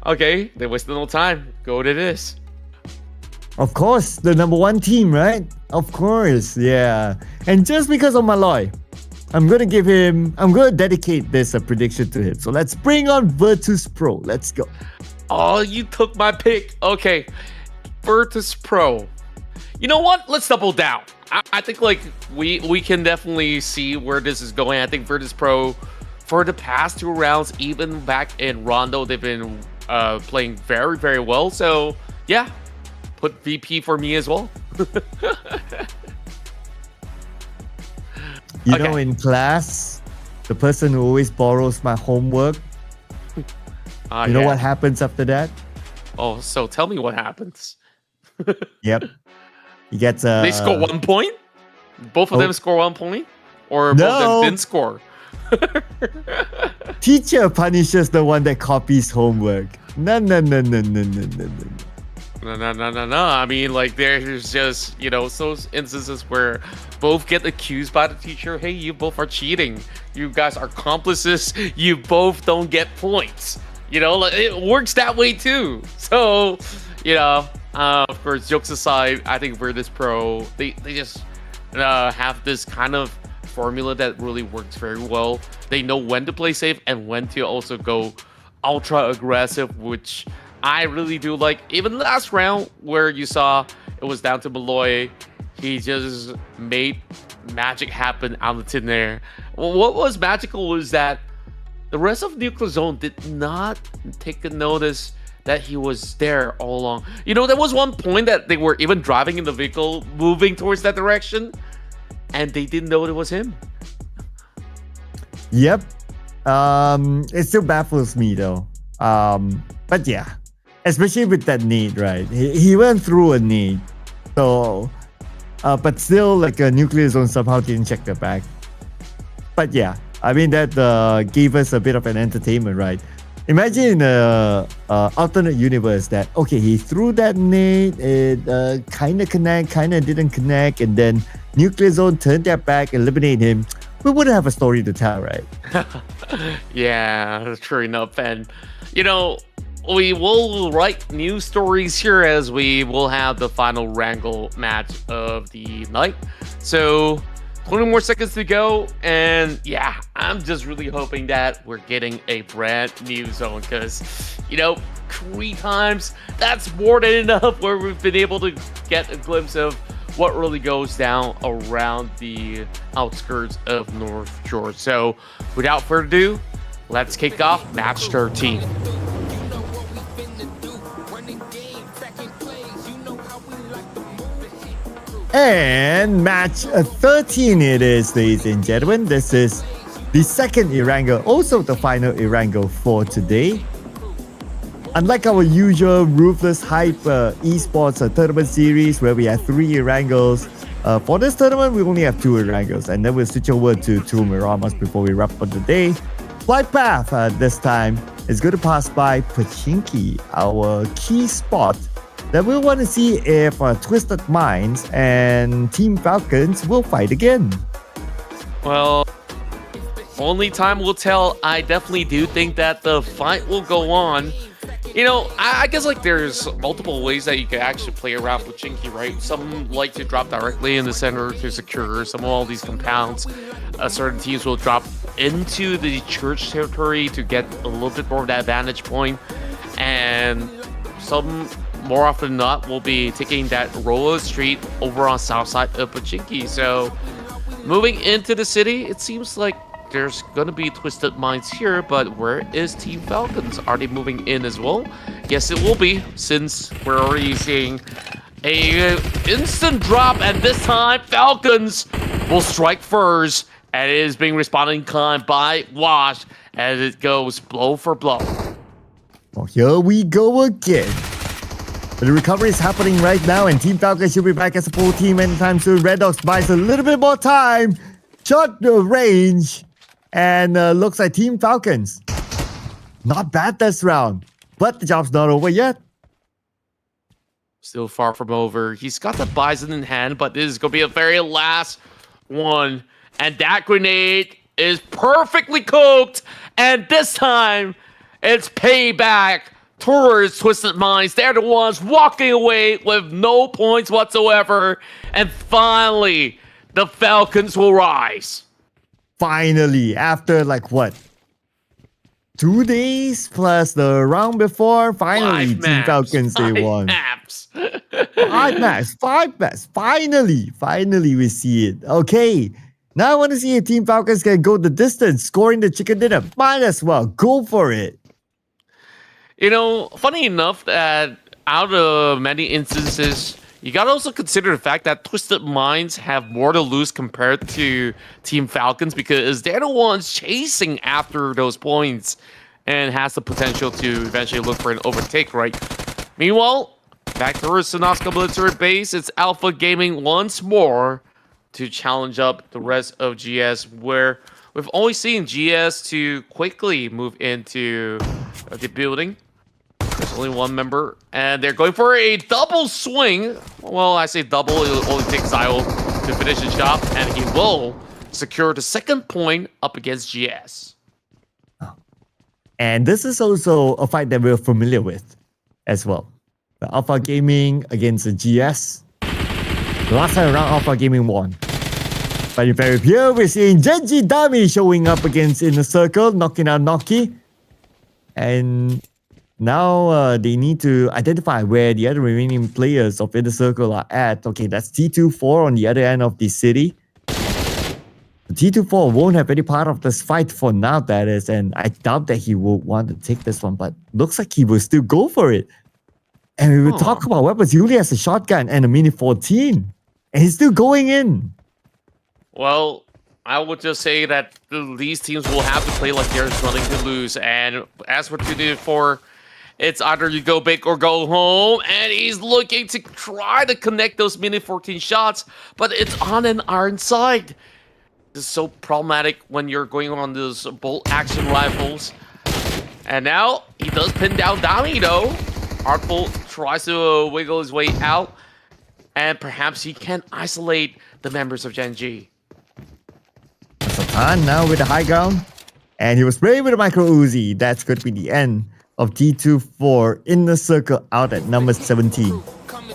Okay, they wasted no time. Go to this. Of course, the number one team, right? Of course, yeah. And just because of Malloy, I'm going to dedicate this prediction to him. So let's bring on Virtus Pro. Let's go. Oh, you took my pick. Okay, Virtus Pro. You know what? Let's double down. I think like we can definitely see where this is going. I think Virtus Pro, for the past two rounds, even back in Rondo, they've been playing very, very well. So yeah, put VP for me as well. You know, in class, the person who always borrows my homework, you know what happens after that? Oh, so tell me what happens. Yep. He gets They score 1 point? Both of them score 1 point? Or both of them didn't score? Teacher punishes the one that copies homework. No. No. I mean, like, there's just, you know, those instances where both get accused by the teacher. Hey, you both are cheating. You guys are accomplices. You both don't get points. You know, like, it works that way too. So, you know, of course, jokes aside, I think Virtus Pro, they just have this kind of formula that really works very well. They know when to play safe and when to also go ultra aggressive, which I really do like. Even last round where you saw it was down to Malloy, he just made magic happen out of thin air. What was magical was that the rest of Nuclear Zone did not take a notice that he was there all along. You know, there was one point that they were even driving in the vehicle, moving towards that direction, and they didn't know it was him. Yep. It still baffles me though. But yeah, especially with that nade, right? He went through a nade. So, but still, like a Nuclear Zone somehow didn't check their back. But yeah, I mean, that gave us a bit of an entertainment, right? Imagine in an alternate universe that, okay, he threw that nade, it kind of connect, kind of didn't connect, and then Nuclear Zone turned their back, eliminate him. We wouldn't have a story to tell, right? Yeah, true enough. And, you know, we will write new stories here as we will have the final Wrangle match of the night. So 20 more seconds to go, and yeah, I'm just really hoping that we're getting a brand new zone, because, you know, 3 times, that's more than enough where we've been able to get a glimpse of what really goes down around the outskirts of North Shore. So without further ado, let's kick off match 13. And match 13 it is, ladies and gentlemen. This is the second ERANGEL, also the final ERANGEL for today. Unlike our usual Ruthless Hype Esports tournament series where we have 3 ERANGELs, for this tournament we only have 2 ERANGELs, and then we'll switch over to 2 MIRAMARs before we wrap up the day. Flight path this time is going to pass by Pachinki, our key spot that we'll want to see if Twisted Minds and Team Falcons will fight again. Well, only time will tell. I definitely do think that the fight will go on. You know, I guess like there's multiple ways that you can actually play around with Chinky, right? Some like to drop directly in the center to secure some of all these compounds. Certain teams will drop into the church territory to get a little bit more of that vantage point. And some, more often than not, will be taking that roller street over on south side of Pachinki. So moving into the city, it seems like there's gonna be Twisted Minds here, but where is Team Falcons? Are they moving in as well? Yes, it will be, since we're already seeing a instant drop, and this time Falcons will strike first, and it is being responded in kind by Wash as it goes blow for blow. Well, here we go again. The recovery is happening right now, and Team Falcons should be back as a full team anytime soon. Red Dogs buys a little bit more time. Shot the range. And looks like Team Falcons. Not bad this round. But the job's not over yet. Still far from over. He's got the Bison in hand, but this is going to be a very last one. And that grenade is perfectly cooked. And this time, it's payback towards Twisted Minds. They're the ones walking away with no points whatsoever. And finally, the Falcons will rise. Finally, after like what? 2 days plus the round before, finally Team Falcons they won. 5 maps. Finally we see it. Okay, now I want to see if Team Falcons can go the distance, scoring the chicken dinner. Might as well go for it. You know, funny enough that out of many instances, you gotta also consider the fact that Twisted Minds have more to lose compared to Team Falcons, because they're the ones chasing after those points and has the potential to eventually look for an overtake, right? Meanwhile, back towards Sonoska Military Base, it's Alpha Gaming once more to challenge up the rest of GS, where we've always seen GS to quickly move into the building. There's only one member, and they're going for a double swing. Well, I say double, it'll only take Zyle to finish his job, and he will secure the second point up against GS. And this is also a fight that we're familiar with as well. The Alpha Gaming against the GS. The last time around, Alpha Gaming won. But in here, we're seeing GEN.G Dami showing up against Inner Circle, knocking out Noki. And now they need to identify where the other remaining players of Inner Circle are at. Okay, that's T24 on the other end of the city. T24 won't have any part of this fight for now, that is, and I doubt that he will want to take this one, but looks like he will still go for it. And we will talk about weapons. He only has a shotgun and a Mini 14, and he's still going in. Well, I would just say that these teams will have to play like there's nothing to lose, and as for T24, it's either you go big or go home, and he's looking to try to connect those Mini 14 shots, but it's on an iron side. This is so problematic when you're going on those bolt action rifles. And now he does pin down Dami though. Artful tries to wiggle his way out, and perhaps he can isolate the members of GEN.G. Satan now with the high ground, and he was sprayed with a micro Uzi. That's going to be the end of T24 Inner Circle out at number 17.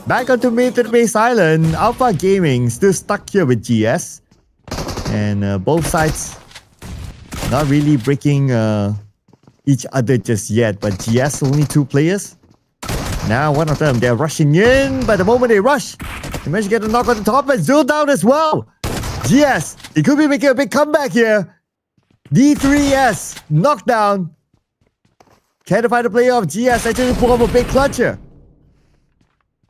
Back onto Military Base Island, Alpha Gaming still stuck here with GS. And both sides not really breaking each other just yet, but GS only 2 players. Now one of them, they're rushing in, but the moment they rush, they manage to get a knock on the top and Zul down as well. GS, they could be making a big comeback here. D3S, knockdown. Can't find the player of GS actually pull up a big clutch here.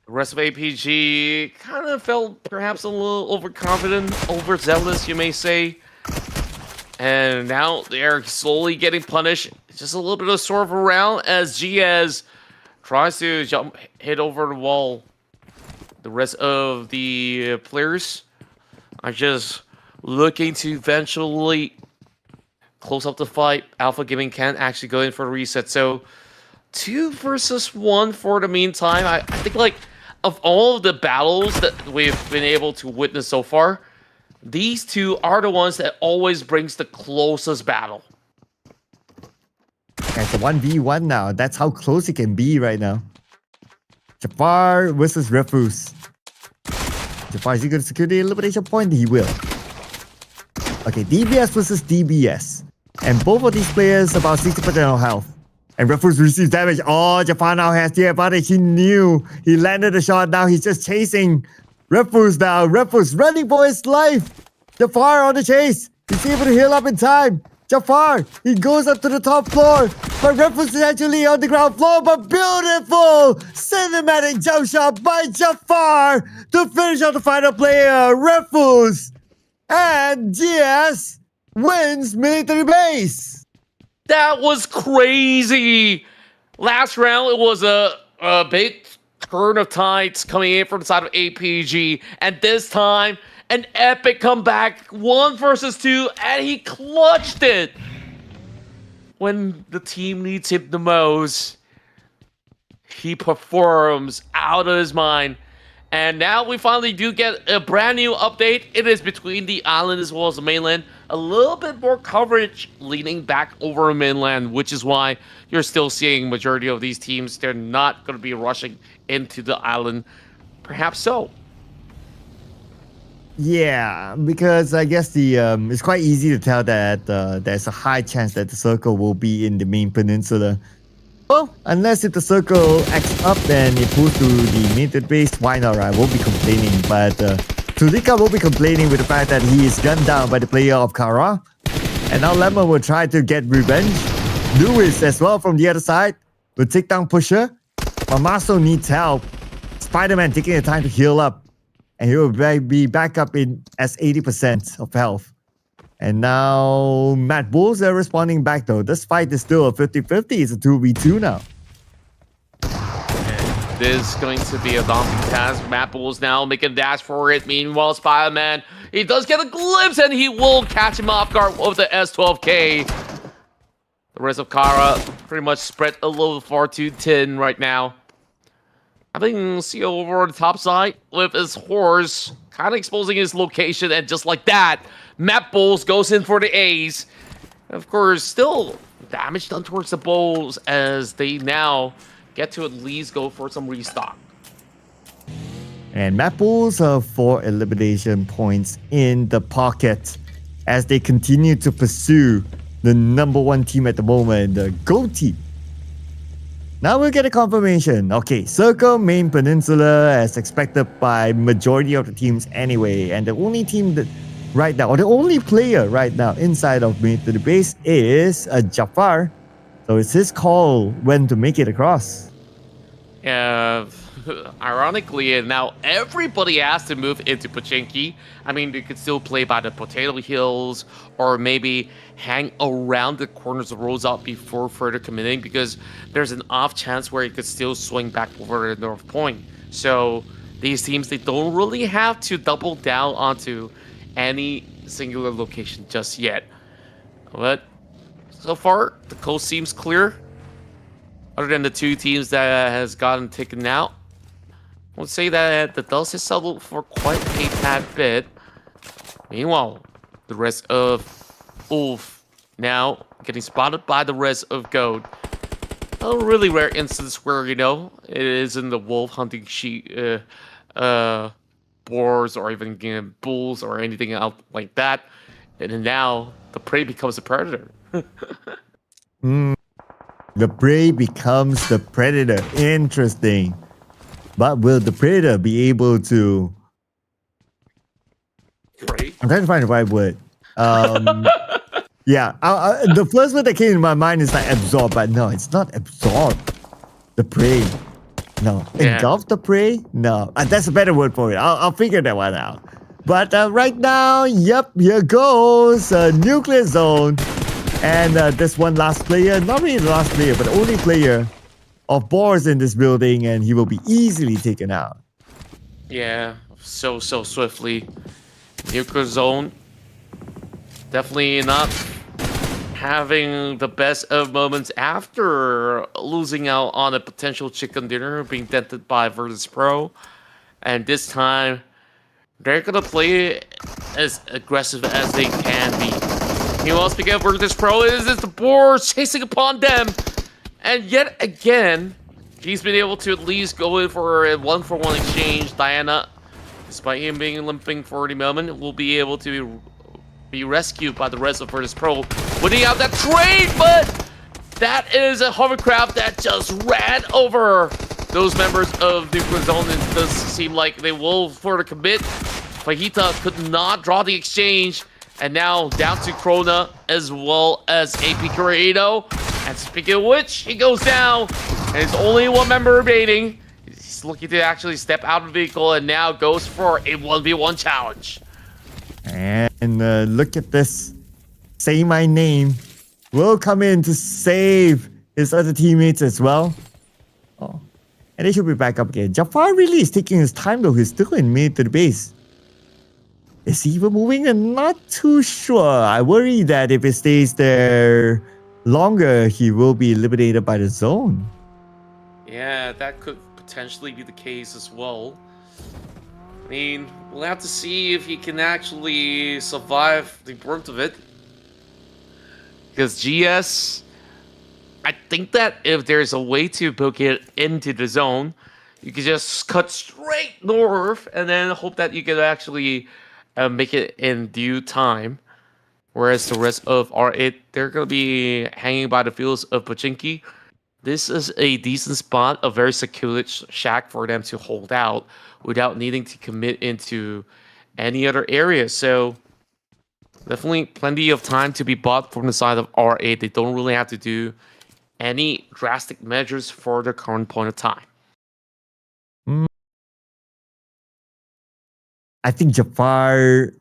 The rest of APG kind of felt perhaps a little overconfident, overzealous, you may say. And now they're slowly getting punished. It's just a little bit of swerve around as GS tries to hit over the wall. The rest of the players are just looking to eventually close up the fight. Alpha Gaming can't actually go in for a reset. So 2 versus 1 for the meantime. I think like of all of the battles that we've been able to witness so far, these two are the ones that always brings the closest battle. It's a 1v1 now. That's how close it can be right now. Jafar versus Refuse. Jafar, is he going to secure the elimination point? He will. Okay, DBS versus DBS. And both of these players about 60% of health. And Refuse receives damage. Oh, Jafar now has the advantage. He knew. He landed the shot. Now he's just chasing Refuse now. Refuse running for his life. Jafar on the chase. He's able to heal up in time. Jafar, he goes up to the top floor. But Refuse is actually on the ground floor. But beautiful cinematic jump shot by Jafar to finish off the final player. Refuse. And GS wins military base. That was crazy. Last round, it was a big turn of tides coming in from the side of APG. And this time, an epic comeback. 1 versus 2, and he clutched it. When the team needs him the most, he performs out of his mind. And now we finally do get a brand new update. It is between the island as well as the mainland. A little bit more coverage leaning back over mainland, which is why you're still seeing majority of these teams. They're not going to be rushing into the island. Perhaps so. Yeah, because I guess the it's quite easy to tell that there's a high chance that the circle will be in the main peninsula. Well, unless if the circle acts up and it pulls to the military base, why not? I won't be complaining, but Tulika will be complaining with the fact that he is gunned down by the player of Kara. And now Lemon will try to get revenge. Lewis as well from the other side will take down Pusher. Mamaso needs help. Spider-Man taking the time to heal up. And he will be back up in as 80% of health. And now MADBULLS are responding back though. This fight is still a 50-50. It's a 2v2 now. And this is going to be a daunting task. MADBULLS now making a dash for it. Meanwhile, Spider-Man, he does get a glimpse and he will catch him off guard with the S12K. The rest of Kara pretty much spread a little far too thin right now. Having CO over on the top side with his horse, kind of exposing his location, and just like that, MADBULLS goes in for the A's. Of course, still damage done towards the Bulls as they now get to at least go for some restock. And MADBULLS are 4 elimination points in the pocket as they continue to pursue the #1 team at the moment, the GOAT team. Now we'll get a confirmation. Okay, Circle Main Peninsula as expected by majority of the teams anyway. And the only team that right now, or the only player right now inside of military base is Jafar. So it's his call when to make it across. Ironically, now everybody has to move into Pachinki. I mean, they could still play by the Potato Hills or maybe hang around the corners of Rosal before further committing because there's an off chance where you could still swing back over to the North Point. So these teams, they don't really have to double down onto any singular location just yet. But so far, the coast seems clear. Other than the 2 teams that has gotten taken out, I would say that the dust has settled for quite a tad bit. Meanwhile, the rest of Ulf now getting spotted by the rest of Goat. A really rare instance where, you know, it isn't the wolf hunting boars or even bulls or anything else like that. And now the prey becomes a predator. The prey becomes the predator. Interesting. But will the predator be able to... Right. I'm trying to find the right word. Yeah, the first word that came to my mind is like absorb, but no, it's not absorb the prey. No, engulf the prey? No, that's a better word for it. I'll figure that one out. But right now, yep, here goes a nuclear zone. And this one last player, not really the last player, but the only player of BOARS in this building, and he will be easily taken out. Yeah, so swiftly. Nuclear zone. Definitely not having the best of moments after losing out on a potential chicken dinner being dented by Virtus Pro. And this time, they're gonna play as aggressive as they can be. Meanwhile, speaking of Virtus Pro, is the BOARS chasing upon them. And yet again, he's been able to at least go in for a 1-for-1 exchange. Diana, despite him being limping for the moment, will be able to be rescued by the rest of Virtus Pro. Winning out that trade, but that is a hovercraft that just ran over those members of Nuclear Zone. It does seem like they will further commit. Fajita could not draw the exchange, and now down to Krona as well as AP Corrado. And speaking of which, he goes down, and it's only one member remaining. He's looking to actually step out of the vehicle and now goes for a 1v1 challenge. And look at this. Say My Name will come in to save his other teammates as well. Oh. And they should be back up again. Jafar really is taking his time though. He's still in mid to the base. Is he even moving? I'm not too sure. I worry that if it stays there longer, he will be eliminated by the zone. Yeah, that could potentially be the case as well. I mean, we'll have to see if he can actually survive the brunt of it. Because GS, I think that if there's a way to book it into the zone, you can just cut straight north and then hope that you can actually make it in due time. Whereas the rest of R8, they're going to be hanging by the fields of Pochinki. This is a decent spot, a very secluded shack for them to hold out without needing to commit into any other area. So definitely plenty of time to be bought from the side of R8. They don't really have to do any drastic measures for the current point of time. I think Jafar...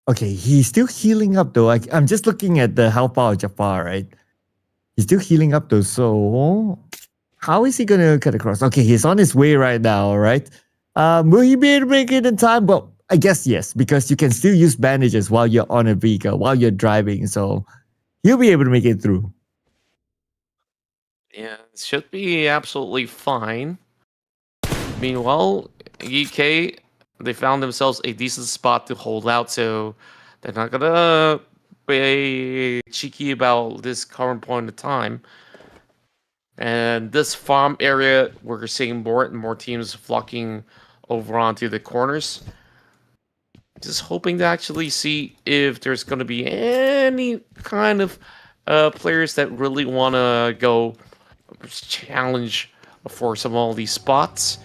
Okay, he's still healing up though. I'm just looking at the health bar of Jafar, right? He's still healing up though, so... How is he gonna cut across? Okay, he's on his way right now, right? Will he be able to make it in time? Well, I guess yes, because you can still use bandages while you're on a vehicle, while you're driving, so... He'll be able to make it through. Yeah, it should be absolutely fine. Meanwhile, GEEKAY, they found themselves a decent spot to hold out, so they're not gonna be cheeky about this current point of time. And this farm area, we're seeing more and more teams flocking over onto the corners. Just hoping to actually see if there's going to be any kind of players that really want to go challenge for some of all these spots.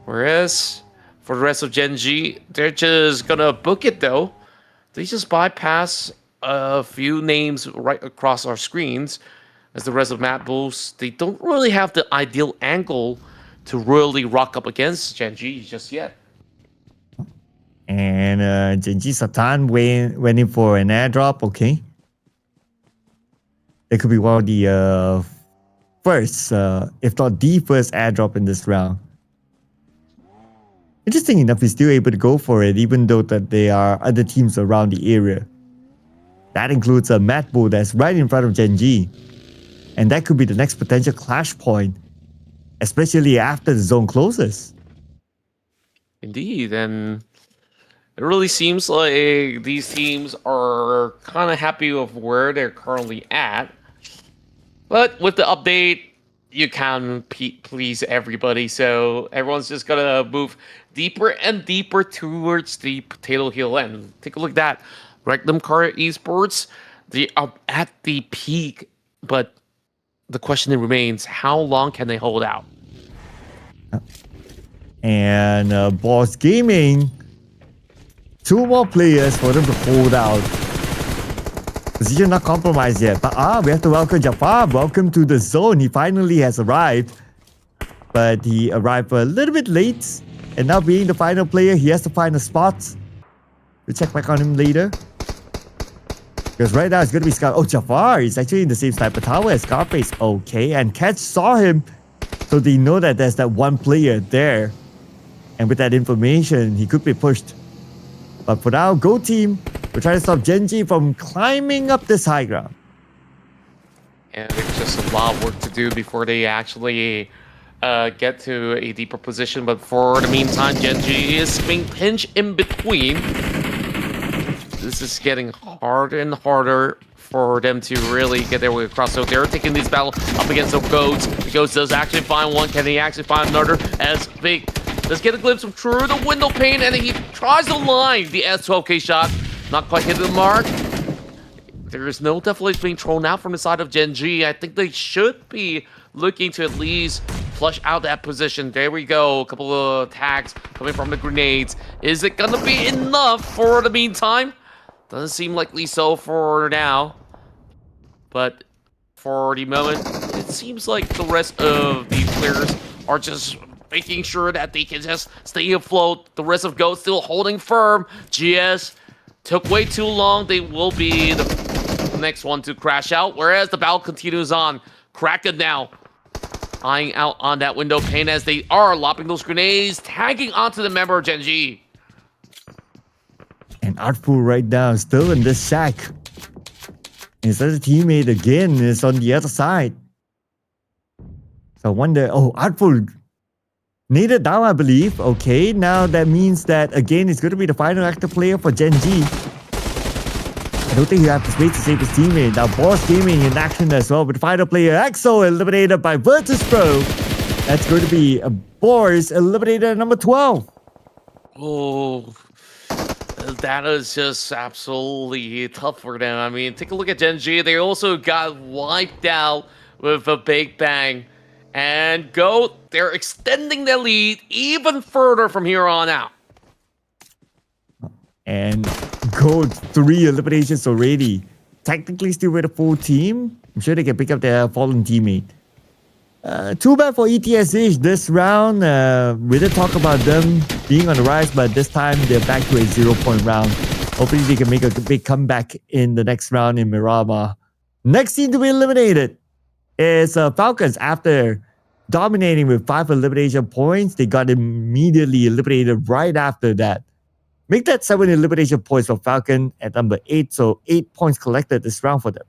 Whereas for the rest of GEN.G, they're just going to book it though. They just bypass a few names right across our screens. As the rest of MADBULLS, they don't really have the ideal angle to really rock up against GEN.G just yet. And GEN.G Satan went in for an airdrop, okay. It could be one of the first, if not the first airdrop in this round. Interesting enough, he's still able to go for it, even though that there are other teams around the area. That includes a MADBULL that's right in front of GEN.G. And that could be the next potential clash point, especially after the zone closes. Indeed, and it really seems like these teams are kind of happy with where they're currently at. But with the update, you can please everybody, so everyone's just gonna move deeper and deeper towards the Potato Hill end. Take a look at that. Rectum Car Esports, they are at the peak, but the question remains, how long can they hold out? And BOARS Gaming, 2 more players for them to hold out. Position not compromised yet, but we have to welcome Jafar. Welcome to the zone. He finally has arrived, but he arrived a little bit late, and now being the final player, he has to find a spot. We'll check back on him later. Because right now it's going to be Scar. Oh, Jafar is actually in the same sniper tower as Scarface. Okay, and Catch saw him. So they know that there's that one player there. And with that information, he could be pushed. But for now, Go Team will try to stop GEN.G from climbing up this high ground. And there's just a lot of work to do before they actually get to a deeper position. But for the meantime, GEN.G is being pinched in between. This is getting harder and harder for them to really get their way across. So they're taking this battle up against the Goats. The Goats does actually find one. Can he actually find another? As Big does get a glimpse of through the window pane, and he tries to line the S12K shot. Not quite hitting the mark. There is no deflation being thrown out from the side of GEN.G. I think they should be looking to at least flush out that position. There we go. A couple of attacks coming from the grenades. Is it gonna be enough for the meantime? Doesn't seem likely so for now. But for the moment, it seems like the rest of the players are just making sure that they can just stay afloat. The rest of GOAT still holding firm. GS took way too long. They will be the next one to crash out, whereas the battle continues on. Kraken now eyeing out on that window pane as they are lopping those grenades, tagging onto the member of GEN.G. And Artful right now still in this shack. His other teammate again is on the other side. So I wonder, oh, Artful naded down, I believe. Okay, now that means that again it's going to be the final active player for GEN.G. I don't think he has the space to save his teammate. Now BOARS Gaming in action as well with the final player EXO eliminated by Virtus Pro. That's going to be a BOARS eliminated at number 12. Oh, that is just absolutely tough for them. I mean, take a look at GEN.G. They also got wiped out with a big bang. And GOAT, they're extending their lead even further from here on out. And GOAT 3 eliminations already. Technically still with a full team. I'm sure they can pick up their fallen teammate. Too bad for ETSH this round. We did talk about them being on the rise, but this time they're back to a 0-point round. Hopefully they can make a big comeback in the next round in Miramar. Next team to be eliminated is Falcons. After dominating with 5 elimination points, they got immediately eliminated right after that. Make that 7 elimination points for Falcon at number 8, so 8 points collected this round for them.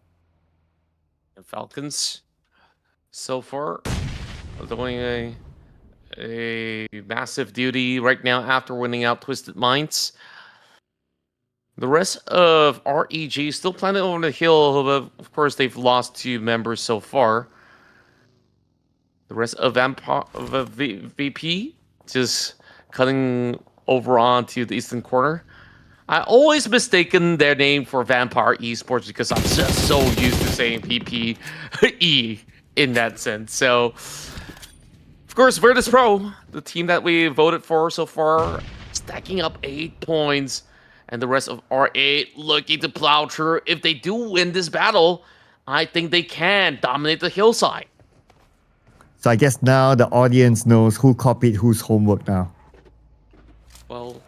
The Falcons so far are doing a massive duty right now after winning out Twisted Minds. The rest of REG still planning over the hill, but of course they've lost 2 members so far. The rest of VP just cutting over onto the eastern corner. I always mistaken their name for Vampire Esports because I'm just so used to saying PPE in that sense. So, of course, Virtus Pro, the team that we voted for so far, stacking up 8 points. And the rest of R8 looking to plow through. If they do win this battle, I think they can dominate the hillside. So I guess now the audience knows who copied whose homework now. Well,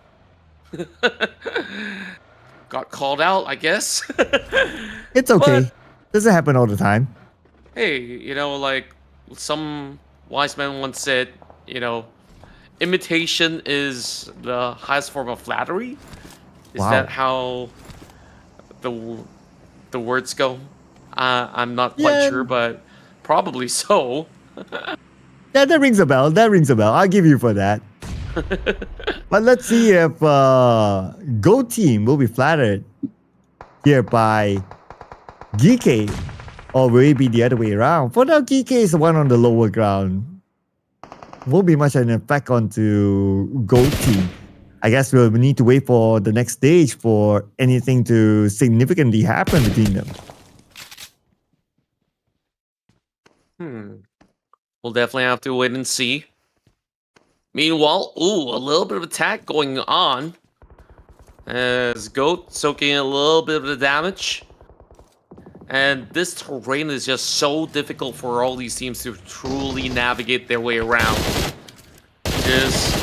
got called out, I guess. It's okay. But, doesn't happen all the time. hey, you know, like some wise man once said, you know, imitation is the highest form of flattery. Is Wow. that how the words go? I'm not quite Yeah. sure, but probably so. Yeah, that rings a bell. That rings a bell. I'll give you for that. But let's see if Go Team will be flattered here by GEEKAY, or will it be the other way around? For now, GEEKAY is the one on the lower ground. Won't be much of an effect onto Go Team. I guess we'll need to wait for the next stage for anything to significantly happen between them. We'll definitely have to wait and see. Meanwhile, ooh, a little bit of attack going on. As GOAT soaking a little bit of the damage. And this terrain is just so difficult for all these teams to truly navigate their way around. Just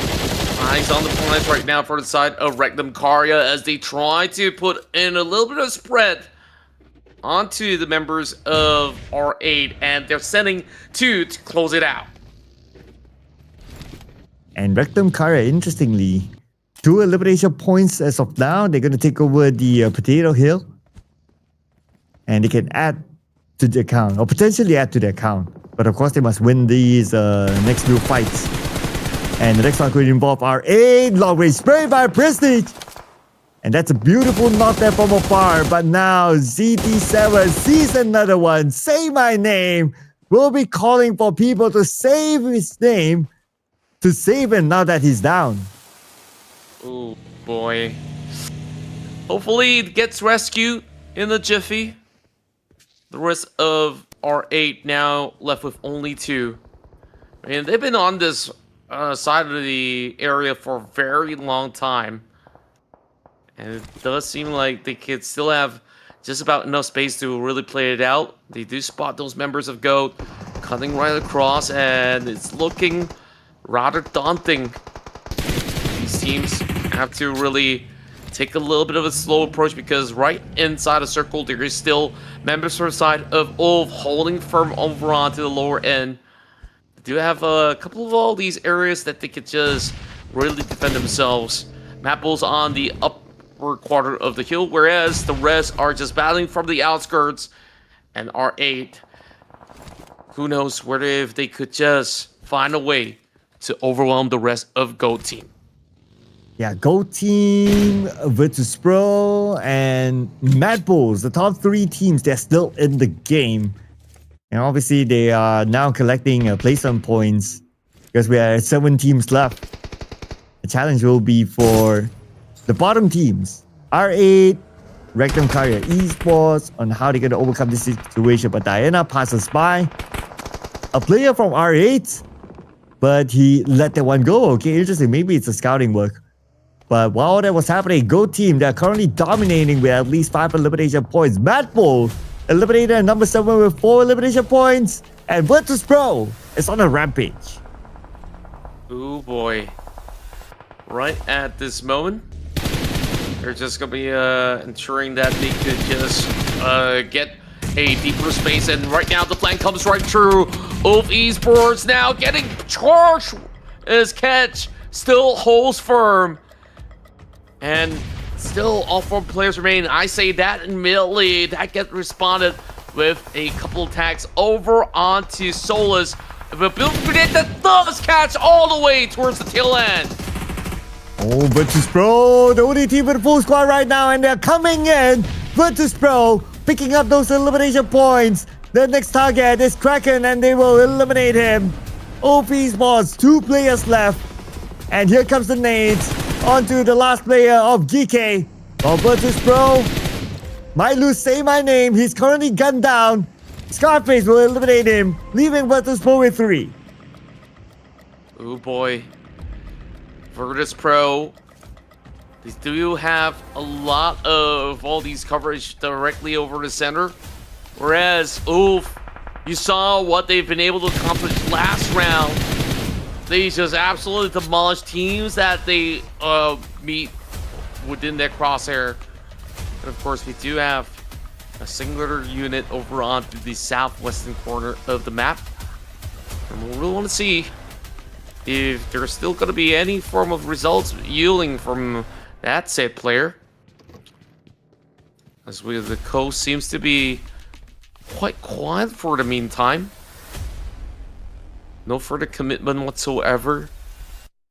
eyes on the prize right now for the side of Rectum Karya as they try to put in a little bit of spread onto the members of R8, and they're sending 2 to close it out. And Rectum Kara, interestingly, 2 elimination points as of now. They're going to take over the Potato Hill. And they can add to the account, or potentially add to the account. But of course, they must win these next few fights. And the next one could involve R8. Long range spray by Prestige. And that's a beautiful knock there from afar. But now ZT7 sees another one. Say my name. We'll be calling for people to save his name. To save him now that he's down. Oh boy. Hopefully it gets rescued in a jiffy. The rest of R8 now left with only 2. And they've been on this side of the area for a very long time. And it does seem like they could still have just about enough space to really play it out. They do spot those members of GOAT cutting right across, and it's looking rather daunting. These teams have to really take a little bit of a slow approach, because right inside a circle there is still members from the side of Ulf holding firm over onto the lower end. They do have a couple of all these areas that they could just really defend themselves. MADBULLS on the upper quarter of the hill, whereas the rest are just battling from the outskirts. And R8, who knows whether if they could just find a way to overwhelm the rest of GOAT team. Yeah, GOAT team, Virtus Pro, and MADBULLS, the top 3 teams, they're still in the game. And obviously, they are now collecting placement points because we have 7 teams left. The challenge will be for the bottom teams, R8, Rectum Carrier Esports, on how they're going to overcome this situation. But Diana passes by a player from R8, but he let that one go. Okay, interesting. Maybe it's a scouting work. But while that was happening, GOAT team, they're currently dominating with at least 5 elimination points. MADBULLS eliminated at number 7 with 4 elimination points. And Virtus Pro is on a rampage. Oh boy. Right at this moment, they're just going to be ensuring that they could just get a deeper space. And right now the flank comes right through. Ulf Esports now getting charged as Catch still holds firm. And still all 4 players remain. I say that immediately. That gets responded with a couple attacks over onto Solus. The build grenade that does catch all the way towards the tail end. Oh, Virtus Pro, the only team with a full squad right now, and they're coming in. Virtus Pro picking up those elimination points. The next target is Kraken, and they will eliminate him. OP Sports, 2 players left. And here comes the nades onto the last player of GEEKAY. Well, Virtus Pro might lose Say My Name. He's currently gunned down. Scarface will eliminate him, leaving Virtus Pro with 3. Oh boy. Virtus Pro, they do have a lot of all these coverage directly over the center. Whereas Ulf, you saw what they've been able to accomplish last round. They just absolutely demolished teams that they meet within their crosshair. And of course, we do have a singular unit over onto the southwestern corner of the map. And we really want to see if there's still going to be any form of results yielding from that said player. As the coast seems to be quite quiet for the meantime. No further commitment whatsoever,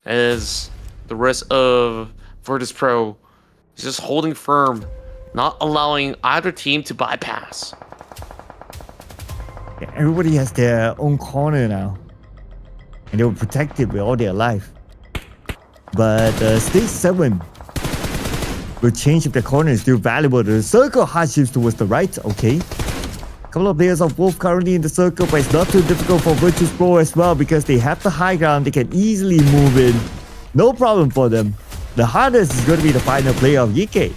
as the rest of Virtus Pro is just holding firm, not allowing either team to bypass. Yeah, everybody has their own corner now, and they will protect it with all their life. But stage 7 will change if the corner is still valuable. The circle hardships towards the right, okay. Couple of players of Wolf currently in the circle, but it's not too difficult for Virtus Pro as well because they have the high ground. They can easily move in. No problem for them. The hardest is going to be the final player of GEEKAY.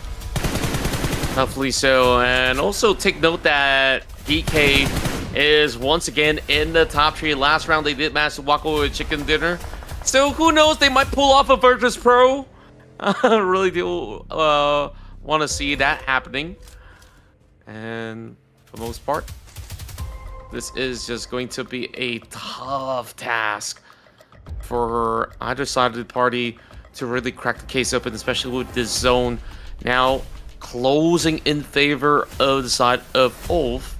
Hopefully so. And also take note that GEEKAY is once again in the top 3. Last round they did manage to walk away with chicken dinner. So who knows, they might pull off a Virtus Pro. I really do want to see that happening. And for the most part. This is just going to be a tough task for either side of the party to really crack the case open, especially with this zone now closing in favor of the side of Ulf.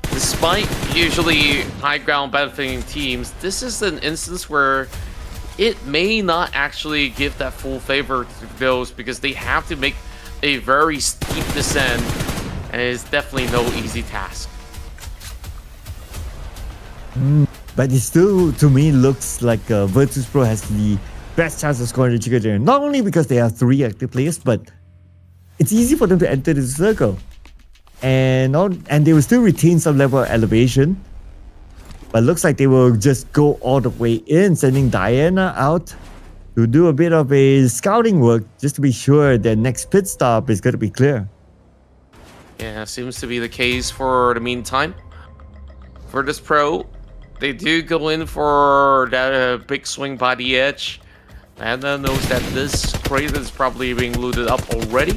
Despite usually high ground benefiting teams, this is an instance where it may not actually give that full favor to those, because they have to make a very steep descent, and it is definitely no easy task. But it still, to me, looks like Virtus.pro has the best chance of scoring the GEEKAY there. Not only because they have 3 active players, but it's easy for them to enter the circle. And they will still retain some level of elevation. But looks like they will just go all the way in, sending Diana out to do a bit of a scouting work just to be sure their next pit stop is going to be clear. Yeah, seems to be the case for the meantime. For this pro, they do go in for that big swing by the edge. And then knows that this crate is probably being looted up already.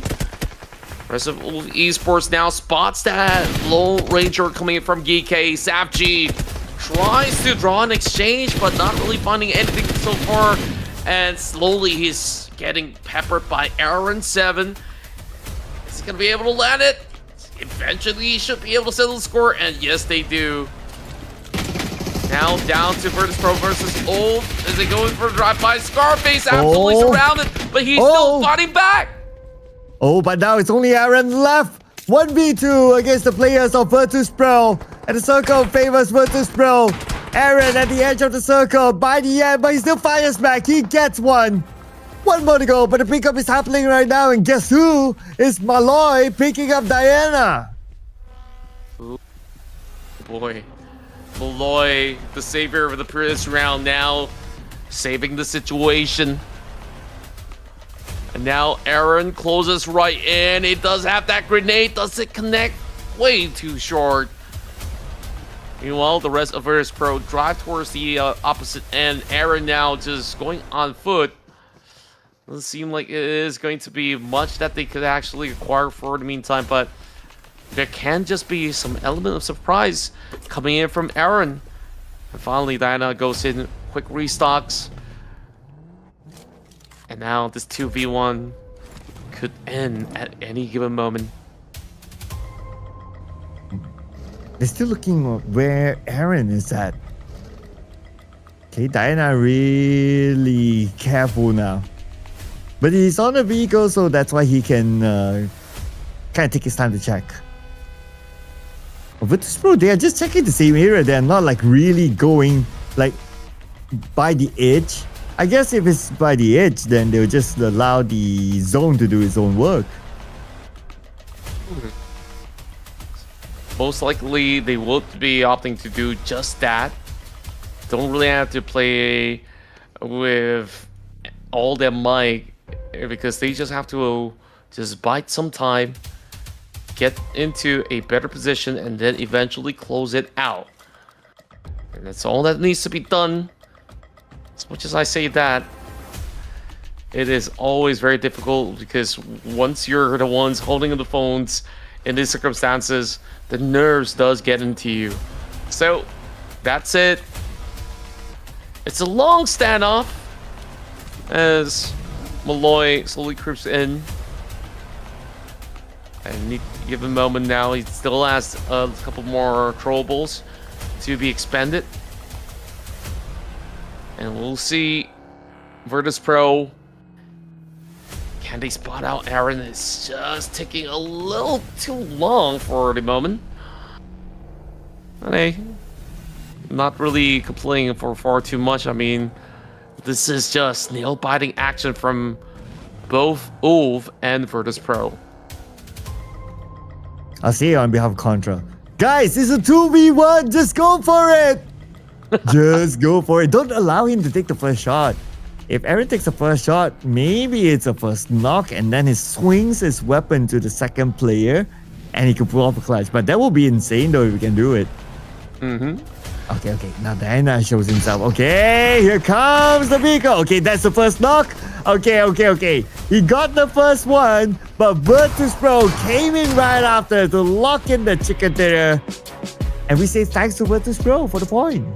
Rest of Esports now spots that Lone Ranger coming in from GEEKAY. SAFG tries to draw an exchange, but not really finding anything so far. And slowly he's getting peppered by Aaron7. Is he going to be able to land it? Eventually he should be able to settle the score, and yes they do. Now down to Virtus.pro versus Ulf. Is he going for a drive-by? Scarface absolutely surrounded, but he's still fighting back. Oh, but now it's only Aaron left. 1v2 against the players of Virtus.pro. And the circle favors Virtus.pro. Aaron at the edge of the circle by the end, but he still fires back. He gets one. One more to go, but the pickup is happening right now. And guess who? It's Malloy picking up Diana. Ooh, boy. Malloy, the savior of the previous round, now saving the situation. And now Aaron closes right in. It does have that grenade. Does it connect? Way too short. Meanwhile, the rest of Virtus.pro drive towards the opposite end. Aaron now just going on foot. Doesn't seem like it is going to be much that they could actually acquire for the meantime, but there can just be some element of surprise coming in from Aaron. And finally, Diana goes in, quick restocks. And now this 2v1 could end at any given moment. They're still looking where Aaron is at. Okay, Diana really careful now. But he's on a vehicle, so that's why he can kind of take his time to check. Virtus.pro, they are just checking the same area. They're not like really going like by the edge. I guess if it's by the edge, then they'll just allow the zone to do its own work. Most likely, they will be opting to do just that. Don't really have to play with all their might, because they just have to just bite some time, get into a better position, and then eventually close it out. And that's all that needs to be done. As much as I say that, it is always very difficult, because once you're the ones holding the phones in these circumstances, the nerves does get into you. So that's it. It's a long standoff as Malloy slowly creeps in. And given moment now, he still has a couple more throwables to be expended. And we'll see Virtus.pro. Can they spot out Aaron? It's just taking a little too long for the moment. And hey, not really complaining for far too much. I mean, this is just nail-biting action from both Ulf and Virtus.pro. I'll say it on behalf of Contra. Guys, it's a 2v1. Just go for it. Just go for it. Don't allow him to take the first shot. If Aaron takes the first shot, maybe it's a first knock, and then he swings his weapon to the second player, and he can pull off a clutch. But that will be insane though if he can do it. Okay. Now Diana shows himself. Okay, here comes the vehicle. Okay, that's the first knock. Okay. He got the first one, but Virtus Pro came in right after to lock in the chicken dinner. And we say thanks to Virtus Pro for the point.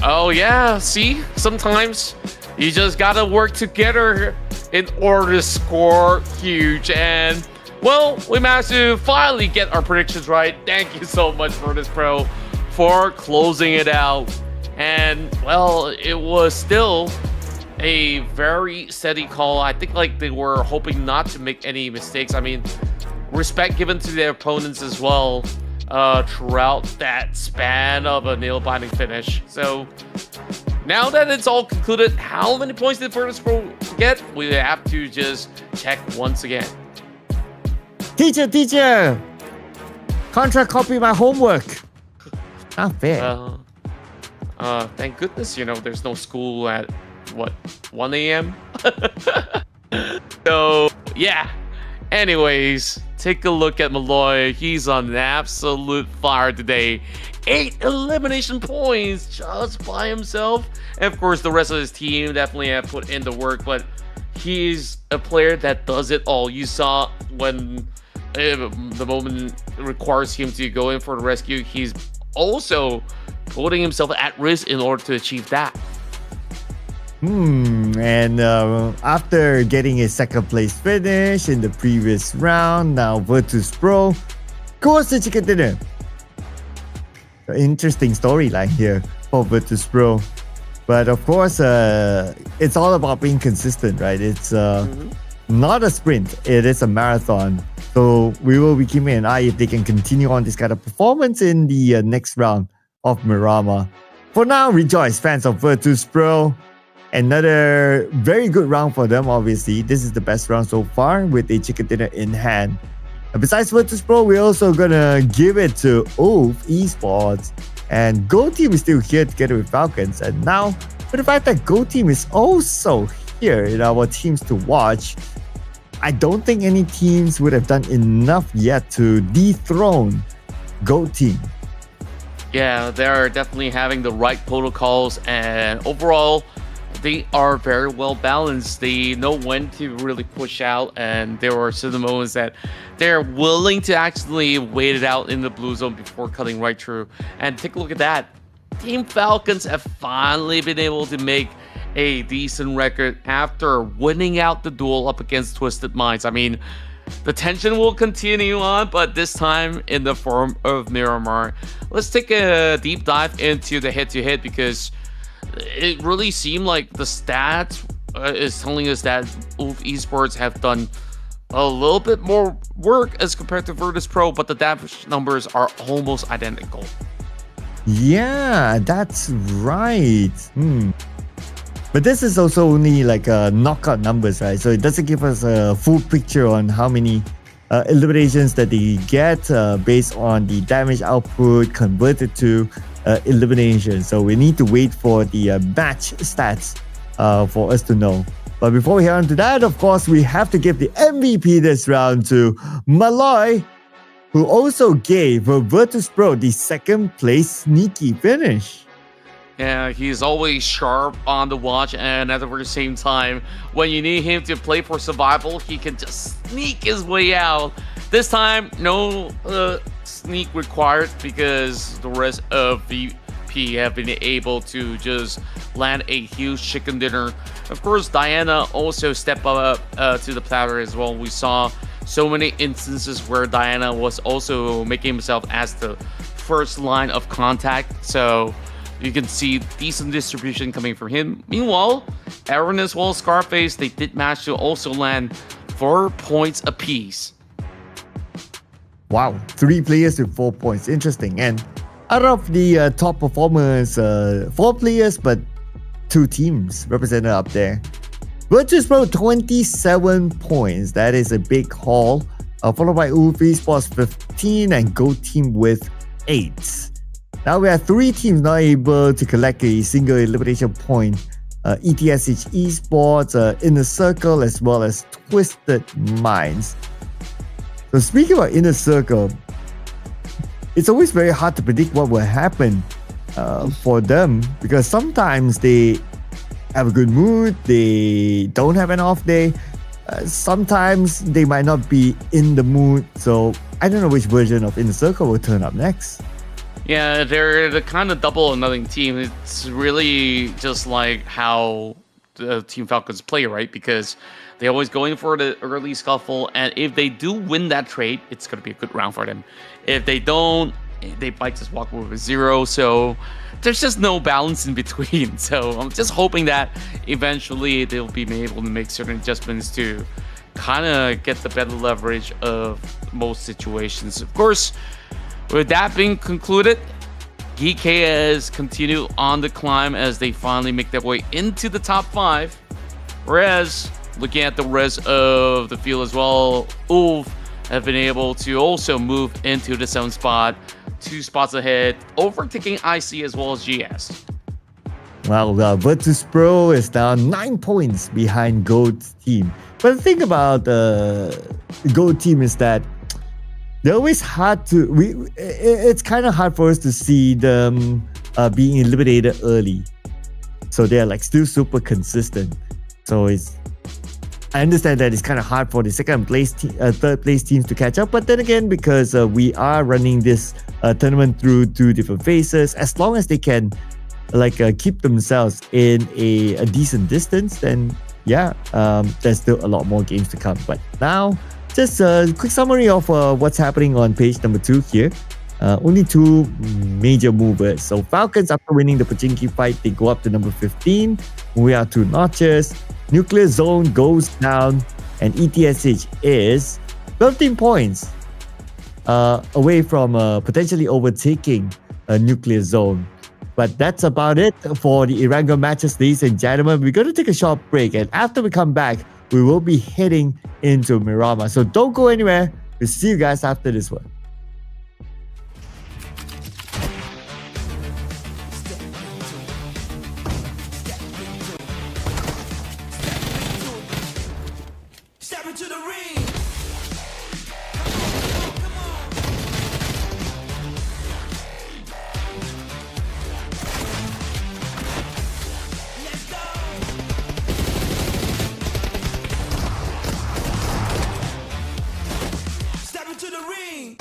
Oh yeah, see? Sometimes you just gotta work together in order to score huge. And well, we managed to finally get our predictions right. Thank you so much, Virtus Pro, for closing it out. And well, it was still a very steady call. I think like they were hoping not to make any mistakes. I mean, respect given to their opponents as well throughout that span of a nail-biting finish. So now that it's all concluded, how many points did Virtus Pro get? We have to just check once again. Teacher! Contra copy my homework. Not fair. Thank goodness, there's no school at, 1 a.m.? So, yeah. Anyways, take a look at Malloy. He's on an absolute fire today. 8 elimination points just by himself. And of course, the rest of his team definitely have put in the work, but he's a player that does it all. You saw when the moment requires him to go in for the rescue, he's also putting himself at risk in order to achieve that. And after getting a second place finish in the previous round, now Virtus Pro goes to chicken dinner. Interesting storyline here for Virtus Pro. But of course, it's all about being consistent, right? It's not a sprint, it is a marathon. So we will be keeping an eye if they can continue on this kind of performance in the next round of Miramar. For now, rejoice, fans of Virtus Pro. Another very good round for them, obviously. This is the best round so far with a chicken dinner in hand. And besides Virtus Pro, we're also gonna give it to Esports. And Go Team is still here together with Falcons. And now, with the fact that Go Team is also here in our teams to watch, I don't think any teams would have done enough yet to dethrone Go Team. Yeah, they're definitely having the right protocols, and overall, they are very well balanced. They know when to really push out, and there are certain moments that they're willing to actually wait it out in the blue zone before cutting right through. And take a look at that. Team Falcons have finally been able to make a decent record after winning out the duel up against Twisted Minds. I mean, the tension will continue on, but this time in the form of Miramar. Let's take a deep dive into the head-to-head, because it really seemed like the stats is telling us that Esports have done a little bit more work as compared to Virtus Pro, but the damage numbers are almost identical. Yeah, that's right. But this is also only like knockout numbers, right? So it doesn't give us a full picture on how many eliminations that they get based on the damage output converted to elimination. So we need to wait for the match stats for us to know. But before we head on to that, of course, we have to give the MVP this round to Malloy, who also gave Virtus Pro the second place sneaky finish. Yeah, he's always sharp on the watch, and at the very same time, when you need him to play for survival, he can just sneak his way out. This time, no sneak required, because the rest of VP have been able to just land a huge chicken dinner. Of course, Diana also stepped up to the platter as well. We saw so many instances where Diana was also making himself as the first line of contact. So you can see decent distribution coming from him. Meanwhile, Aaron as well as Scarface, they did manage to also land 4 points apiece. Wow, 3 players with 4 points. Interesting. And out of the top performers, 4 players, but 2 teams represented up there. Virtus Pro 27 points. That is a big haul. Followed by Esports 15 and Go Team with 8. Now we have 3 teams not able to collect a single elimination point. ETSH Esports, Inner Circle, as well as Twisted Minds. So speaking about Inner Circle, it's always very hard to predict what will happen for them, because sometimes they have a good mood, they don't have an off day. Sometimes they might not be in the mood. So I don't know which version of Inner Circle will turn up next. Yeah, they're the kind of double or nothing team. It's really just like how the Team Falcons play, right? Because they always go in for the early scuffle, and if they do win that trade, it's going to be a good round for them. If they don't, they might just walk away with 0. So there's just no balance in between. So I'm just hoping that eventually they'll be able to make certain adjustments to kind of get the better leverage of most situations. Of course, with that being concluded, GEEKAY has continued on the climb as they finally make their way into the top 5. Whereas, looking at the rest of the field as well, ULF have been able to also move into the 7th spot, 2 spots ahead, overtaking IC as well as GS. Well, Virtus Pro is now 9 points behind Goat's team. But the thing about Goat team is that they're always hard to. It's kind of hard for us to see them being eliminated early. So they're like still super consistent. So I understand that it's kind of hard for the third place teams to catch up. But then again, because we are running this tournament through 2 different phases, as long as they can keep themselves in a decent distance, then yeah, there's still a lot more games to come. But now, just a quick summary of what's happening on page number 2 here. Only 2 major movers. So Falcons, after winning the Pachinki fight, they go up to number 15. We are 2 notches. Nuclear Zone goes down, and ETSH is 13 points away from potentially overtaking a Nuclear Zone. But that's about it for the ERANGEL matches, ladies and gentlemen. We're going to take a short break, and after we come back, we will be heading into Miramar. So don't go anywhere. We'll see you guys after this one. Step into the ring. Come on. Let's go. Step into the ring.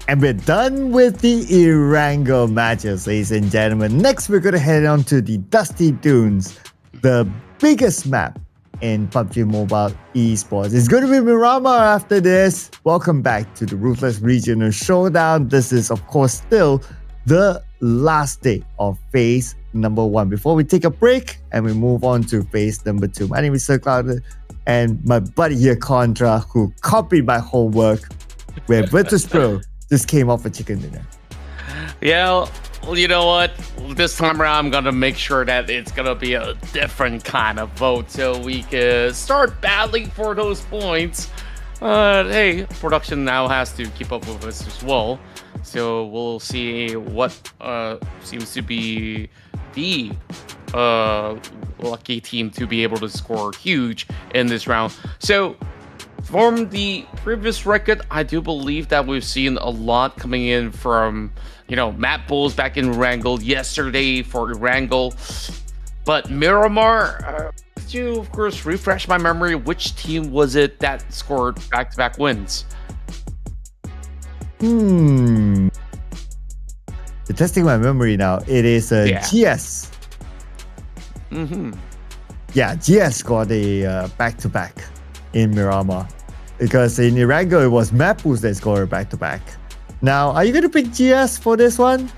And we're done with the ERANGEL matches, ladies and gentlemen. Next, we're going to head on to the Dusty Dunes, the biggest map in PUBG Mobile Esports. It's going to be Miramar after this. Welcome back to the Ruthless Regional Showdown. This is, of course, still the last day of phase number 1. Before we take a break and we move on to phase number 2. My name is Sir Cloud, and my buddy here, Contra, who copied my homework, where Virtus Pro just came off a chicken dinner. Yeah, well, you know what? This time around, I'm gonna make sure that it's gonna be a different kind of vote so we can start battling for those points. Hey, production now has to keep up with us as well. So we'll see what seems to be the lucky team to be able to score huge in this round. So from the previous record, I do believe that we've seen a lot coming in from, you know, MADBULLS back in ERANGEL yesterday for ERANGEL. But Miramar, could you, of course, refresh my memory? Which team was it that scored back-to-back wins? You're testing my memory now. It is GS. Yeah, GS got a back-to-back in Miramar. Because in ERANGEL, it was MADBULLS that scored back-to-back. Now, are you going to pick GS for this one?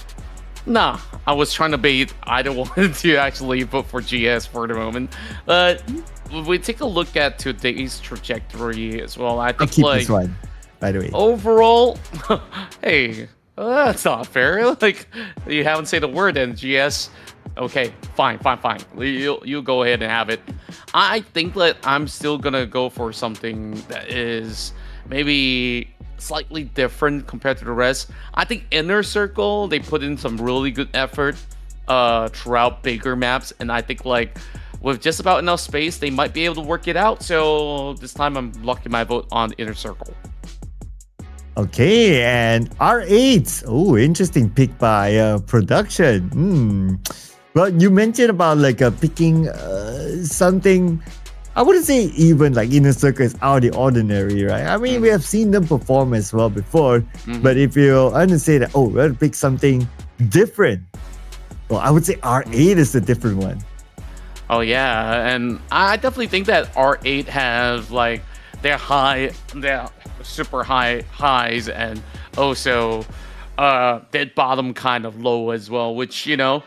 Nah, I was trying to bait either one to actually vote for GS for the moment. But if we take a look at today's trajectory as well, I think I'll keep this one, by the way. Overall, hey, that's not fair. Like, you haven't said a word and GS. Okay, fine. You go ahead and have it. I think that I'm still gonna go for something that is maybe slightly different compared to the rest. I think Inner Circle, they put in some really good effort throughout bigger maps, and I think like with just about enough space, they might be able to work it out. So this time I'm locking my vote on Inner Circle. Okay, and R8. Oh, interesting pick by production. Well, you mentioned about like picking something, I wouldn't say even like Inner Circle is out of the ordinary, right? I mean, we have seen them perform as well before, but if you want to say that, oh, we're going to pick something different, well, I would say R8 is the different one. Oh yeah, and I definitely think that R8 has like their super high highs and also dead bottom kind of low as well, which, you know,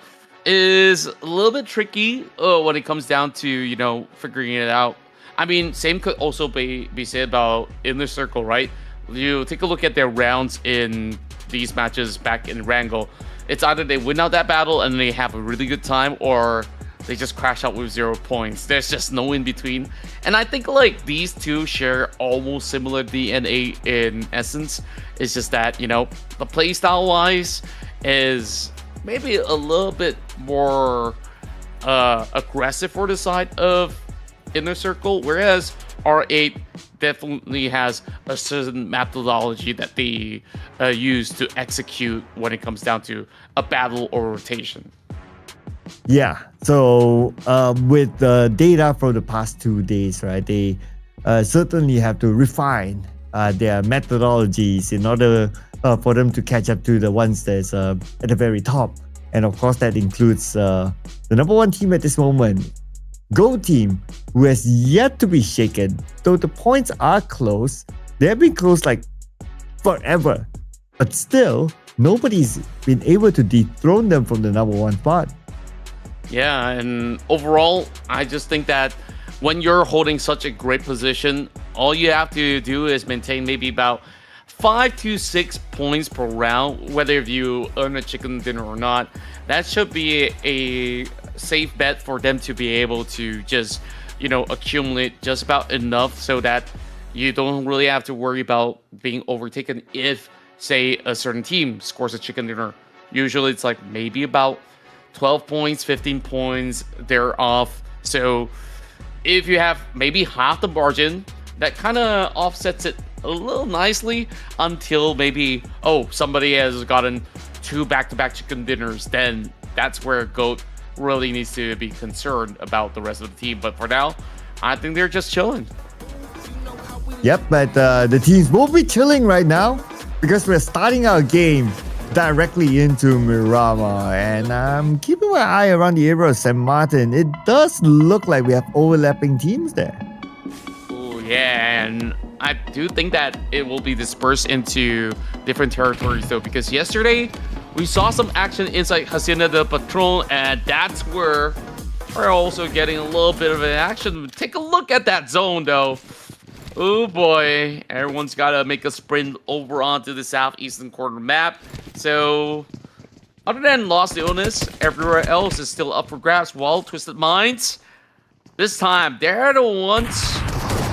is a little bit tricky when it comes down to, you know, figuring it out. I mean, same could also be said about Inner Circle, right? You take a look at their rounds in these matches back in ERANGEL. It's either they win out that battle and they have a really good time, or they just crash out with 0 points. There's just no in between. And I think like these two share almost similar DNA in essence. It's just that, you know, the playstyle wise is maybe a little bit more aggressive for the side of Inner Circle, whereas R8 definitely has a certain methodology that they use to execute when it comes down to a battle or rotation. Yeah, so with the data from the past 2 days, right, they certainly have to refine their methodologies in order for them to catch up to the ones that's at the very top. And of course, that includes the number 1 team at this moment, Go Team, who has yet to be shaken. Though the points are close, they have been close like forever. But still, nobody's been able to dethrone them from the number 1 spot. Yeah, and overall, I just think that when you're holding such a great position, all you have to do is maintain maybe about 5 to 6 points per round, whether if you earn a chicken dinner or not. That should be a safe bet for them to be able to just, you know, accumulate just about enough so that you don't really have to worry about being overtaken if, say, a certain team scores a chicken dinner. Usually it's like maybe about 12 points, 15 points, they're off. So if you have maybe half the margin, that kind of offsets it a little nicely until maybe, oh, somebody has gotten 2 back-to-back chicken dinners, then that's where GOAT really needs to be concerned about the rest of the team. But for now, I think they're just chilling. Yep, but the teams won't be chilling right now. because we're starting our game directly into Miramar, and I'm keeping my eye around the area of St. Martin. It does look like we have overlapping teams there. Oh yeah, and I do think that it will be dispersed into different territories though, because yesterday we saw some action inside Hacienda del Patron, and that's where we're also getting a little bit of an action. Take a look at that zone though. Oh boy, everyone's got to make a sprint over onto the southeastern corner map. So, other than Lost Illness, everywhere else is still up for grabs. While Twisted Minds, this time, they're the ones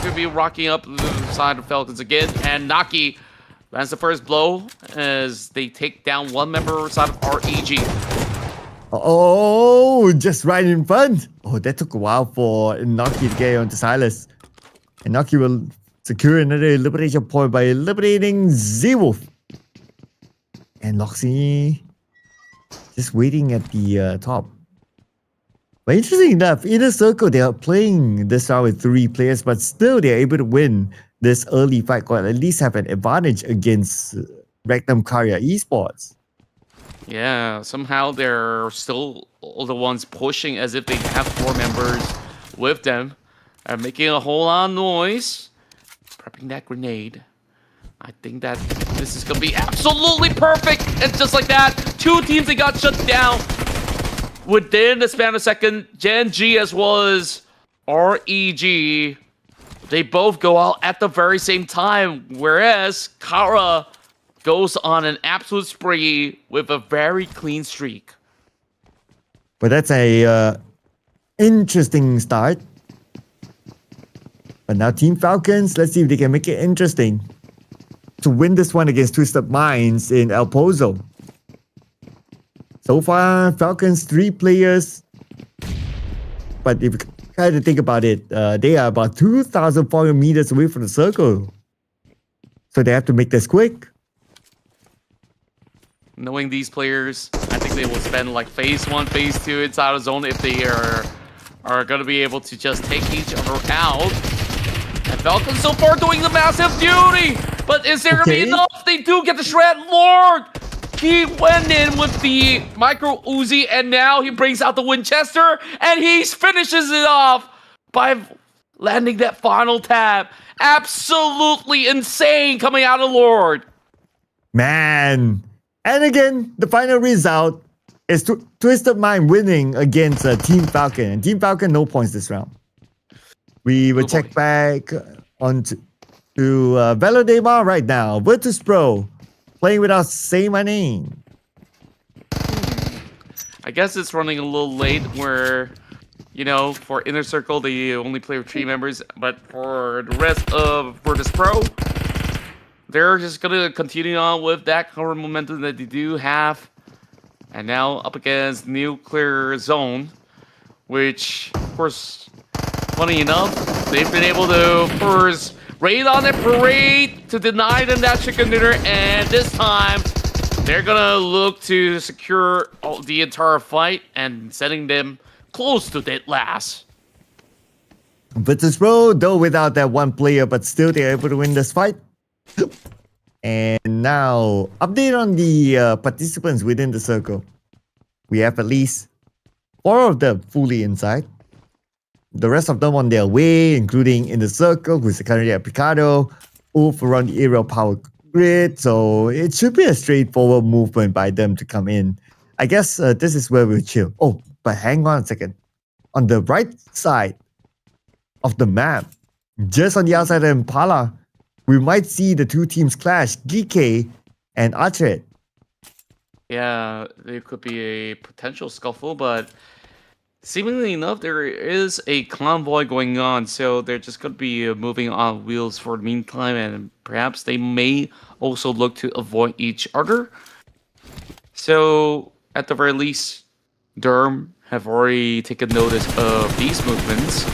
to be rocking up the side of Falcons again. And Naki lands the first blow as they take down one member side of REG. Oh, just right in front. Oh, that took a while for Naki to get onto Silas. And Naki will secure another liberation point by eliminating Z-Wolf. And Loxy just waiting at the top. But interesting enough, Inner Circle, they are playing this round with 3 players, but still they're able to win this early fight, or at least have an advantage against Rectum Karya Esports. Yeah, somehow they're still the ones pushing as if they have 4 members with them. And making a whole lot of noise. Prepping that grenade. I think that this is going to be absolutely perfect. And just like that, 2 teams that got shut down within the span of a second. GEN.G as well as REG. They both go out at the very same time. Whereas Kara goes on an absolute spree with a very clean streak. But that's a interesting start. But now Team Falcons, let's see if they can make it interesting to win this one against Twisted Minds in El Pozo. So far, Falcons 3 players. But if you try to think about it, they are about 2,400 meters away from the circle. So they have to make this quick. Knowing these players, I think they will spend like phase 1, phase 2 inside the zone if they are going to be able to just take each other out. And Falcons so far doing the massive duty, but is there going to be enough? They do get the shred. Lord, he went in with the micro Uzi, and now he brings out the Winchester, and he finishes it off by landing that final tab. Absolutely insane coming out of Lord. Man. And again, the final result is Twisted Mind winning against Team Falcon. And Team Falcon, no points this round. We will check back on to Velodemar right now. Virtus Pro playing without Say My Name. I guess it's running a little late where, you know, for Inner Circle, they only play with 3 members. But for the rest of Virtus Pro, they're just going to continue on with that current momentum that they do have. And now up against Nuclear Zone, which, of course, funny enough, they've been able to first raid on their parade to deny them that chicken dinner. And this time, they're going to look to secure the entire fight and setting them close to dead last. Virtus Pro, though without that one player, but still they're able to win this fight. And now, update on the participants within the circle. We have at least 4 of them fully inside. The rest of them on their way, including in the circle, who's currently at Picado, Wolf around the aerial power grid. So it should be a straightforward movement by them to come in. I guess this is where we'll chill. Oh, but hang on a second. On the right side of the map, just on the outside of Impala, we might see the 2 teams clash, GEEKAY and ARCred. Yeah, there could be a potential scuffle, but seemingly enough, there is a convoy going on, so they're just going to be moving on wheels for the meantime, and perhaps they may also look to avoid each other. So, at the very least, Derm have already taken notice of these movements.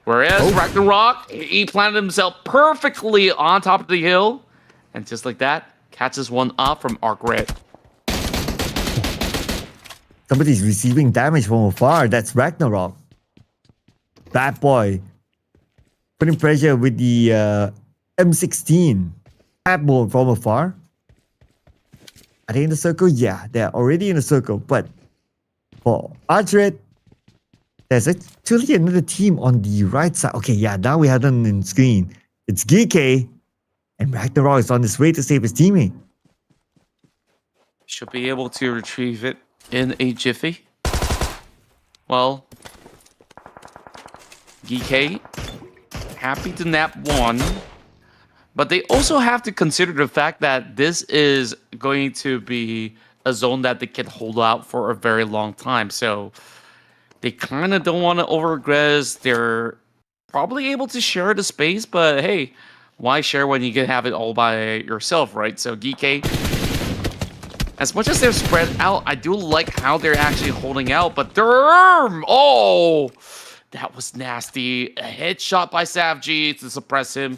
Whereas Ragnarok, he planted himself perfectly on top of the hill, and just like that, catches one up from ARCred. Somebody's receiving damage from afar. That's Ragnarok. Bad boy. Putting pressure with the M16. Bad boy from afar. Are they in the circle? Yeah, they're already in the circle. But for ARCred, there's actually another team on the right side. Okay, yeah, now we have them in screen. It's GEEKAY, and Ragnarok is on his way to save his teammate. Should be able to retrieve it in a jiffy. Well, GEEKAY, happy to nap one. But they also have to consider the fact that this is going to be a zone that they can hold out for a very long time. So they kind of don't want to overaggress. They're probably able to share the space, but hey, why share when you can have it all by yourself, right? So GEEKAY, as much as they're spread out, I do like how they're actually holding out, but Derm! Oh! That was nasty. A headshot by SAFG to suppress him.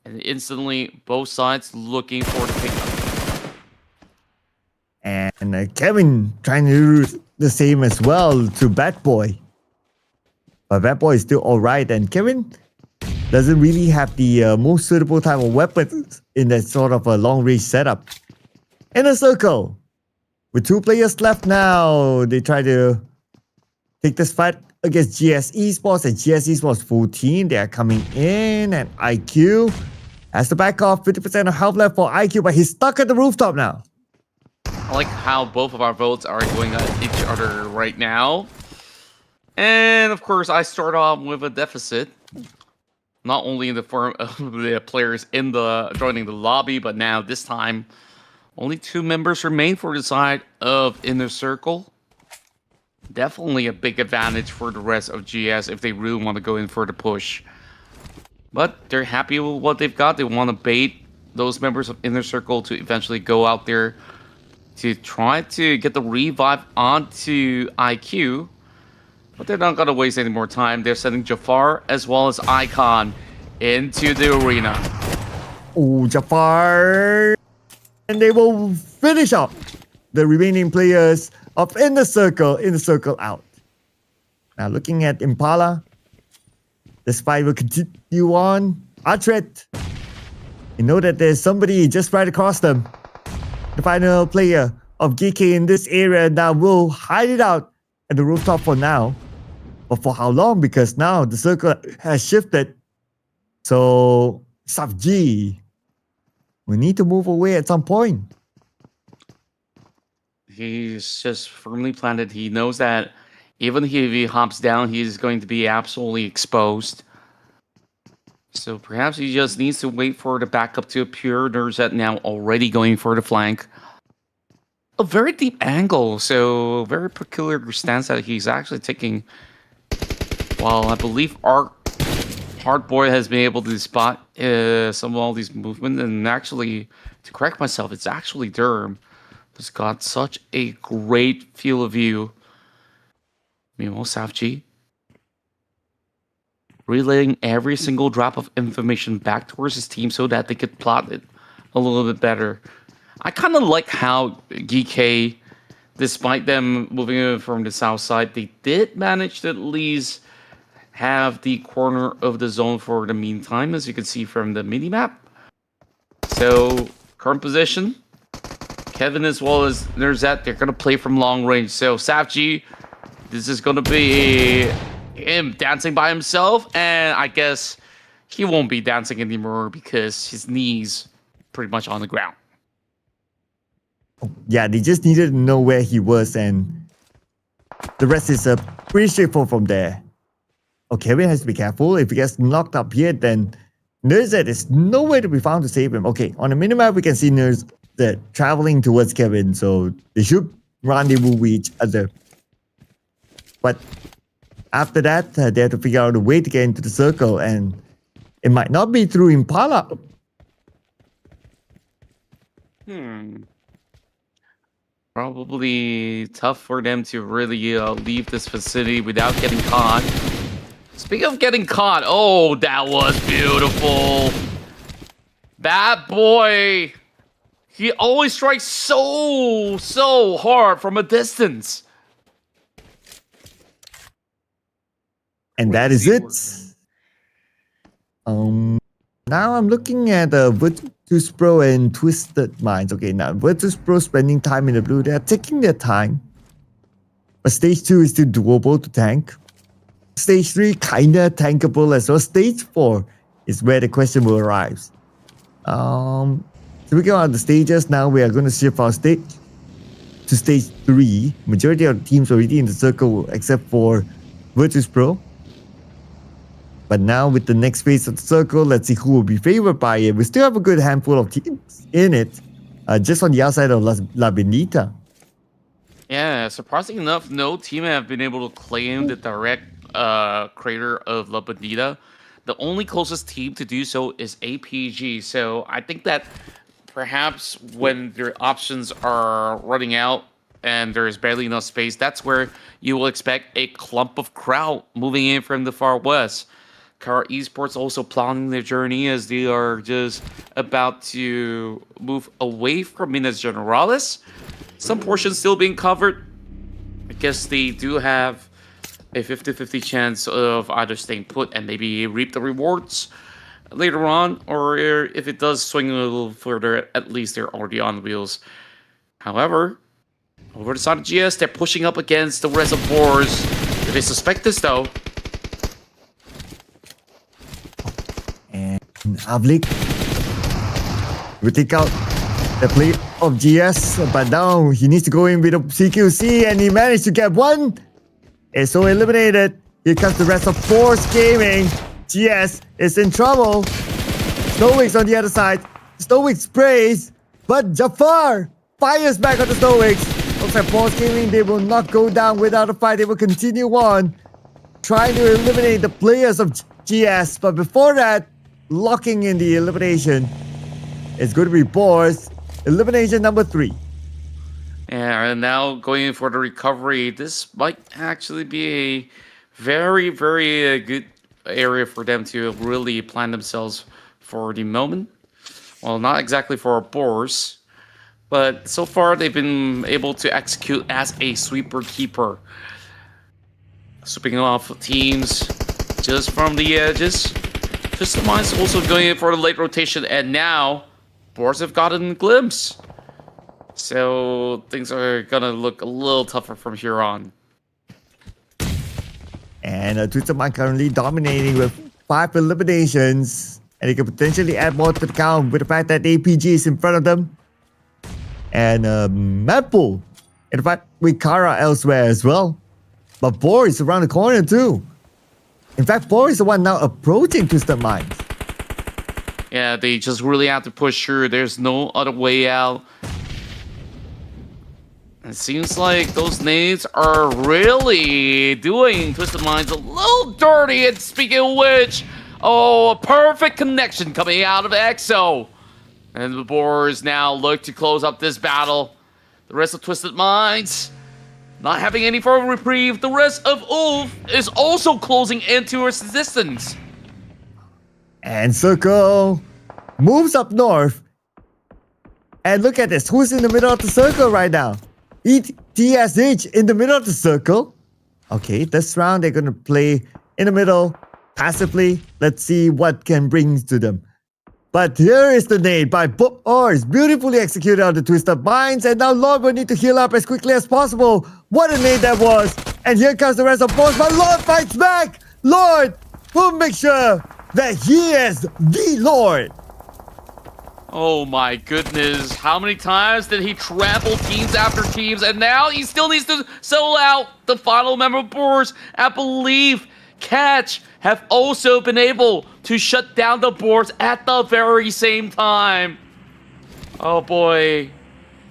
And instantly, both sides looking for the pickup. And Kevin trying to do the same as well to Bad Boy. But Bad Boy is still alright, and Kevin doesn't really have the most suitable type of weapons in that sort of a long-range setup. In a circle, with 2 players left now, they try to take this fight against GS Esports, and GS Esports full team. They are coming in, and IQ has to back off. 50% of health left for IQ, but he's stuck at the rooftop now. I like how both of our votes are going at each other right now. And of course, I start off with a deficit. Not only in the form of the players in the joining the lobby, but now this time, only 2 members remain for the side of Inner Circle. Definitely a big advantage for the rest of GS if they really want to go in for the push. But they're happy with what they've got. They want to bait those members of Inner Circle to eventually go out there to try to get the revive onto IQ. But they're not going to waste any more time. They're sending Jafar as well as Icon into the arena. Oh, Jafar! And they will finish up the remaining players of In the Circle out. Now looking at Impala, this fight will continue on. ARCred, you know that there's somebody just right across them. The final player of GEEKAY in this area now will hide it out at the rooftop for now. But for how long? Because now the circle has shifted. So, SUPERMASSIVE, we need to move away at some point. He's just firmly planted. He knows that even if he hops down, he's going to be absolutely exposed. So perhaps he just needs to wait for the backup to appear. There's that now already going for the flank. A very deep angle, so very peculiar stance that he's actually taking. While I believe Hardboy has been able to spot some of all these movements, and actually, to correct myself, it's actually Derm who's got such a great field of view. Meanwhile, SAFG relaying every single drop of information back towards his team so that they could plot it a little bit better. I kind of like how GEEKAY, despite them moving in from the south side, they did manage to at least have the corner of the zone for the meantime, as you can see from the minimap. So, current position, Kevin as well as Nerzet, they're going to play from long range. So, SAFG, this is going to be him dancing by himself, and I guess he won't be dancing anymore because his knees pretty much on the ground. Yeah, they just needed to know where he was, and the rest is pretty straightforward from there. Okay, Kevin has to be careful. If he gets knocked up here, then Nerzet is nowhere to be found to save him. Okay, on the minimap, we can see Nerzet traveling towards Kevin, so they should rendezvous with each other. But after that, they have to figure out a way to get into the circle, and it might not be through Impala. Probably tough for them to really leave this facility without getting caught. Speaking of getting caught, oh, that was beautiful. Bad boy. He always strikes so hard from a distance. And that is it. Now I'm looking at Virtus Pro and Twisted Minds. Okay, now Virtus Pro spending time in the blue. They're taking their time. But stage 2 is still doable to tank. Stage 3 kinda tankable as well. Stage 4 is where the question will arise. So we go on the stages. Now we are going to shift our stage to stage 3. Majority of the teams already in the circle except for Virtus Pro. But now with the next phase of the circle, let's see who will be favored by it. We still have a good handful of teams in it, just on the outside of La Benita. Yeah, surprisingly enough, no team have been able to claim the direct crater of La Bonita. The only closest team to do so is APG. So I think that perhaps when their options are running out and there's barely enough space, that's where you will expect a clump of crowd moving in from the far west. Car Esports also plotting their journey as they are just about to move away from Minas Generalis. Some portions still being covered. I guess they do have a 50-50 chance of either staying put and maybe reap the rewards later on, or if it does swing a little further, at least they're already on the wheels. However, over the side of GS, they're pushing up against the rest of BOARS. They suspect this though. And Avlik will take out the play of GS, but now he needs to go in with a CQC, and he managed to get one. It's so eliminated. Here comes the rest of BOARS Gaming. GS is in trouble. Snowwix on the other side. Snowwix sprays, but Jafar fires back on the Snowwix. Looks like BOARS Gaming, they will not go down without a fight. They will continue on, trying to eliminate the players of GS. But before that, locking in the elimination, it's going to be BOARS. Elimination number 3. And now going in for the recovery. This might actually be a very, very good area for them to really plan themselves for the moment. Well, not exactly for BOARS, but so far they've been able to execute as a sweeper keeper. Sweeping off teams just from the edges. Just the Minds also going in for the late rotation, and now BOARS have gotten a glimpse. So things are gonna look a little tougher from here on. And Twisted Mind currently dominating with 5 eliminations. And he can potentially add more to the count with the fact that APG is in front of them. And MADBULLS, in fact, with Kara elsewhere as well. But BOARS is around the corner too. In fact, BOARS is the one now approaching Twisted Minds. Yeah, they just really have to push through. There's no other way out. It seems like those nades are really doing Twisted Minds a little dirty. And speaking of which, oh, a perfect connection coming out of EXO. And the BOARS now look to close up this battle. The rest of Twisted Minds not having any form of reprieve. The rest of ULF is also closing into resistance. And Circle moves up north. And look at this. Who's in the middle of the circle right now? ETSH in the middle of the circle. Okay, this round they're going to play in the middle passively. Let's see what can bring to them. But here is the nade by BOARS, beautifully executed on the Twisted Minds. And now Lord will need to heal up as quickly as possible. What a nade that was. And here comes the rest of BOARS, but Lord fights back. Lord will make sure that he is the Lord. Oh my goodness, how many times did he trample teams after teams, and now he still needs to sell out the final member of BOARS. I believe Catch have also been able to shut down the BOARS at the very same time. Oh boy,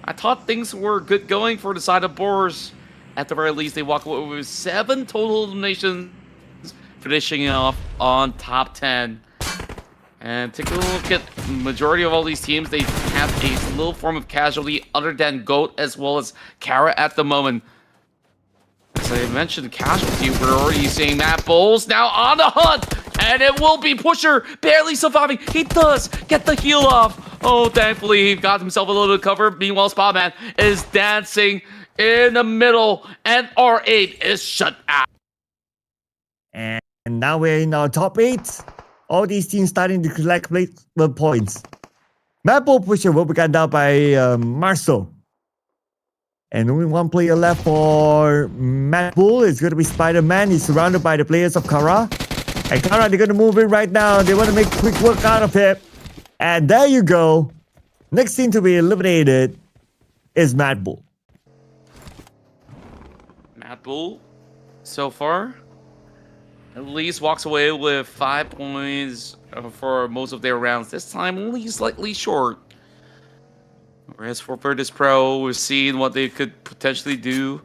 I thought things were good going for the side of BOARS. At the very least, they walk away with 7 total eliminations, finishing off on top 10. And take a look at the majority of all these teams. They have a little form of casualty other than GOAT as well as Kara at the moment. As I mentioned, casualty, we're already seeing MADBULLS now on the hunt. And it will be Pusher barely surviving. He does get the heal off. Oh, thankfully, he got himself a little bit of cover. Meanwhile, Spotman is dancing in the middle. And R8 is shut out. And now we're in our top 8. All these teams starting to collect points. MADBULLS pusher will be gunned down by Marcel. And only one player left for MADBULLS. It's going to be Spider-Man. He's surrounded by the players of Kara. And Kara, they're going to move in right now. They want to make quick work out of it. And there you go. Next team to be eliminated is MADBULLS. MADBULLS, so far, at least walks away with 5 points for most of their rounds. This time, only slightly short. Whereas for Virtus Pro, we're seeing what they could potentially do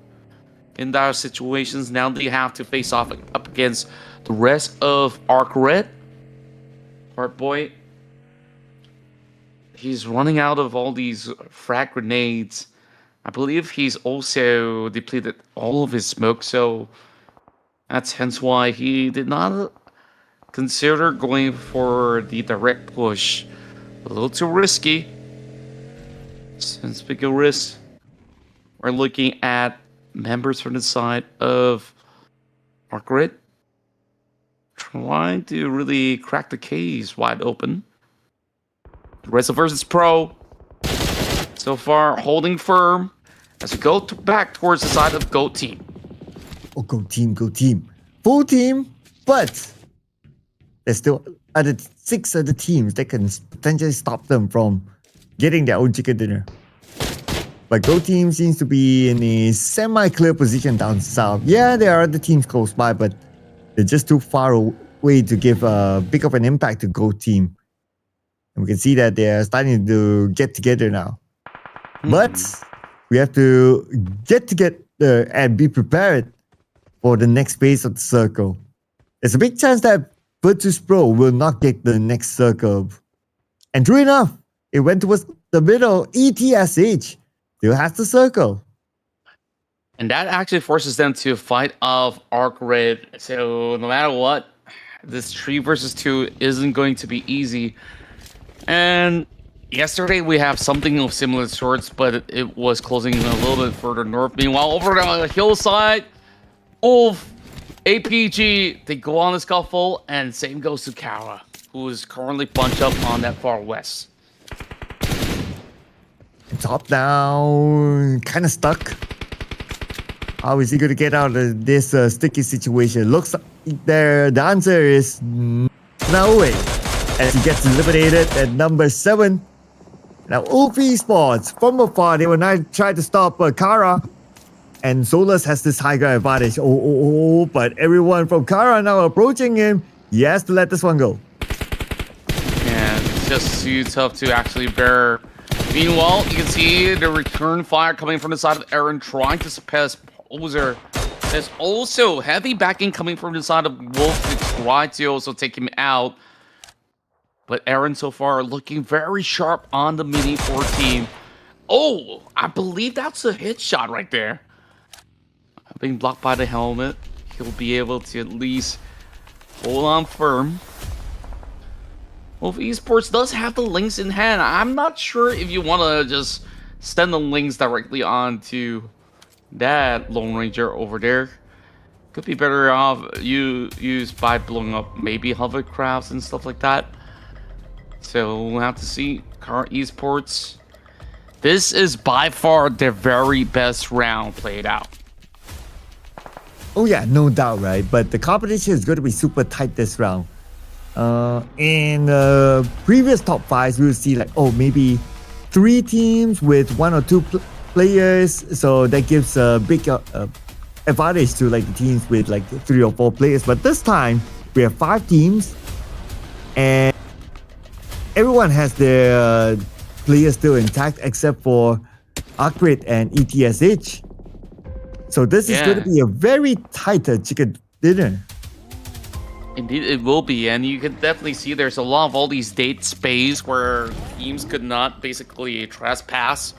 in dire situations. Now they have to face off up against the rest of ARCred. Boy, he's running out of all these frag grenades. I believe he's also depleted all of his smoke, so that's hence why he did not consider going for the direct push. A little too risky. Since big a risk, we're looking at members from the side of ARCred trying to really crack the case wide open. The rest of Virtus Pro so far holding firm as we go back towards the side of GOAT team. Oh, go team, go team. Full team, but there's still 6 other teams that can potentially stop them from getting their own chicken dinner. But Go Team seems to be in a semi-clear position down south. Yeah, there are other teams close by, but they're just too far away to give a big of an impact to Go Team. And we can see that they're starting to get together now. But we have to get together and be prepared for the next phase of the circle. There's a big chance that Virtus Pro will not get the next circle. And true enough, it went towards the middle. ETSH still has the circle. And that actually forces them to fight off ARCred. So no matter what, this 3 versus 2 isn't going to be easy. And yesterday we have something of similar sorts, but it was closing in a little bit further north. Meanwhile, over the hillside, APG, they go on the scuffle, and same goes to Kara, who is currently bunched up on that far west. Top down, kind of stuck. How is he going to get out of this sticky situation? Looks like the answer is no way. As he gets eliminated at number 7. Now, Esports, from afar, they will now try to stop Kara. And Solus has this high ground advantage. But everyone from Kara now approaching him. He has to let this one go. Yeah, it's just too tough to actually bear. Meanwhile, you can see the return fire coming from the side of Aaron, trying to suppress Poser. There's also heavy backing coming from the side of Wolf to try to also take him out. But Aaron so far looking very sharp on the Mini 14. Oh, I believe that's a hit shot right there. Being blocked by the helmet, he'll be able to at least hold on firm. Well, Esports does have the links in hand. I'm not sure if you want to just send the links directly onto that Lone Ranger over there. Could be better off used by blowing up maybe hovercrafts and stuff like that. So we'll have to see. Current Esports. This is by far their very best round played out. Oh yeah, no doubt, right? But the competition is going to be super tight this round. In previous top 5s, we'll see like, maybe 3 teams with 1 or 2 players. So that gives a big advantage to like the teams with like 3 or 4 players. But this time, we have 5 teams. And everyone has their players still intact except for ARCred and ETSH. So this is going to be a very tight chicken dinner. Indeed, it will be, and you can definitely see there's a lot of all these date space where teams could not basically trespass,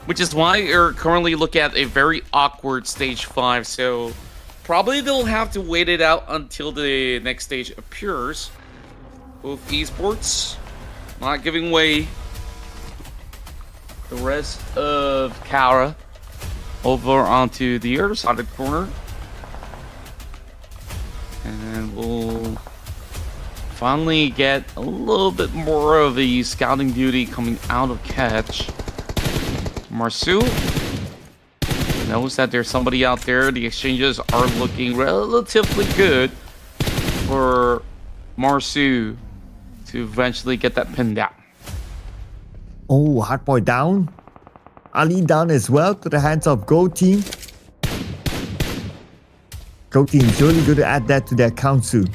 which is why you're currently looking at a very awkward stage 5. So probably they'll have to wait it out until the next stage appears. Both Esports not giving way. The rest of Kara over onto the other side of the corner. And we'll finally get a little bit more of the scouting duty coming out of Catch. Marsu knows that there's somebody out there. The exchanges are looking relatively good for Marsu to eventually get that pin down. Oh, Hardboy down. Ali down as well to the hands of Gold Team. Gold Team surely going to add that to their count soon.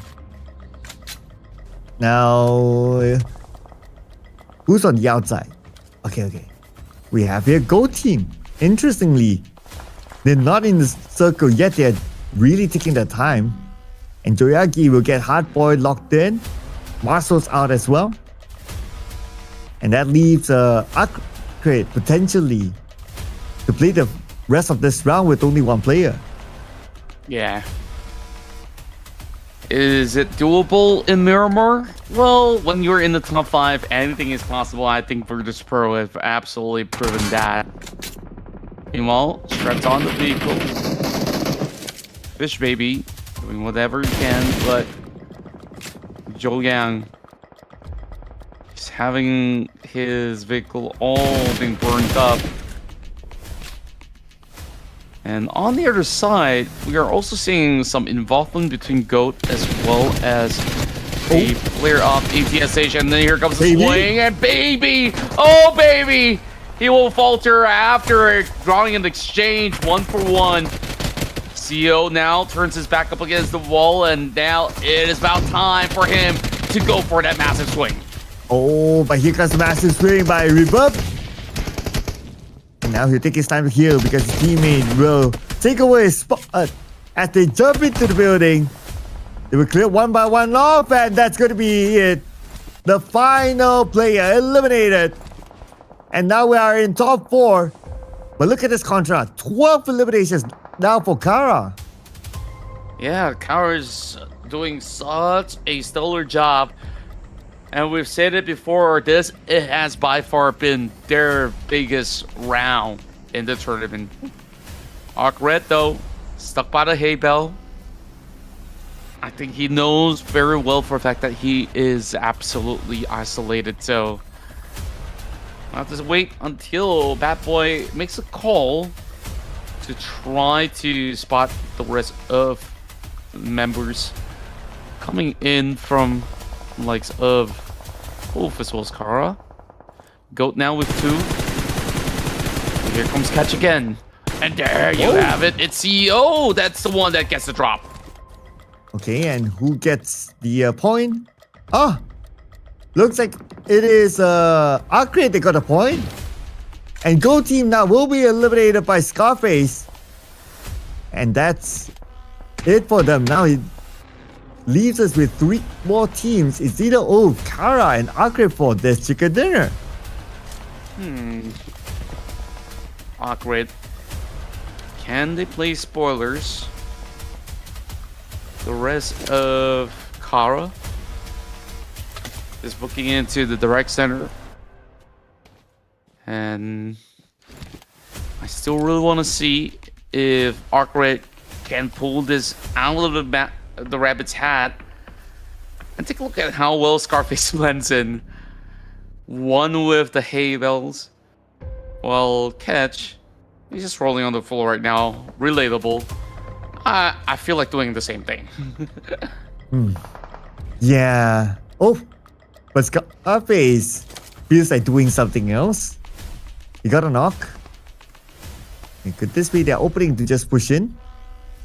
Now, who's on the outside? Okay. We have here Gold Team. Interestingly, they're not in the circle yet. They're really taking their time. And Joyagi will get Hardboy locked in. Marcel's out as well. And that leaves ARCred potentially to play the rest of this round with only one player. Yeah. Is it doable in Miramar? Well, when you're in the top 5, anything is possible. I think Virtus Pro have absolutely proven that. Meanwhile, strapped on the vehicle. Fish Baby doing whatever he can, but Zhou Yang is having his vehicle all being burned up. And on the other side, we are also seeing some involvement between GOAT as well as a player of ETSH. And then here comes the swing, and baby! Oh, baby! He will falter after drawing an exchange 1-for-1. CEO now turns his back up against the wall, and now it is about time for him to go for that massive swing. Oh, but here comes the massive swing by Reverb. And now he'll take his time to heal because his teammate will take away his spot. As they jump into the building, they will clear one by one off, and that's going to be it. The final player eliminated. And now we are in top 4. But look at this contrast. 12 eliminations now for Kara. Yeah, Kara's doing such a stellar job. And we've said it before, it has by far been their biggest round in the tournament. ARCred, though, stuck by the hay bale. I think he knows very well for a fact that he is absolutely isolated. So I'll have to wait until Bad Boy makes a call to try to spot the rest of the members coming in from likes of this was Kara. GOAT now with 2. Here comes Catch again. And there you have it. It's CEO. That's the one that gets the drop. Okay, and who gets the point? Oh, looks like it is ARCred that got a point. And Go Team now will be eliminated by Scarface. And that's it for them. Now it leaves us with 3 more teams. It's either Kara and ARCred for this chicken dinner. ARCred. Can they play spoilers? The rest of Kara is booking into the direct center. And I still really want to see if ARCred can pull this out of the rabbit's hat. And take a look at how well Scarface blends in. One with the hay bells, while Catch, he's just rolling on the floor right now. Relatable. I feel like doing the same thing. Yeah. Oh, but Scarface feels like doing something else. He got a knock. And could this be their opening to just push in?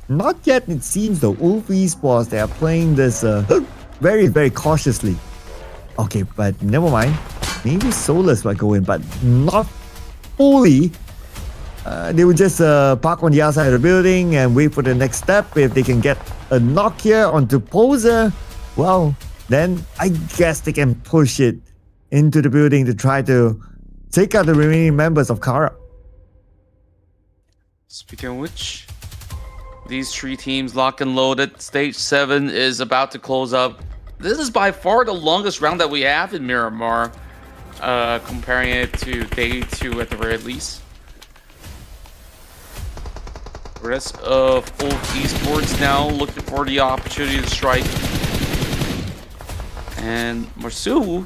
Not yet, it seems though. Wolf Esports, they are playing this very, very cautiously. Okay, but never mind. Maybe Solus might go in, but not fully. They would just park on the outside of the building and wait for the next step. If they can get a knock here onto Poser, well, then I guess they can push it into the building to try to take out the remaining members of Kara. Speaking of which, these 3 teams lock and loaded. Stage 7 is about to close up. This is by far the longest round that we have in Miramar, comparing it to day 2 at the very least. The rest of Wolf Esports now looking for the opportunity to strike. And Marsu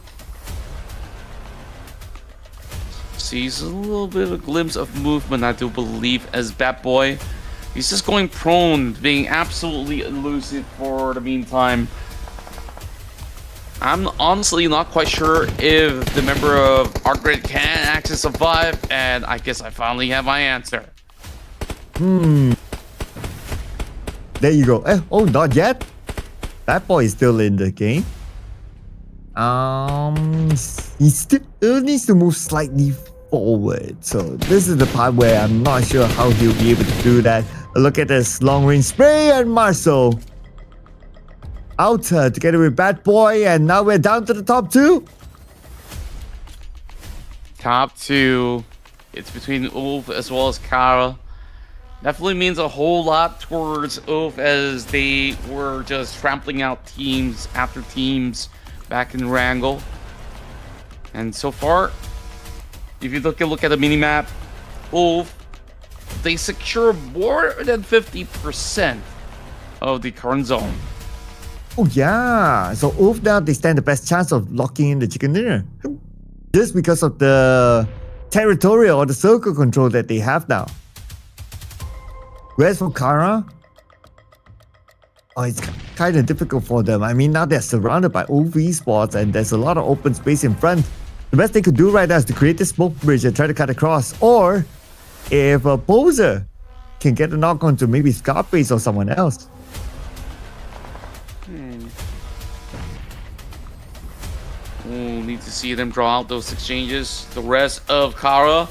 sees a little bit of a glimpse of movement, I do believe, as Bat Boy. He's just going prone, being absolutely elusive for the meantime. I'm honestly not quite sure if the member of ARCred can actually survive, and I guess I finally have my answer. There you go. Oh, not yet. That boy is still in the game. He still needs to move slightly forward. So this is the part where I'm not sure how he'll be able to do that. Look at this long range spray and Marcel out together with Bad Boy, and now we're down to the top two. Top two. It's between Ulf as well as Kara. Definitely means a whole lot towards Ulf, as they were just trampling out teams after teams back in Erangel. And so far, if you look at the minimap, Ulf, they secure more than 50% of the current zone. Oh yeah, so Ulf now they stand the best chance of locking in the chicken dinner, just because of the territorial or the circle control that they have now. Whereas for Kara, it's kind of difficult for them. I mean, now they're surrounded by Ulf Esports and there's a lot of open space in front. The best they could do right now is to create this smoke bridge and try to cut across. Or if a Poser can get a knock onto maybe Scarface or someone else. We'll need to see them draw out those exchanges. The rest of Kara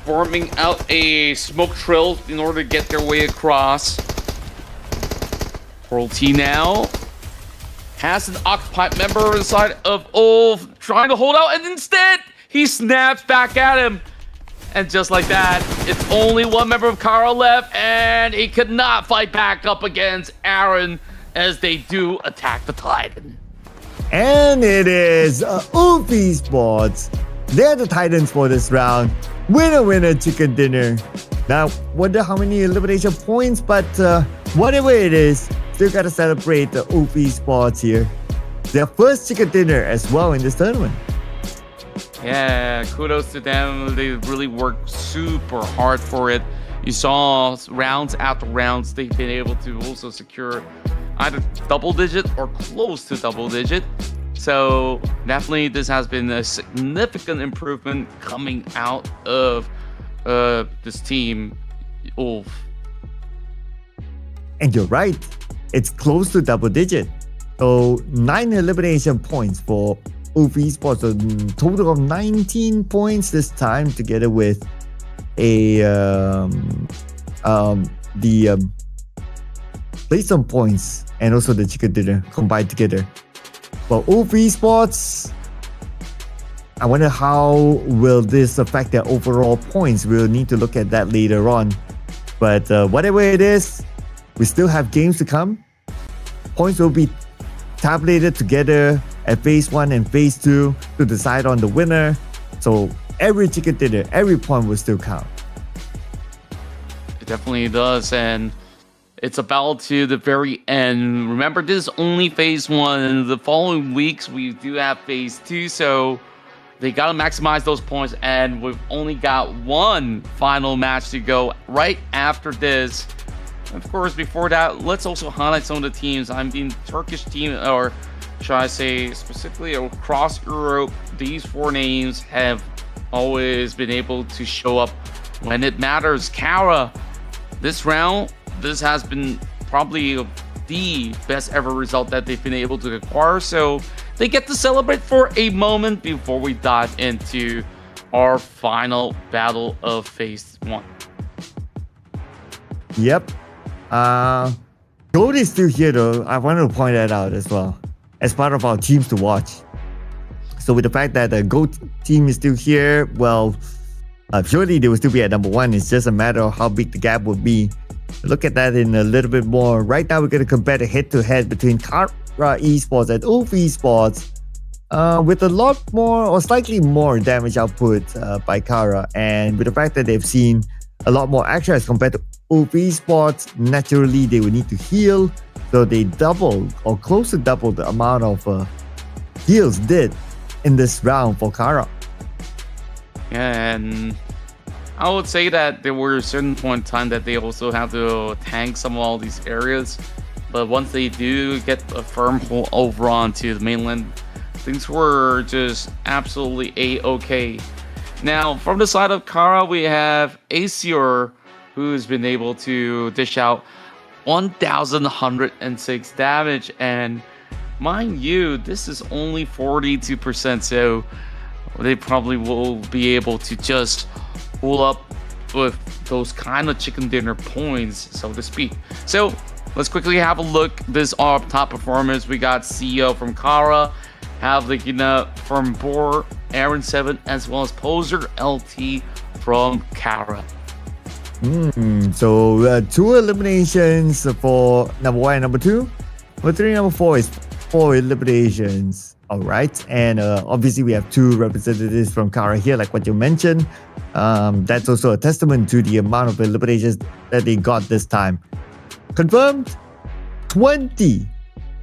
forming out a smoke trail in order to get their way across. Pearl T now has an occupied member inside of Ulf, trying to hold out, and instead he snaps back at him. And just like that, it's only one member of Kara left, and he could not fight back up against Aaron as they do attack the Titan. And it is Ulf Esports. They're the Titans for this round. Winner, chicken dinner. Now, wonder how many elimination points, but whatever it is, still gotta celebrate the Ulf Esports here. Their first chicken dinner as well in this tournament. Yeah, kudos to them. They really worked super hard for it. You saw rounds after rounds, they've been able to also secure either double digit or close to double digit. So definitely this has been a significant improvement coming out of this team, Ulf. And you're right, it's close to double digit. So 9 elimination points for Ulf Esports, a total of 19 points this time, together with place some points and also the chicken dinner combined together. For Ulf Esports, I wonder how will this affect their overall points. We'll need to look at that later on. But whatever it is, we still have games to come. Points will be tabulated together at phase 1 and phase 2 to decide on the winner. So every chicken dinner, every point will still count. It definitely does, and it's about to the very end. Remember, this is only phase 1, and the following weeks we do have phase 2, so they gotta maximize those points, and we've only got one final match to go right after this. Of course, before that, let's also highlight some of the teams. I mean, Turkish team, or should I say specifically across Europe, these 4 names have always been able to show up when it matters. Kara, this round, this has been probably the best ever result that they've been able to acquire, so they get to celebrate for a moment before we dive into our final battle of phase 1. Yep. Gold is still here though. I wanted to point that out as well, as part of our teams to watch. So with the fact that the Gold team is still here, well, surely they will still be at number 1. It's just a matter of how big the gap would be. Look at that in a little bit more. Right now, we're going to compare the head-to-head between Kara Esports and Ulf Esports, with a lot more or slightly more damage output by Kara. And with the fact that they've seen a lot more action as compared to Ulf Esports, naturally they will need to heal. So they double or close to double the amount of heals did in this round for Kara. Yeah, and I would say that there were a certain point in time that they also have to tank some of all these areas. But once they do get a firm hold over onto the mainland, things were just absolutely A-okay. Now, from the side of Kara, we have Acior, who's been able to dish out 1,106 damage. And mind you, this is only 42%, so they probably will be able to just pull up with those kind of chicken dinner points, so to speak. So let's quickly have a look. This our top performers. We got CEO from Kara, Havlikina from Boar, Aaron 7, as well as Poser LT from Kara. So 2 eliminations for number 1 and number 2. Number 3 and number 4 is 4 eliminations. All right, and obviously we have 2 representatives from Kara here, like what you mentioned. That's also a testament to the amount of eliminations that they got this time. Confirmed 20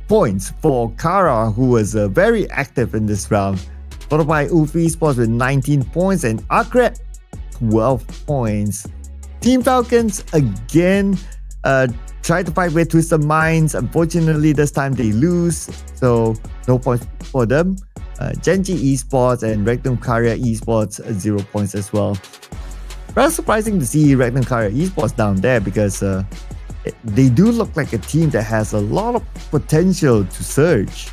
points for Kara, who was very active in this round, followed by Esports with 19 points and ARCred 12 points. Team Falcons again tried to fight with Twisted Minds. Unfortunately, this time they lose, so no points for them. GEN.G Esports and Regnum Carrier Esports 0 points as well. Rather surprising to see Regnum Carrier Esports down there, because they do look like a team that has a lot of potential to surge.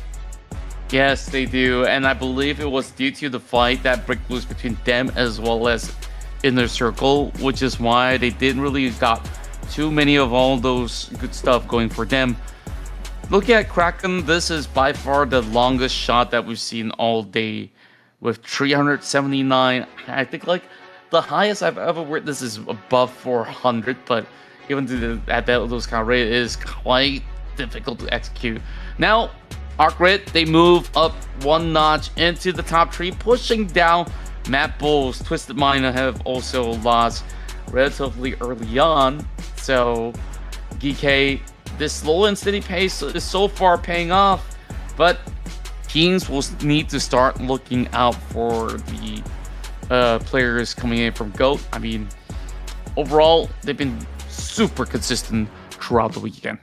Yes, they do, and I believe it was due to the fight that broke loose between them as well as Inner Circle, which is why they didn't really got too many of all those good stuff going for them. Looking at Kraken, this is by far the longest shot that we've seen all day, with 379. I think like the highest I've ever witnessed is above 400, but even at those kind of rate, it is quite difficult to execute. Now, ARCred, they move up 1 notch into the top 3, pushing down MADBULLS. Twisted Mind have also lost relatively early on, so GEEKAY, this slow and steady pace is so far paying off, but teams will need to start looking out for the players coming in from GOAT. I mean, overall, they've been super consistent throughout the weekend.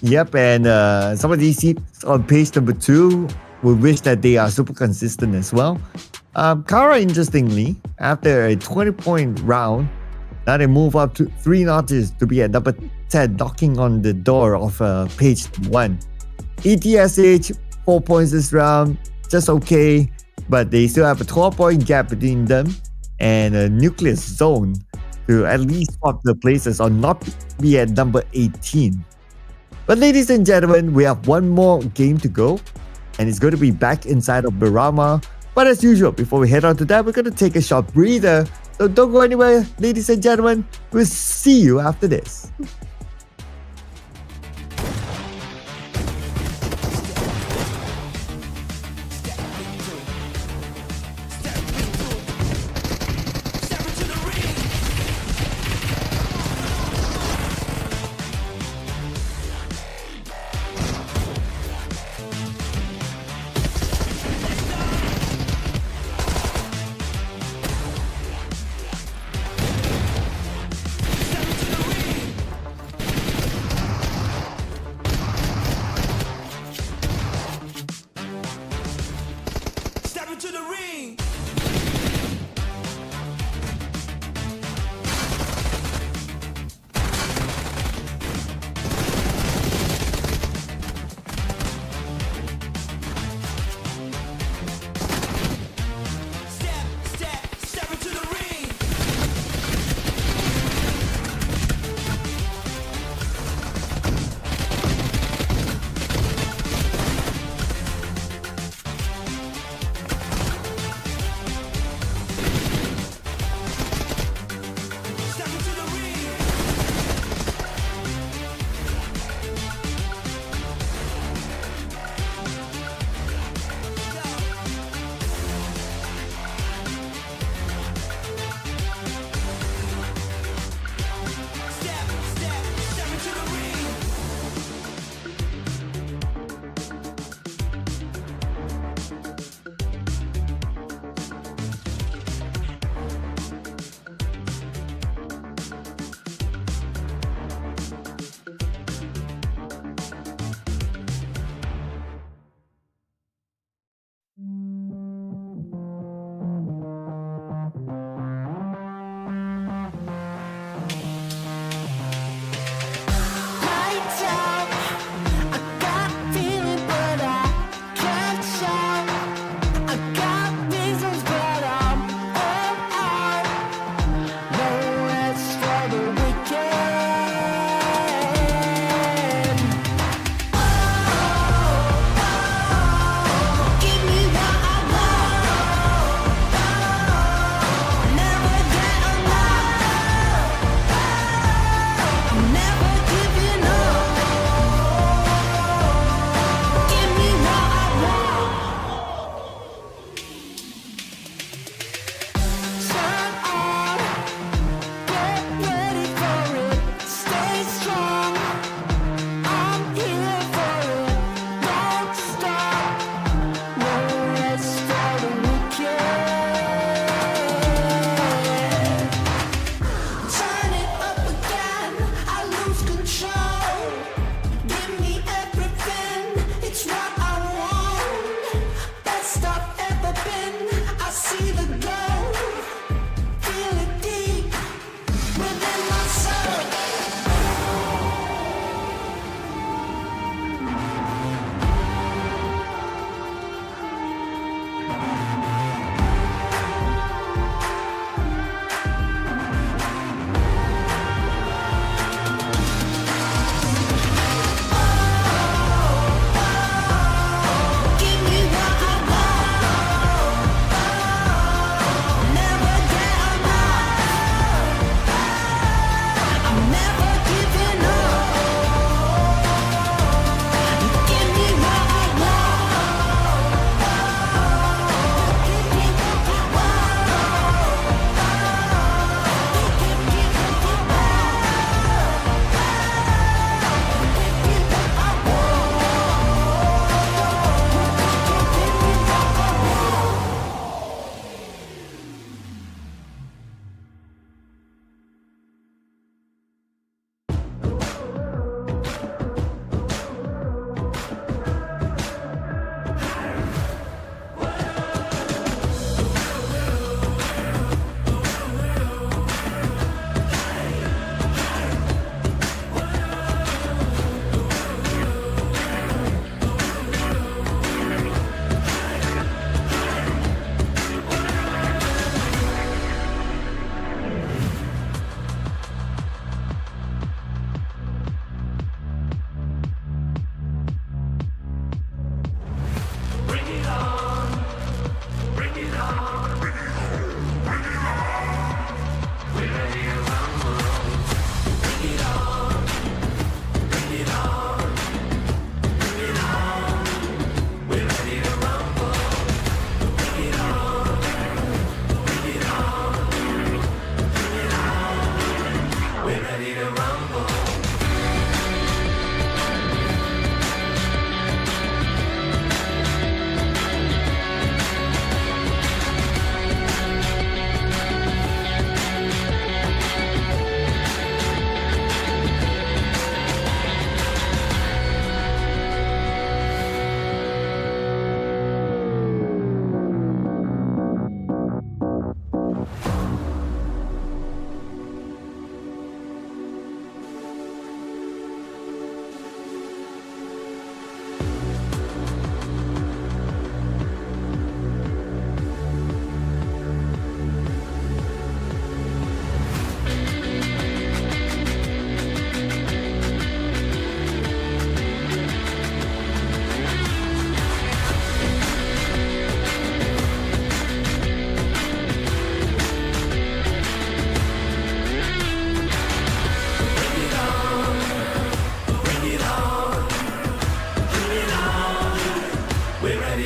Yep, and some of these teams on page number 2 we wish that they are super consistent as well. Kara, interestingly, after a 20-point round, now they move up to 3 notches to be at number 10, knocking on the door of page 1. ETSH, 4 points this round, just okay, but they still have a 12-point gap between them and a Nucleus Zone to at least swap the places or not be at number 18. But ladies and gentlemen, we have 1 more game to go, and it's going to be back inside of MIRAMAR. But as usual, before we head on to that, we're going to take a short breather. So don't go anywhere, ladies and gentlemen. We'll see you after this.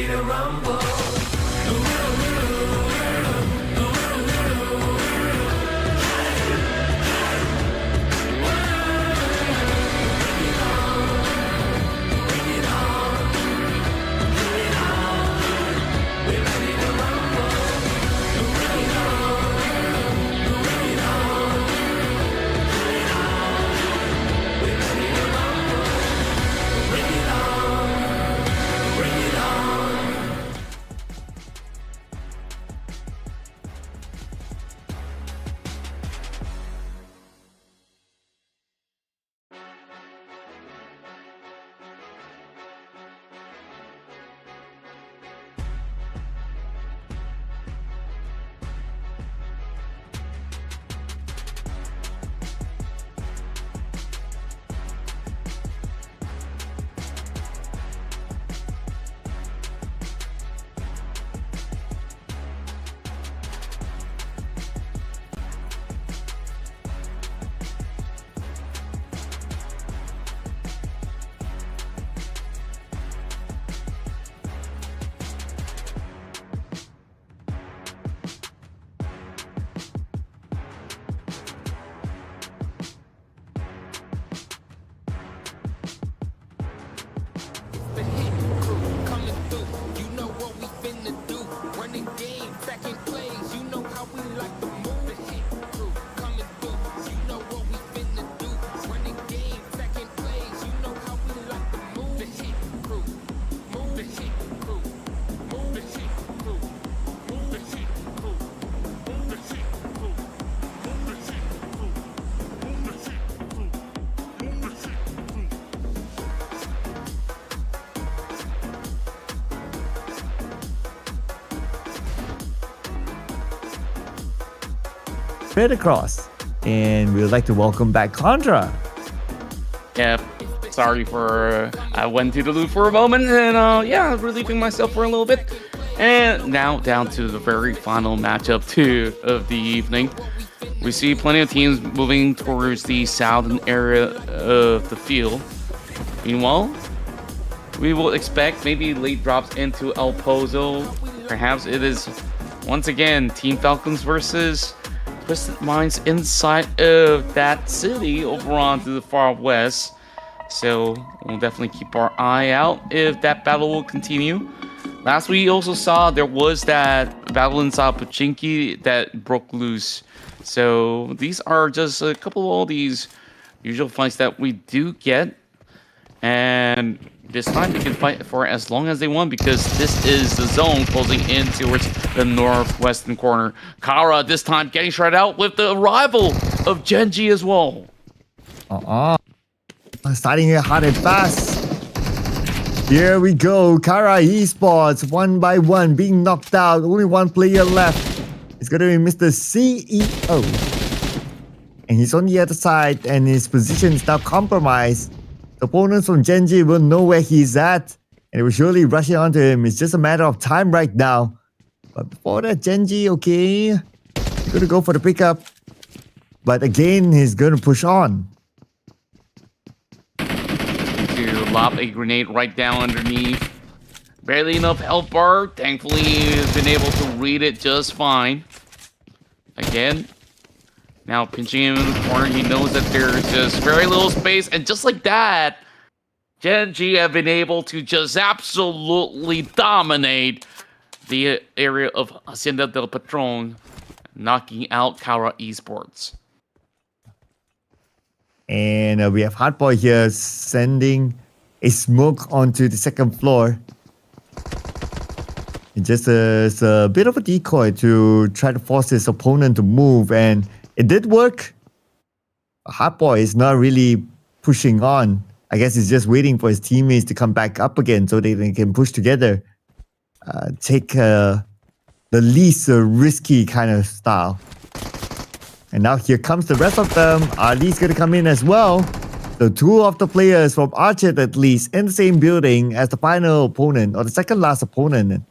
to rumble. The hit crew coming through. You know what we finna do. Running game, cracking plays. You know how we like to move. The hit crew coming through. You know what we finna do. Running game, cracking plays. You know how we like to move. The hit crew, move the hit crew, move the hit crew, move the hit crew, move the hit crew, move the hit crew, move the hit crew, move the hit crew. Straight across. And we'd like to welcome back Contra. Yeah, sorry for I went to the loop for a moment and yeah, relieving myself for a little bit. And now down to the very final matchup 2 of the evening. We see plenty of teams moving towards the southern area of the field. Meanwhile, we will expect maybe late drops into El Pozo. Perhaps it is once again Team Falcons versus Twisted Minds inside of that city over on to the far west. So we'll definitely keep our eye out if that battle will continue. Last we also saw there was that battle inside Pachinki that broke loose. So these are just a couple of all these usual fights that we do get. And this time they can fight for as long as they want because this is the zone closing in towards the northwestern corner. Kara this time getting shredded out with the arrival of Gen.G as well. Starting it hard and fast. Here we go. Kara Esports, one by one, being knocked out. Only one player left. It's going to be Mr. CEO. And he's on the other side, and his position is now compromised. The opponents from Gen.G will know where he's at, and they will surely rush it onto him. It's just a matter of time right now. But before that, Gen.G, okay, he's going to go for the pickup. But again, he's going to push on. To lob a grenade right down underneath. Barely enough health bar. Thankfully, he's been able to read it just fine. Again, now pinching him in the corner. He knows that there's just very little space. And just like that, Gen.G have been able to just absolutely dominate the area of Hacienda del Patron, knocking out Kara Esports. And we have Hardboy here sending a smoke onto the second floor. It just is a bit of a decoy to try to force his opponent to move, and it did work. Hardboy is not really pushing on. I guess he's just waiting for his teammates to come back up again so they can push together. Take the least risky kind of style. And now here comes the rest of them. Ali's going to come in as well. The two of the players from ARCred at least in the same building as the final opponent or the second last opponent.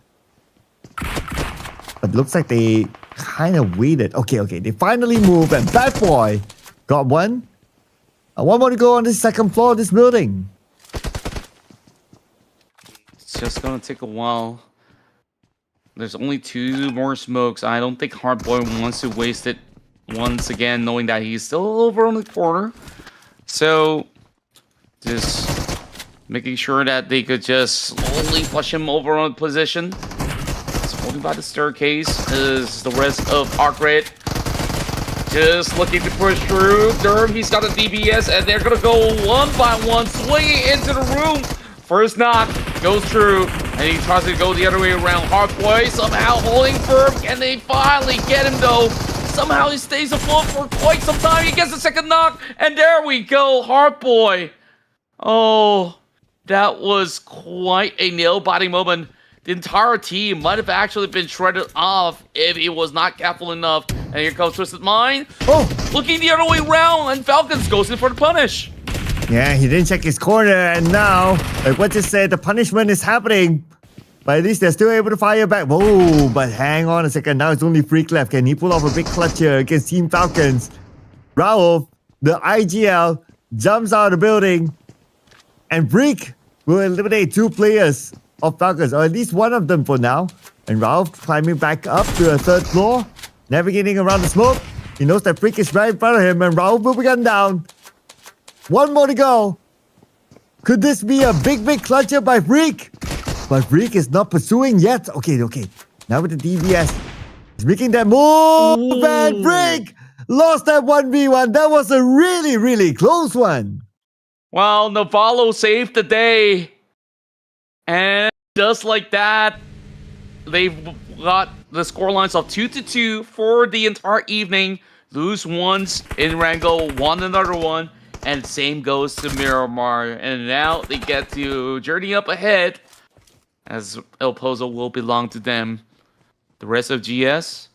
But looks like they kind of waited. Okay, they finally moved and Bad Boy got one. One more to go on the second floor of this building. just gonna take a while. There's only 2 more smokes. I don't think Hardboy wants to waste it once again, knowing that he's still over on the corner. So, just making sure that they could just slowly push him over on position. He's holding by the staircase is the rest of ARCred. Just looking to push through. Derm, he's got a DBS, and they're gonna go one by one, swinging into the room. First knock goes through, and he tries to go the other way around. Hardboy somehow holding firm. Can they finally get him though? Somehow he stays afloat for quite some time. He gets the second knock, and there we go, Hardboy. Oh, that was quite a nail-biting moment. The entire team might have actually been shredded off if he was not careful enough. And here comes Twisted Mind. Oh, Looking the other way around, and Falcons goes in for the punish. yeah, he didn't check his corner, and now, like what you said, the punishment is happening. But at least they're still able to fire back. Whoa, but hang on a second. Now it's only Freak left. Can he pull off a big clutch here against Team Falcons? Raoul, the IGL, jumps out of the building, and Freak will eliminate 2 players of Falcons, or at least one of them for now. And Raoul climbing back up to a 3rd floor, navigating around the smoke. He knows that Freak is right in front of him, and Raoul will be gunned down. 1 more to go. Could this be a big clutcher by Freak? But Freak is not pursuing yet. Okay. Now with the DBS, he's making that move, and Freak lost that 1v1. That was a really close one. Well, Navallo saved the day. And just like that, they've got the scorelines of 2-2 for the entire evening. Lose once in ERANGEL, won another one. And same goes to MIRAMAR. And now they get to journey up ahead, as El Pozo will belong to them. The rest of GS,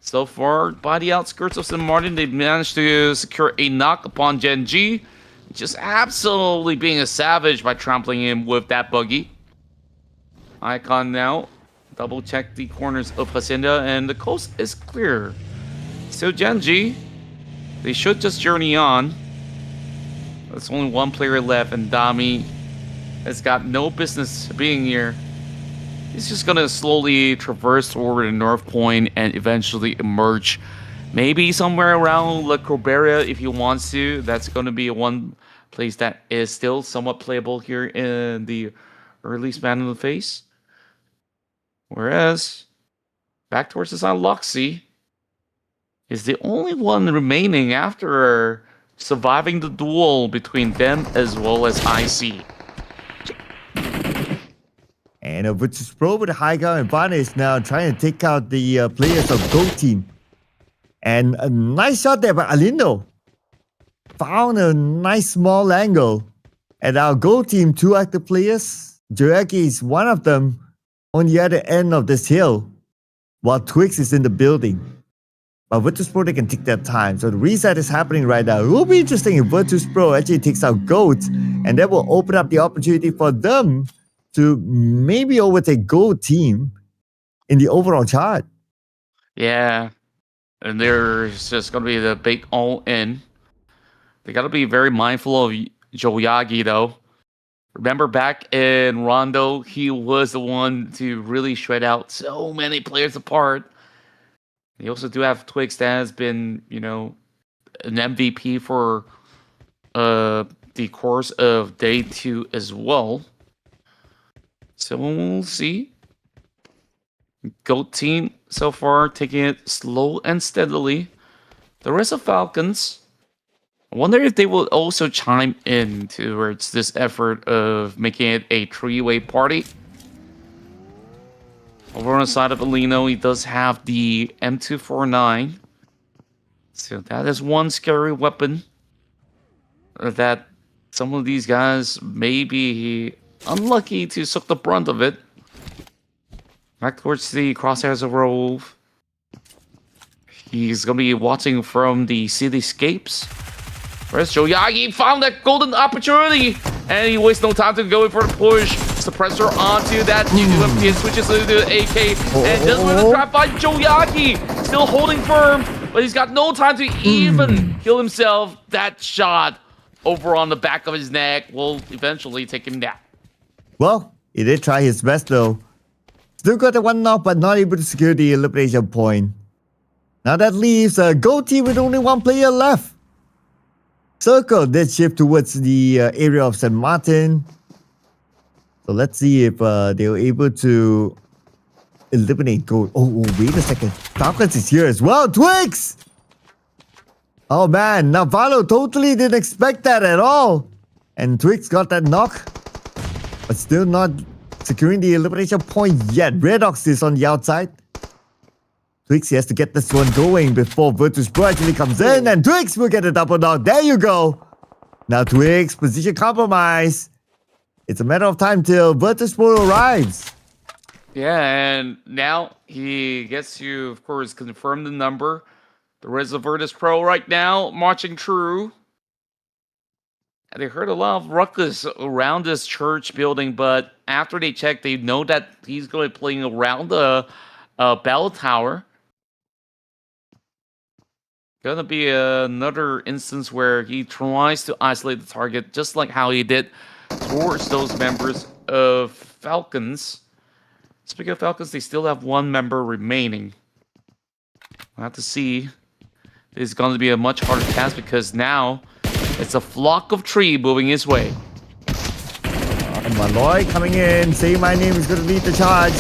so far, by the outskirts of St. Martin, they've managed to secure a knock upon GEN.G, just absolutely being a savage by trampling him with that buggy. Icon now, double check the corners of Hacienda, and the coast is clear. So GEN.G, they should just journey on. There's only 1 player left, and Dami has got no business being here. He's just gonna slowly traverse toward the north point and eventually emerge. Maybe somewhere around La Corberia if he wants to. That's gonna be one place that is still somewhat playable here in the early span of the phase. Whereas, back towards the side, Loxy is the only one remaining after surviving the duel between them as well as IC. And Virtus Pro with a high ground advantage now, trying to take out the players of Gold Team. And a nice shot there by Alindo. Found a nice small angle. And our Gold Team, 2 active players. Joyaki is one of them on the other end of this hill, while Twix is in the building. But Virtus Pro, they can take their time. So the reset is happening right now. It will be interesting if Virtus Pro actually takes out Gold, and that will open up the opportunity for them to maybe overtake Gold Team in the overall chart. Yeah, and there's just going to be the big all-in. They got to be very mindful of Joyagi, though. Remember back in Rondo, he was the one to really shred out so many players apart. They also do have Twix that has been, you know, an MVP for the course of day 2 as well. So we'll see. Goat Team so far taking it slow and steadily. The rest of Falcons, I wonder if they will also chime in towards this effort of making it a 3-way party. Over on the side of Alino, he does have the M249. So that is one scary weapon that some of these guys may be unlucky to suck the brunt of it. Back towards the crosshairs of Rolf. He's going to be watching from the cityscapes. Whereas Joyagi found that golden opportunity, and he wastes no time to go in for the push. Suppressor onto that UMP and switches to the AK, and doesn't win the trap by Joyagi. Still holding firm, but he's got no time to even kill himself. That shot over on the back of his neck will eventually take him down. Well, He did try his best though. Still got the one knock, but not able to secure the elimination point. Now that leaves a Gold team with only one player left. Circle did shift towards the area of St. Martin. So let's see if they were able to eliminate Gold. Oh, wait a second. Falcons is here as well. Twigs! Oh man, Navarro totally didn't expect that at all. And Twigs got that knock, but still not securing the elimination point yet. Redox is on the outside. Twigs has to get this one going before Virtus Pro actually comes in, and Twigs will get a double knock. There you go. Now Twigs, position compromise. It's a matter of time till Virtus Pro arrives. Yeah, and now he gets to, of course, confirm the number. The rest of Virtus Pro right now marching through. And they heard a lot of ruckus around this church building, but after they check, they know that he's going to be playing around the bell tower. Gonna be another instance where he tries to isolate the target, just like how he did towards those members of Falcons. Speaking of Falcons, they still have one member remaining. We'll have to see. This is going to be a much harder task because now it's a flock of tree moving his way. Malloy coming in, saying my name is going to lead the charge.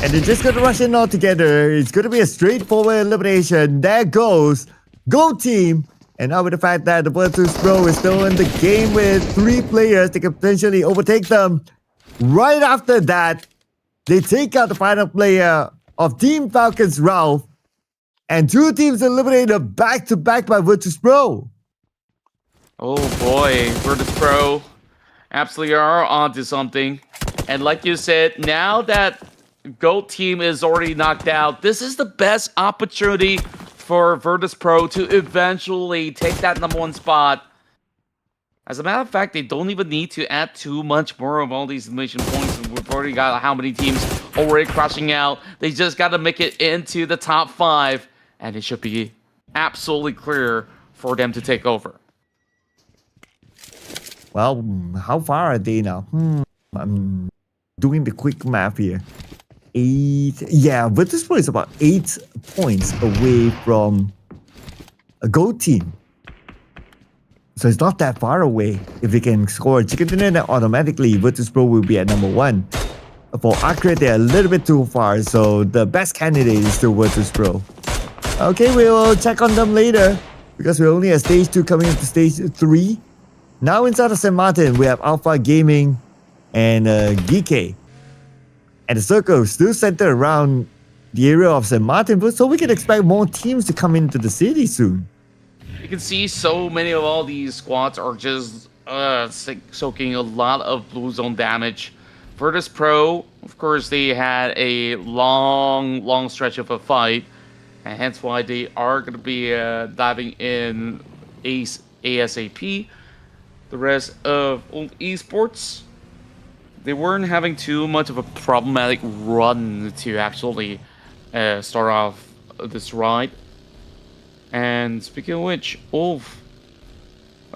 And they're just going to rush in all together. It's going to be a straightforward elimination. There goes Gold team. And now with the fact that the Virtus Pro is still in the game with 3 players, they can potentially overtake them. Right after that, they take out the final player of Team Falcons, Ralph. And 2 teams eliminated back-to-back by Virtus Pro. Oh boy, Virtus Pro absolutely are onto something. And like you said, now that Gold team is already knocked out, this is the best opportunity for Virtus Pro to eventually take that #1 spot. As a matter of fact, they don't even need to add too much more of all these elimination points. We've already got how many teams already crashing out. They just got to make it into the top 5, and it should be absolutely clear for them to take over. Well, how far are they now? I'm doing the quick math here. 8. Yeah, Virtus Pro is about 8 points away from a Gold team. So it's not that far away. If they can score a chicken dinner, then automatically Virtus Pro will be at #1. For ARCred, they're a little bit too far, so the best candidate is still Virtus Pro. Okay, we'll check on them later because we're only at stage 2 coming into stage 3. Now inside of St. Martin, we have Alpha Gaming and GEEKAY. And the circle is still centered around the area of St. Martin, so we can expect more teams to come into the city soon. You can see so many of all these squads are just soaking a lot of blue zone damage. Virtus Pro, of course, they had a long stretch of a fight, and hence why they are going to be diving in ASAP. The rest of Esports, they weren't having too much of a problematic run to actually start off this ride. And speaking of which, Ulf,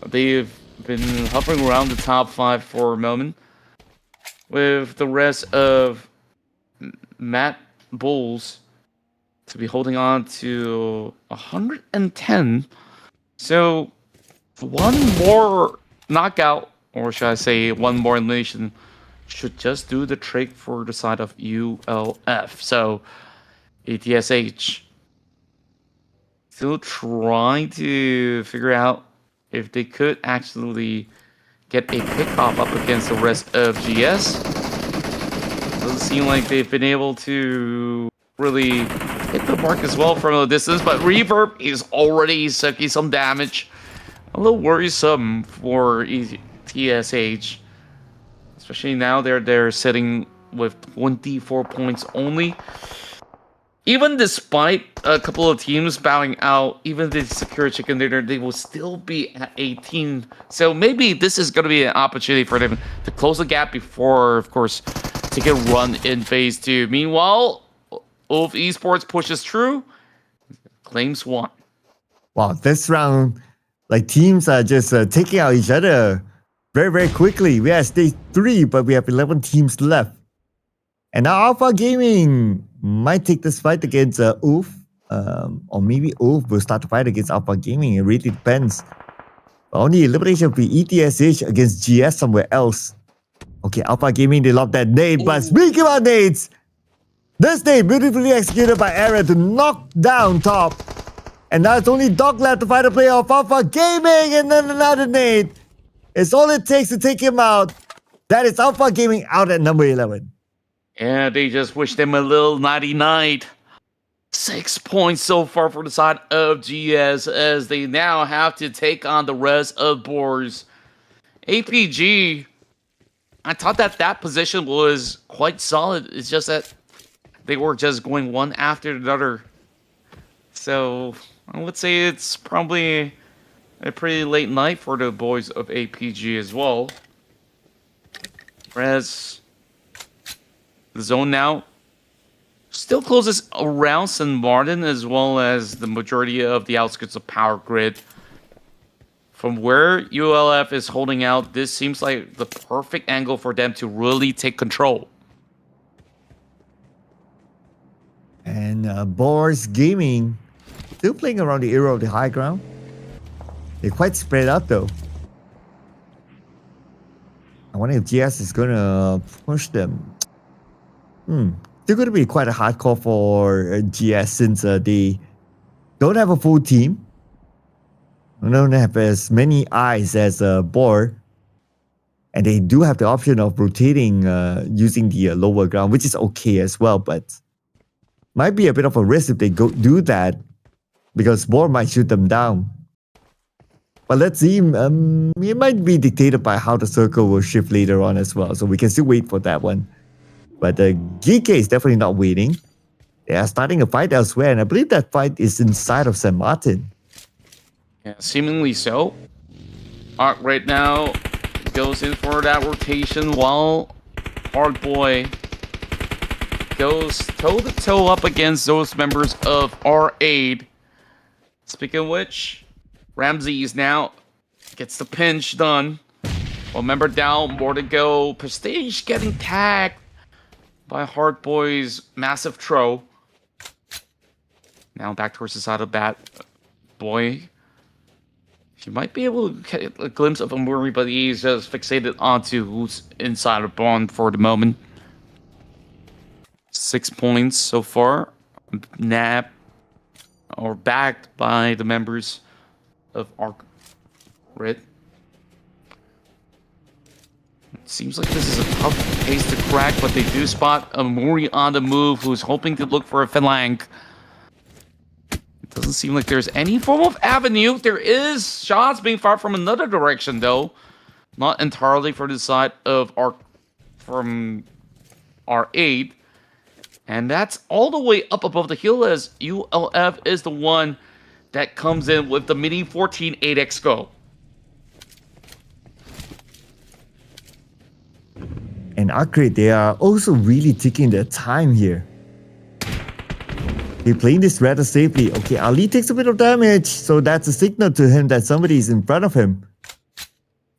they've been hovering around the top 5 for a moment, with the rest of MADBULLS to be holding on to 110. So one more knockout, or should I say one more elimination, should just do the trick for the side of ULF. So ETSH still trying to figure out if they could actually get a pickoff up against the rest of GS. Doesn't seem like they've been able to really hit the mark as well from a distance, but Reverb is already sucking some damage. A little worrisome for ETSH, especially now they're sitting with 24 points only. Even despite a couple of teams bowing out, even if they secure chicken dinner, they will still be at 18. So maybe this is going to be an opportunity for them to close the gap before, of course, take a run in phase 2. Meanwhile, Ulf Esports pushes through, claims 1. Wow, this round, like teams are just taking out each other very quickly. We are at stage 3, but we have 11 teams left. And now Alpha Gaming might take this fight against Oof. Or maybe Oof will start to fight against Alpha Gaming. It really depends. On the elimination of the ETSH against GS somewhere else. Okay, Alpha Gaming, they love that nade. But speaking about nades, this nade beautifully executed by Aaron to knock down top. And now it's only Doc left to fight a player of Alpha Gaming. And then another nade. It's all it takes to take him out. That is Alpha Gaming out at number 11. Yeah, they just wish them a little nighty night. 6 points so far for the side of GS as they now have to take on the rest of BOARS. APG, I thought that position was quite solid. It's just that they were just going one after another. So I would say it's probably a pretty late night for the boys of APG as well. Whereas the zone now still closes around St. Martin as well as the majority of the outskirts of ARCred. From where ULF is holding out, this seems like the perfect angle for them to really take control. And BOARS Gaming still playing around the area of the high ground. They're quite spread out though. I wonder if GS is gonna push them. Still gonna be quite a hard call for GS since they don't have a full team. They don't have as many eyes as BOAR. And they do have the option of rotating using the lower ground, which is okay as well, but might be a bit of a risk if they do that because BOAR might shoot them down. But let's see, it might be dictated by how the circle will shift later on as well, so we can still wait for that one. But GEKAY is definitely not waiting. They are starting a fight elsewhere, and I believe that fight is inside of St. Martin. Yeah, seemingly so. ARC right now goes in for that rotation while Hardboy goes toe-to-toe up against those members of R8. Speaking of which, Ramses now gets the pinch done. Well, member down, more to go. Prestige getting tagged by Hardboy's massive throw. Now back towards the side of Bat Boy. You might be able to get a glimpse of Amuri, but he's just fixated onto who's inside of Bond for the moment. 6 points so far. Nabbed or backed by the members of ARCred. It seems like this is a tough pace to crack, but they do spot Amuri on the move, who's hoping to look for a flank. Doesn't seem like there's any form of avenue. There is shots being fired from another direction, though. Not entirely for the side of from R8. And that's all the way up above the hill as ULF is the one that comes in with the Mini 14 8X Go. And ARCred, they are also really taking their time here. They're playing this rather safely. Okay, Ali takes a bit of damage, so that's a signal to him that somebody is in front of him.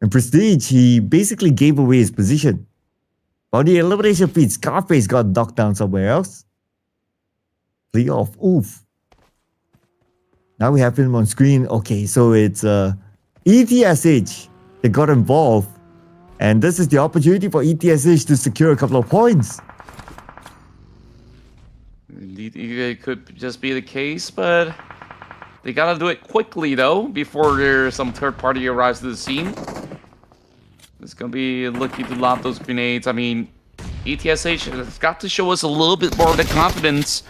And Prestige, he basically gave away his position. On the elimination feed, Scarface got knocked down somewhere else. Play off, oof. Now we have him on screen. Okay, so it's ETSH that got involved. And this is the opportunity for ETSH to secure a couple of points. Indeed, it could just be the case, but they gotta do it quickly, though, before there's some third party arrives to the scene. It's gonna be lucky to lob those grenades. I mean, ETSH has got to show us a little bit more of the confidence.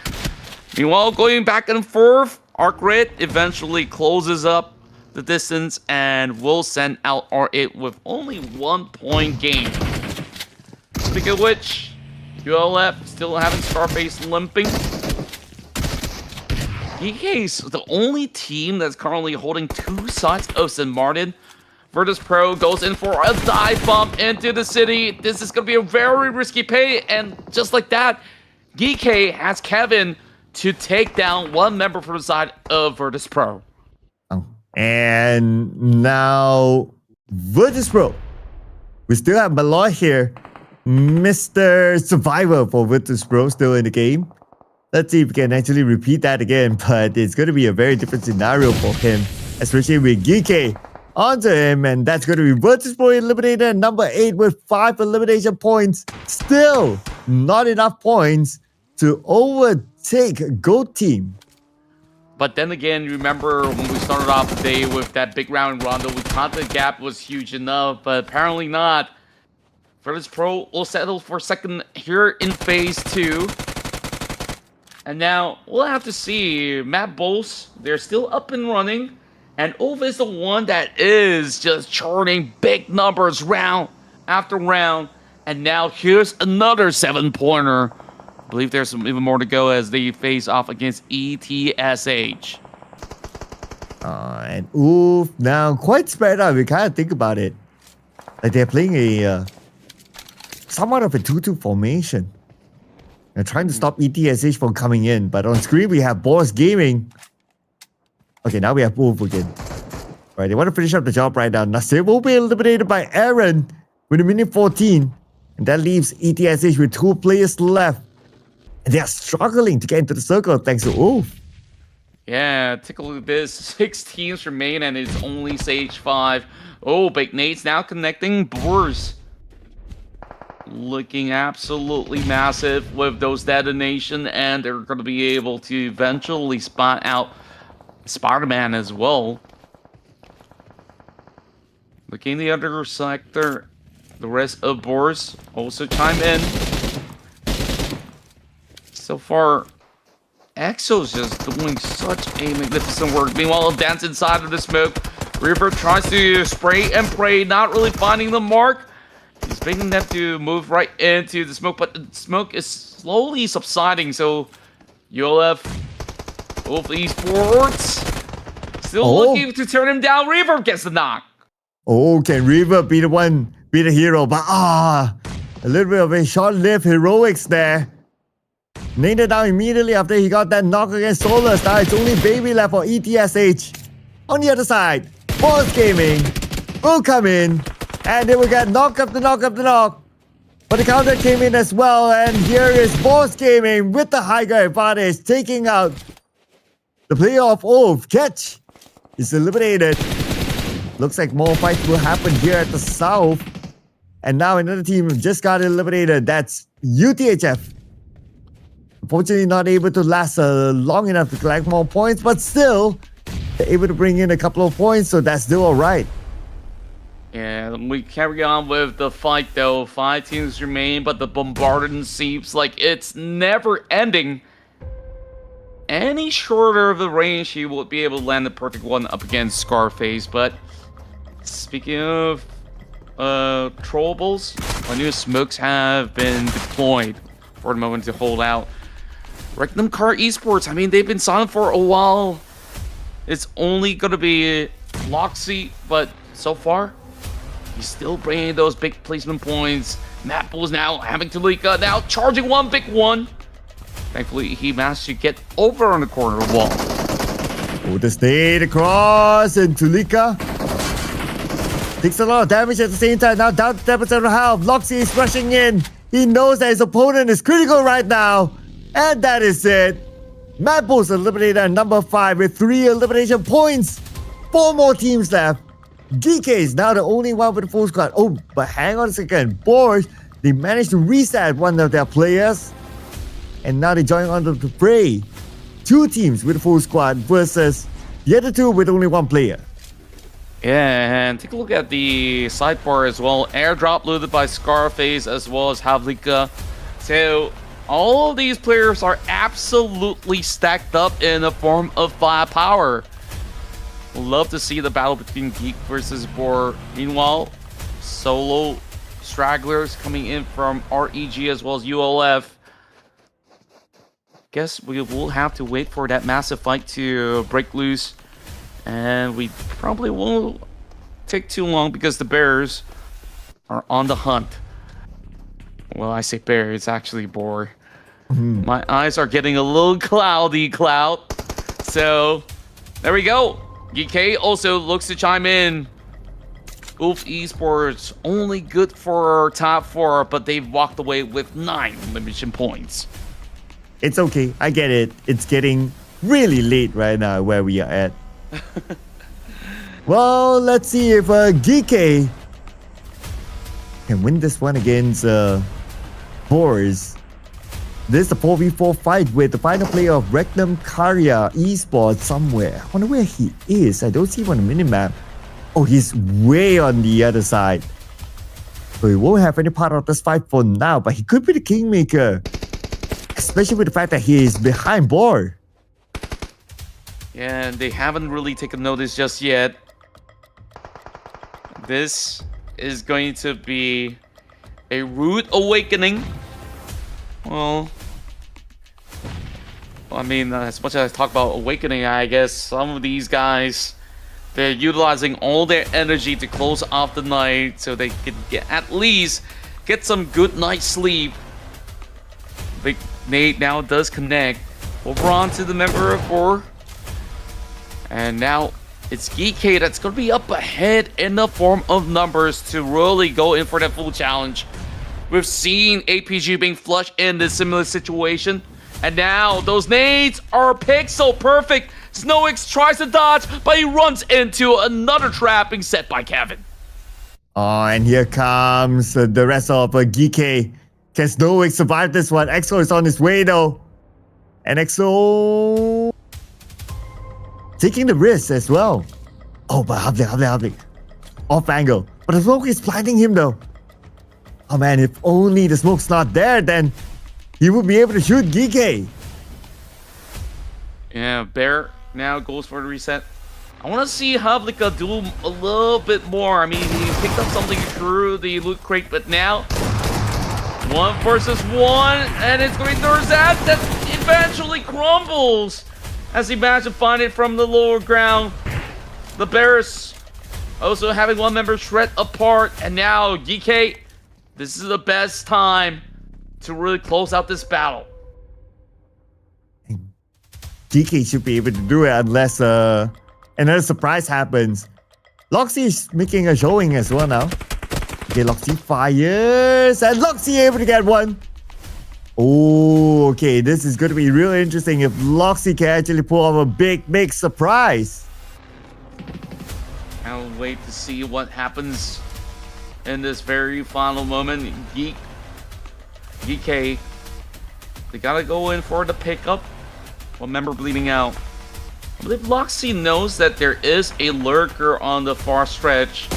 Meanwhile, going back and forth, ARCred eventually closes up the distance and will send out R8 with only 1 point game. Speaking of which, ULF still having Scarface limping. GEKAY's the only team that's currently holding 2 sides of St. Martin. Virtus Pro goes in for a dive bomb into the city. This is going to be a very risky play, and just like that, GEKAY has Kevin to take down one member from the side of Virtus Pro. Oh. And now Virtus Pro. We still have Malloy here. Mr. Survivor for Virtus Pro still in the game. Let's see if we can actually repeat that again, but it's going to be a very different scenario for him, especially with GEEKAY onto him, and that's going to be Virtus Pro eliminated number 8 with 5 elimination points. Still not enough points to overtake GOAT Team. But then again, remember when we started off the day with that big round in Rondo, we thought the gap was huge enough, but apparently not. Virtus Pro will settle for second here in phase 2. And now we'll have to see. MADBULLS, they're still up and running. And Ova is the one that is just churning big numbers round after round. And now here's another 7-pointer. I believe there's even more to go as they face off against ETSH. And oof, now quite spread out. We kind of think about it. Like they're playing a somewhat of a 2-2 formation. They're trying to stop ETSH from coming in, but on screen we have BOARS Gaming. Okay, now we have Wolf again. Right, they want to finish up the job right now. Nasir will be eliminated by Aaron with a minute 14. And that leaves ETSH with 2 players left. And they are struggling to get into the circle thanks to Wolf. Yeah, take a look at this. 6 teams remain and it's only Sage 5. Oh, Big Nate's now connecting BOARS. Looking absolutely massive with those detonation, and they're going to be able to eventually spot out Spider-Man as well. Looking the other sector, the rest of BOARS also chime in. So far, EXO's just doing such a magnificent work. Meanwhile, Dance inside of the smoke. Reaper tries to spray and pray, not really finding the mark. He's begging them to move right into the smoke, but the smoke is slowly subsiding, so ULF, Wolf Esports, still looking to turn him down. Reaver gets the knock. Oh, can Reaver be the hero? But a little bit of a short-lived heroics there. Nailed down immediately after he got that knock against Solus. Now it's only Baby left for ETSH. On the other side, BOARS Gaming will come in. And they will get knock after knock after knock. But the counter came in as well. And here is BOARS Gaming with the higher advantage, taking out the player of Wolf. Catch is eliminated. Looks like more fights will happen here at the south. And now another team just got eliminated. That's UTHF. Unfortunately, not able to last long enough to collect more points. But still, they're able to bring in a couple of points. So that's still alright. And we carry on with the fight though. 5 teams remain, but the bombardment seems like it's never ending. Any shorter of the range, he will be able to land the perfect one up against Scarface. But speaking of trollables, our new smokes have been deployed for the moment to hold out. Rectum Car Esports, I mean, they've been silent for a while. It's only going to be Loxy, but so far, he's still bringing those big placement points. MADBULLS now having Tulika, now charging one big one. Thankfully, he managed to get over on the corner wall. Oh, the stayed across, and Tulika takes a lot of damage at the same time. Now down to 10% of health. Loxy is rushing in. He knows that his opponent is critical right now. And that is it. MADBULLS eliminated at number 5 with 3 elimination points. 4 more teams left. GEEKAY is now the only one with a full squad. Oh, but hang on a second. BOARS, they managed to reset one of their players. And now they join onto the fray. 2 teams with a full squad versus the other 2 with only 1 player. Yeah, and take a look at the sidebar as well. Airdrop looted by Scarface as well as Havlika. So all of these players are absolutely stacked up in the form of firepower. Love to see the battle between Geek versus BOARS. Meanwhile, solo stragglers coming in from REG as well as ULF. Guess we will have to wait for that massive fight to break loose. And we probably won't take too long because the Bears are on the hunt. Well, I say bear, it's actually boar. My eyes are getting a little cloudy, Cloud. So, there we go. GEEKAY also looks to chime in. Oof Esports only good for top 4, but they've walked away with 9 elimination points. It's okay. I get it. It's getting really late right now where we are at. Well, let's see if GEEKAY can win this one against BOARS. This is a 4v4 fight with the final player of Rectum Karya Esports somewhere. I wonder where he is. I don't see him on the minimap. Oh, he's way on the other side. So he won't have any part of this fight for now, but he could be the kingmaker. Especially with the fact that he is behind BOARS. Yeah, and they haven't really taken notice just yet. This is going to be a rude awakening. Well, I mean, as much as I talk about awakening, I guess some of these guys, they're utilizing all their energy to close off the night so they can at least get some good night's sleep. Big Nate now does connect over onto the member of 4. And now it's GEEKAY that's going to be up ahead in the form of numbers to really go in for that full challenge. We've seen APG being flushed in this similar situation. And now those nades are pixel perfect. SnowX tries to dodge, but he runs into another trap being set by Kevin. Oh, and here comes the rest of GEEKAY. Can SnowX survive this one? EXO is on his way though. And EXO taking the risk as well. Oh, but Havlik. Off angle. But the smoke is blinding him though. Oh man, if only the smoke's not there, then he would be able to shoot GEEKAY. Yeah, Bear now goes for the reset. I want to see Havlika do a little bit more. I mean, he picked up something through the loot crate, but now 1 versus 1, and it's going to be Nurzat that eventually crumbles as he managed to find it from the lower ground. The Bears also having one member shred apart, and now GEEKAY, this is the best time to really close out this battle. GEEKAY should be able to do it unless another surprise happens. Loxy is making a showing as well now. Okay, Loxy fires, and Loxy able to get one. Oh, okay, this is going to be really interesting if Loxy can actually pull off a big surprise. I'll wait to see what happens in this very final moment. GEEKAY, they gotta go in for the pickup. One member bleeding out. I believe Loxy knows that there is a lurker on the far stretch.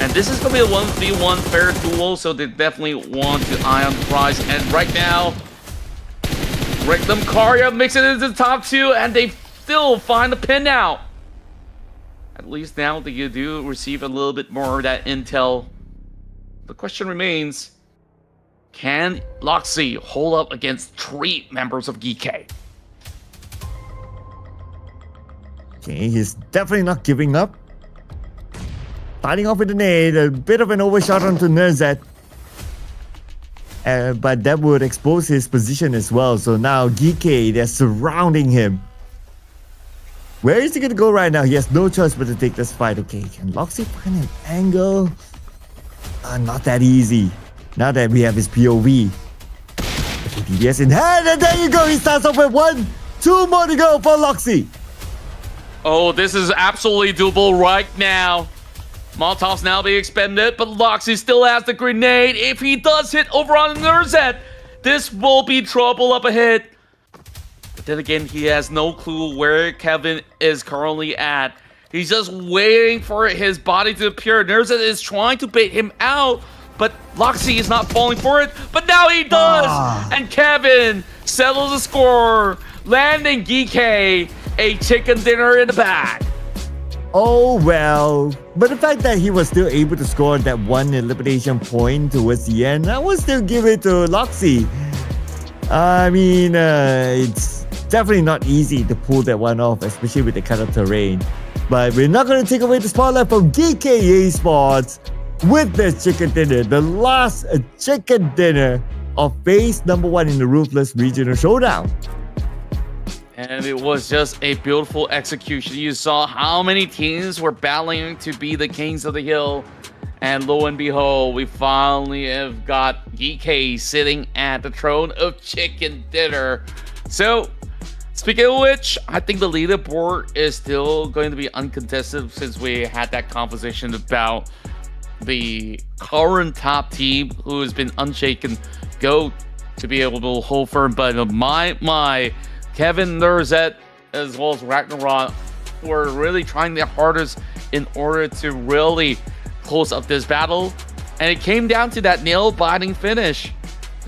And this is going to be a 1v1 fair duel, so they definitely want to eye on the prize. And right now, Rectum Karya makes it into the top 2, and they still find the pin out. At least now that you do receive a little bit more of that intel. The question remains, can Loxy hold up against 3 members of GEEKAY? Okay, he's definitely not giving up. Starting off with a nade, a bit of an overshot onto Nurzat. But that would expose his position as well. So now GEEKAY, they're surrounding him. Where is he going to go right now? He has no choice but to take this fight. Okay, can Loxy find an angle? Not that easy. Now that we have his POV. Okay, DBS in hand, and there you go. He starts off with 1, 2 more to go for Loxy. Oh, this is absolutely doable right now. Molotov's now being expended, but Loxy still has the grenade. If he does hit over on Nurzat, this will be trouble up ahead. But then again, he has no clue where Kevin is currently at. He's just waiting for his body to appear. Nurzat is trying to bait him out, but Loxy is not falling for it. But now he does! And Kevin settles the score, landing GEEKAY a chicken dinner in the bag. Oh well, but the fact that he was still able to score that 1 elimination point towards the end, I will still give it to Loxy. I mean, it's definitely not easy to pull that one off, especially with the kind of terrain. But we're not going to take away the spotlight from GEEKAY Esports with this chicken dinner, the last chicken dinner of phase number 1 in the Ruthless Regional Showdown. And it was just a beautiful execution. You saw how many teams were battling to be the kings of the hill. And lo and behold, we finally have got GEEKAY sitting at the throne of chicken dinner. So, speaking of which, I think the leaderboard is still going to be uncontested since we had that conversation about the current top team who has been unshaken go to be able to hold firm. But my Kevin Nurzet as well as Ragnarok were really trying their hardest in order to really close up this battle, and it came down to that nail-biting finish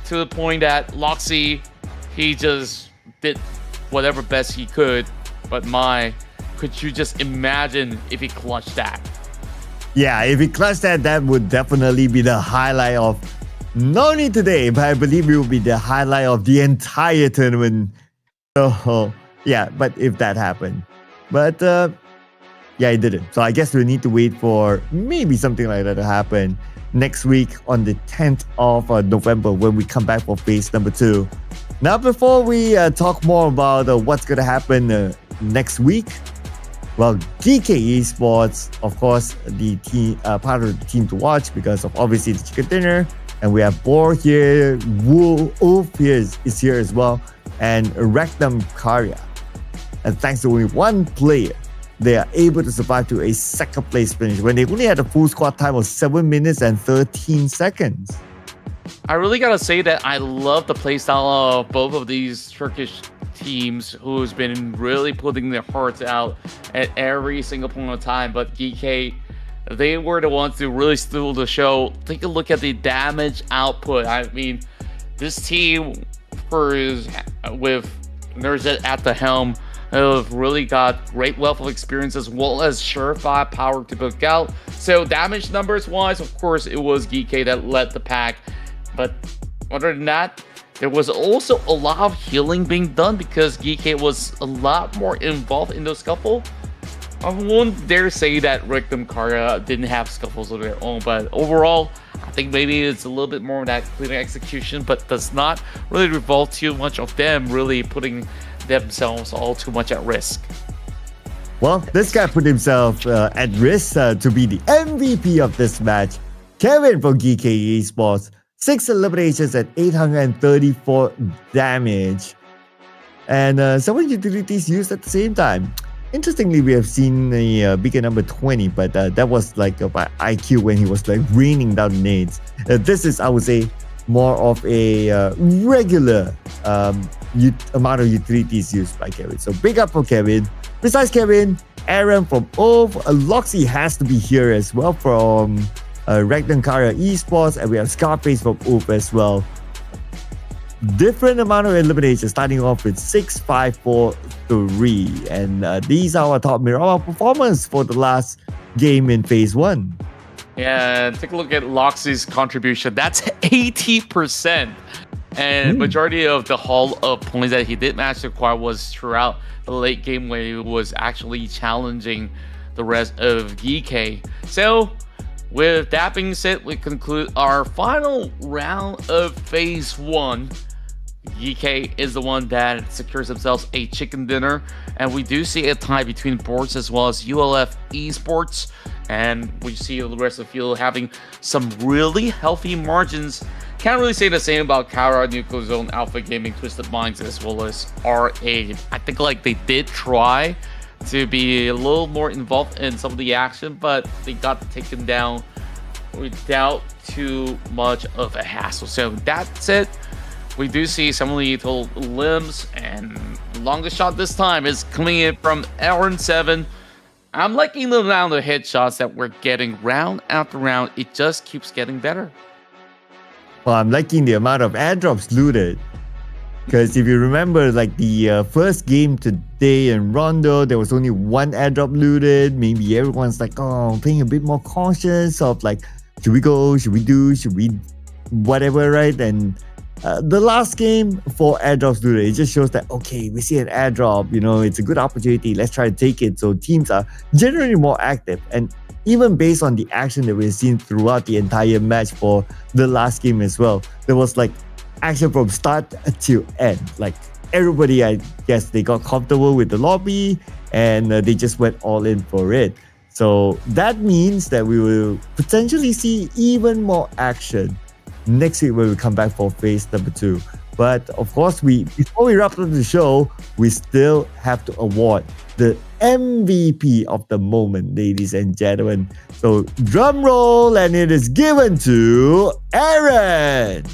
to the point that Loxy, he just did whatever best he could. But could you just imagine if he clutched that? Yeah, if he clutched that, that would definitely be the highlight of not only today, but I believe it will be the highlight of the entire tournament. So yeah, but if that happened, but yeah, it didn't. So I guess we need to wait for maybe something like that to happen next week on the 10th of November when we come back for phase number 2. Now, before we talk more about what's going to happen next week, well, GEEKAY Esports, of course, the team, part of the team to watch because of obviously the chicken dinner. And we have Boar here, Wolf here is here as well, and Rectum Karya. And thanks to only one player, they are able to survive to a second place finish when they only had a full squad time of 7 minutes and 13 seconds. I really gotta say that I love the playstyle of both of these Turkish teams who's been really putting their hearts out at every single point of time. But GEEKAY, they were the ones to really steal the show. Take a look at the damage output. I mean, this team with Nurzet at the helm have really got great wealth of experience as well as surefire power to book out. So damage numbers wise, of course, it was GEEKAY that led the pack. But other than that, there was also a lot of healing being done because GEEKAY was a lot more involved in the scuffle. I won't dare say that Rectum Karya didn't have scuffles of their own, but overall, I think maybe it's a little bit more of that cleaner execution, but does not really revolve too much of them really putting themselves all too much at risk. Well, this guy put himself at risk to be the MVP of this match. Kevin from GEEKAY Esports, 6 eliminations at 834 damage. And 7 utilities used at the same time. Interestingly, we have seen a bigger number 20, but that was like by IQ when he was like raining down nades. This is, I would say, more of a regular amount of utilities used by Kevin. So big up for Kevin. Besides Kevin, Aaron from OVE, Loxy has to be here as well from Ragnar Esports, and we have Scarface from OVE as well. Different amount of eliminations, starting off with 6, 5, 4, 3. And these are our top Miramar performance for the last game in phase 1. Yeah, take a look at Loxy's contribution. That's 80%. And majority of the haul of points that he did manage to acquire was throughout the late game where he was actually challenging the rest of GEEKAY. So, with that being said, we conclude our final round of phase 1. GEEKAY is the one that secures themselves a chicken dinner, and we do see a tie between BOARS as well as ULF Esports, and we see the rest of the field having some really healthy margins. Can't really say the same about Kara, Nuclear Zone, Alpha Gaming, Twisted Minds, as well as RA. I think like they did try to be a little more involved in some of the action, but they got taken down without too much of a hassle. So that's it. We do see some lethal limbs, and longest shot this time is coming in from Aaron7. I'm liking the amount of headshots that we're getting round after round. It just keeps getting better. Well, I'm liking the amount of airdrops looted. Because if you remember, like the first game today in Rondo, there was only one airdrop looted. Maybe everyone's like, oh, being a bit more cautious of like, should we go, should we do, should we whatever, right? And the last game for airdrops looted, it just shows that, okay, we see an airdrop, you know, it's a good opportunity, let's try to take it. So teams are generally more active. And even based on the action that we've seen throughout the entire match for the last game as well, there was like action from start to end. Like everybody, I guess they got comfortable with the lobby and they just went all in for it. So that means that we will potentially see even more action next week when we come back for phase number 2. But of course, before we wrap up the show, we still have to award the MVP of the moment, ladies and gentlemen. So drum roll, and it is given to Aaron.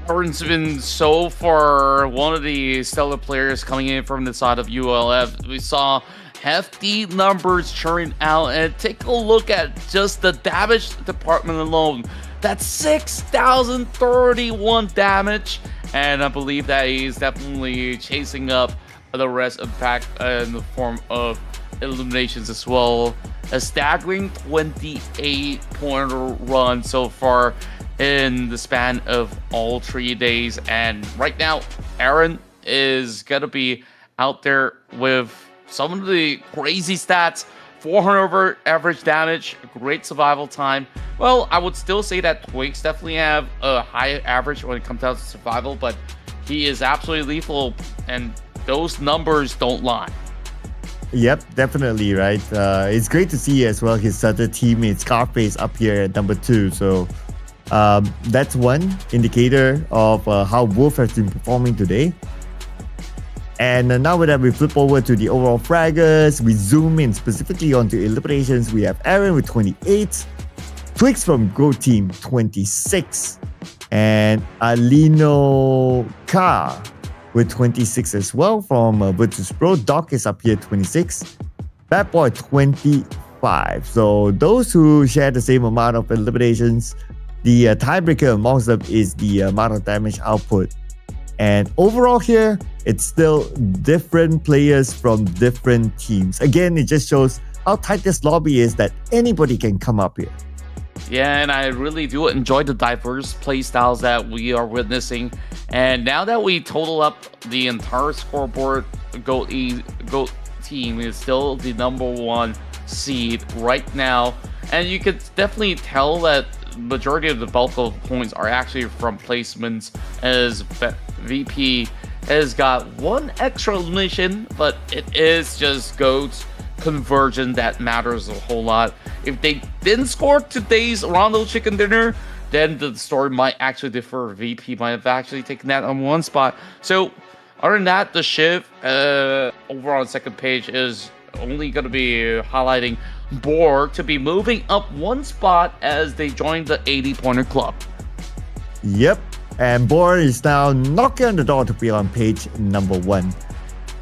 Aaron's been so far one of the stellar players coming in from the side of ULF. We saw hefty numbers churning out, and take a look at just the damage department alone. That's 6,031 damage, and I believe that he's definitely chasing up the rest of the pack in the form of eliminations as well. A staggering 28-pointer run so far in the span of all 3 days, and right now Aaron is gonna be out there with some of the crazy stats. 400 over average damage, great survival time. Well, I would still say that Twigs definitely have a high average when it comes down to survival, but he is absolutely lethal, and those numbers don't lie. Yep, definitely, right? It's great to see as well his other teammate Scarface up here at number 2. So that's one indicator of how Wolf has been performing today. And now that we flip over to the overall fraggers, we zoom in specifically onto eliminations. We have Aaron with 28, Twigs from Go Team 26, and Alino Carr with 26 as well from Virtus Pro. Doc is up here 26, Bad Boy 25. So those who share the same amount of eliminations, the tiebreaker amongst them is the amount of damage output. And overall here, it's still different players from different teams. Again, it just shows how tight this lobby is, that anybody can come up here. Yeah, and I really do enjoy the diverse play styles that we are witnessing. And now that we total up the entire scoreboard, GOAT team is still the #1 seed right now. And you could definitely tell that majority of the bulk of points are actually from placements, as VP has got one extra elimination, but it is just GOAT's conversion that matters a whole lot. If they didn't score today's Rondo chicken dinner, then the story might actually differ. VP might have actually taken that on one spot. So other than that, the shift over on the second page is only going to be highlighting BOARS to be moving up one spot as they join the 80-pointer club. Yep, and BOARS is now knocking on the door to be on page #1.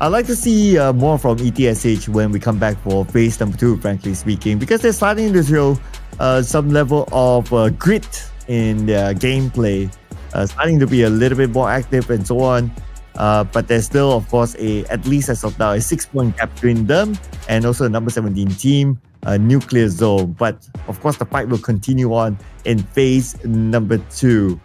I'd like to see more from ETSH when we come back for phase number 2, frankly speaking, because they're starting to show some level of grit in their gameplay, starting to be a little bit more active and so on. But there's still, of course, at least as of now, a 6-point gap between them and also the number 17 team, Nuclear Zone. But of course, the fight will continue on in phase number 2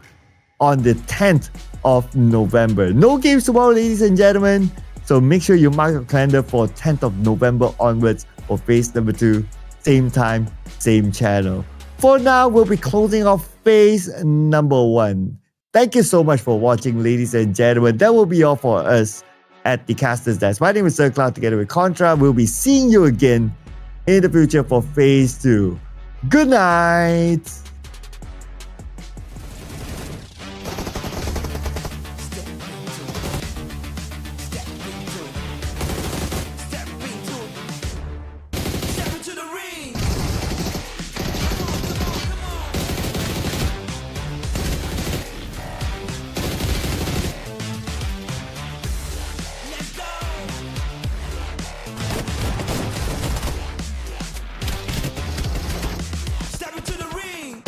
on the 10th of November. No games tomorrow, ladies and gentlemen. So make sure you mark your calendar for 10th of November onwards for phase number 2. Same time, same channel. For now, we'll be closing off phase number 1. Thank you so much for watching, ladies and gentlemen. That will be all for us at the Caster's Desk. My name is Sir Cloud together with Contra. We'll be seeing you again in the future for phase 2. Good night. Step into the ring. Let's go. Step into the ring.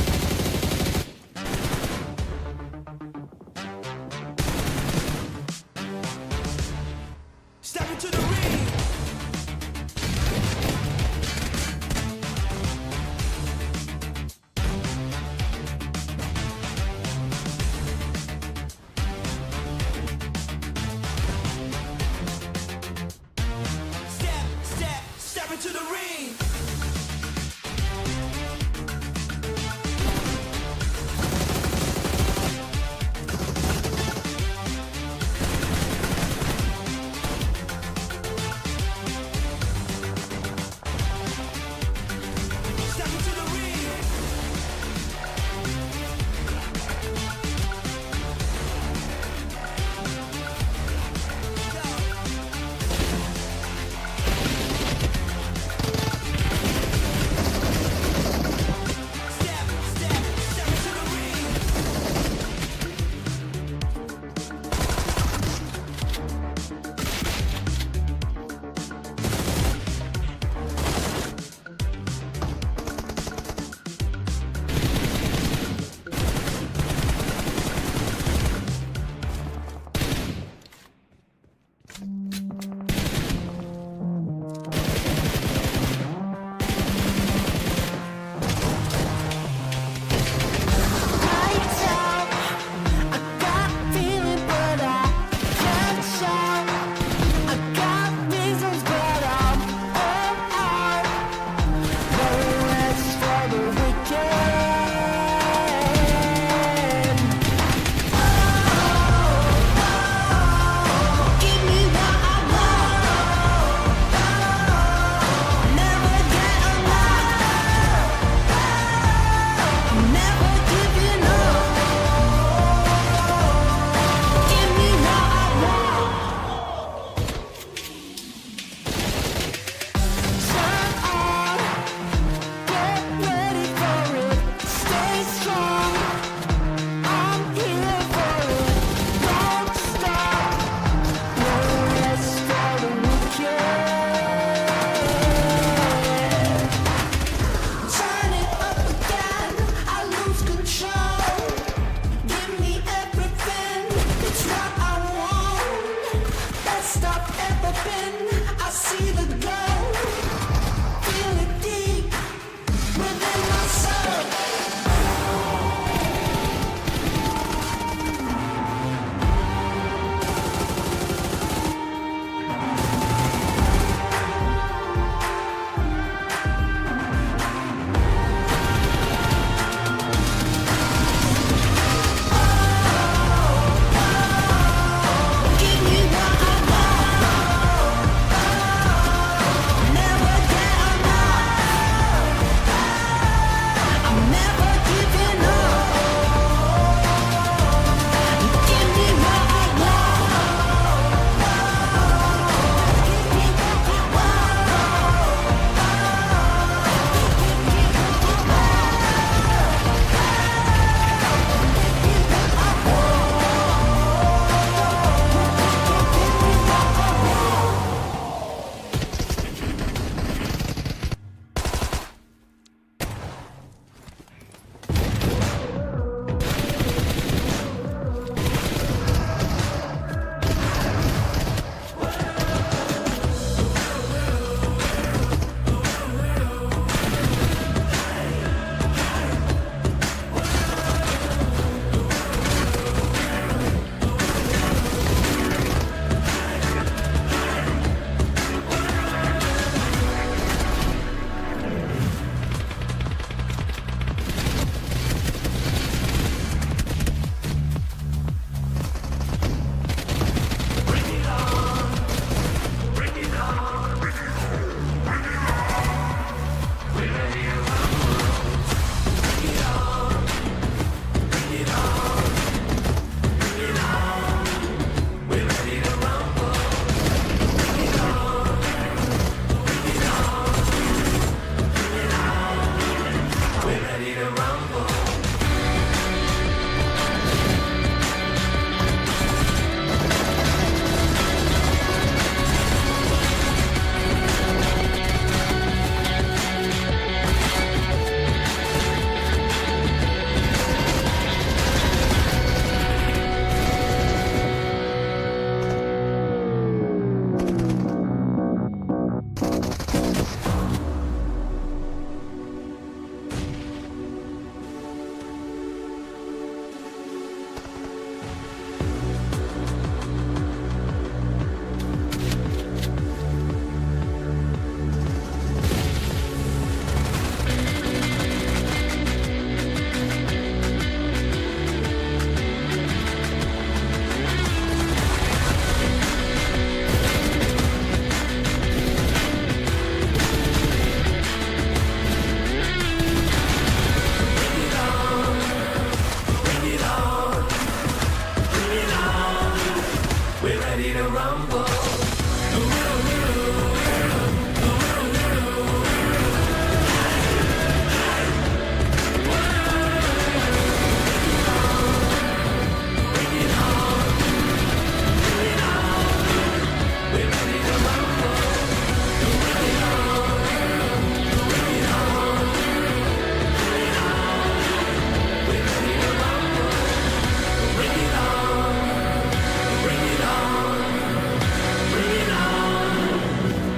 ready to rumble.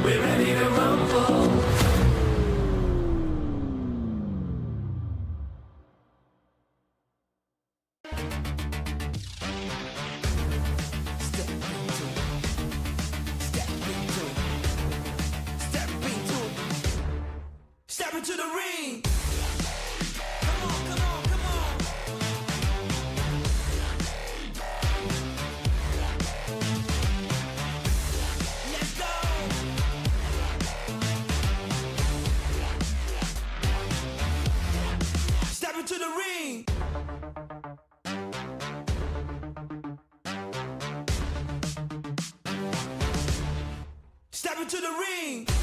We're ready to rumble. Step into it. Step into it. Step into it. Step into the ring. Come on, come on, come on. Let's go. Step into the ring. Step into the ring.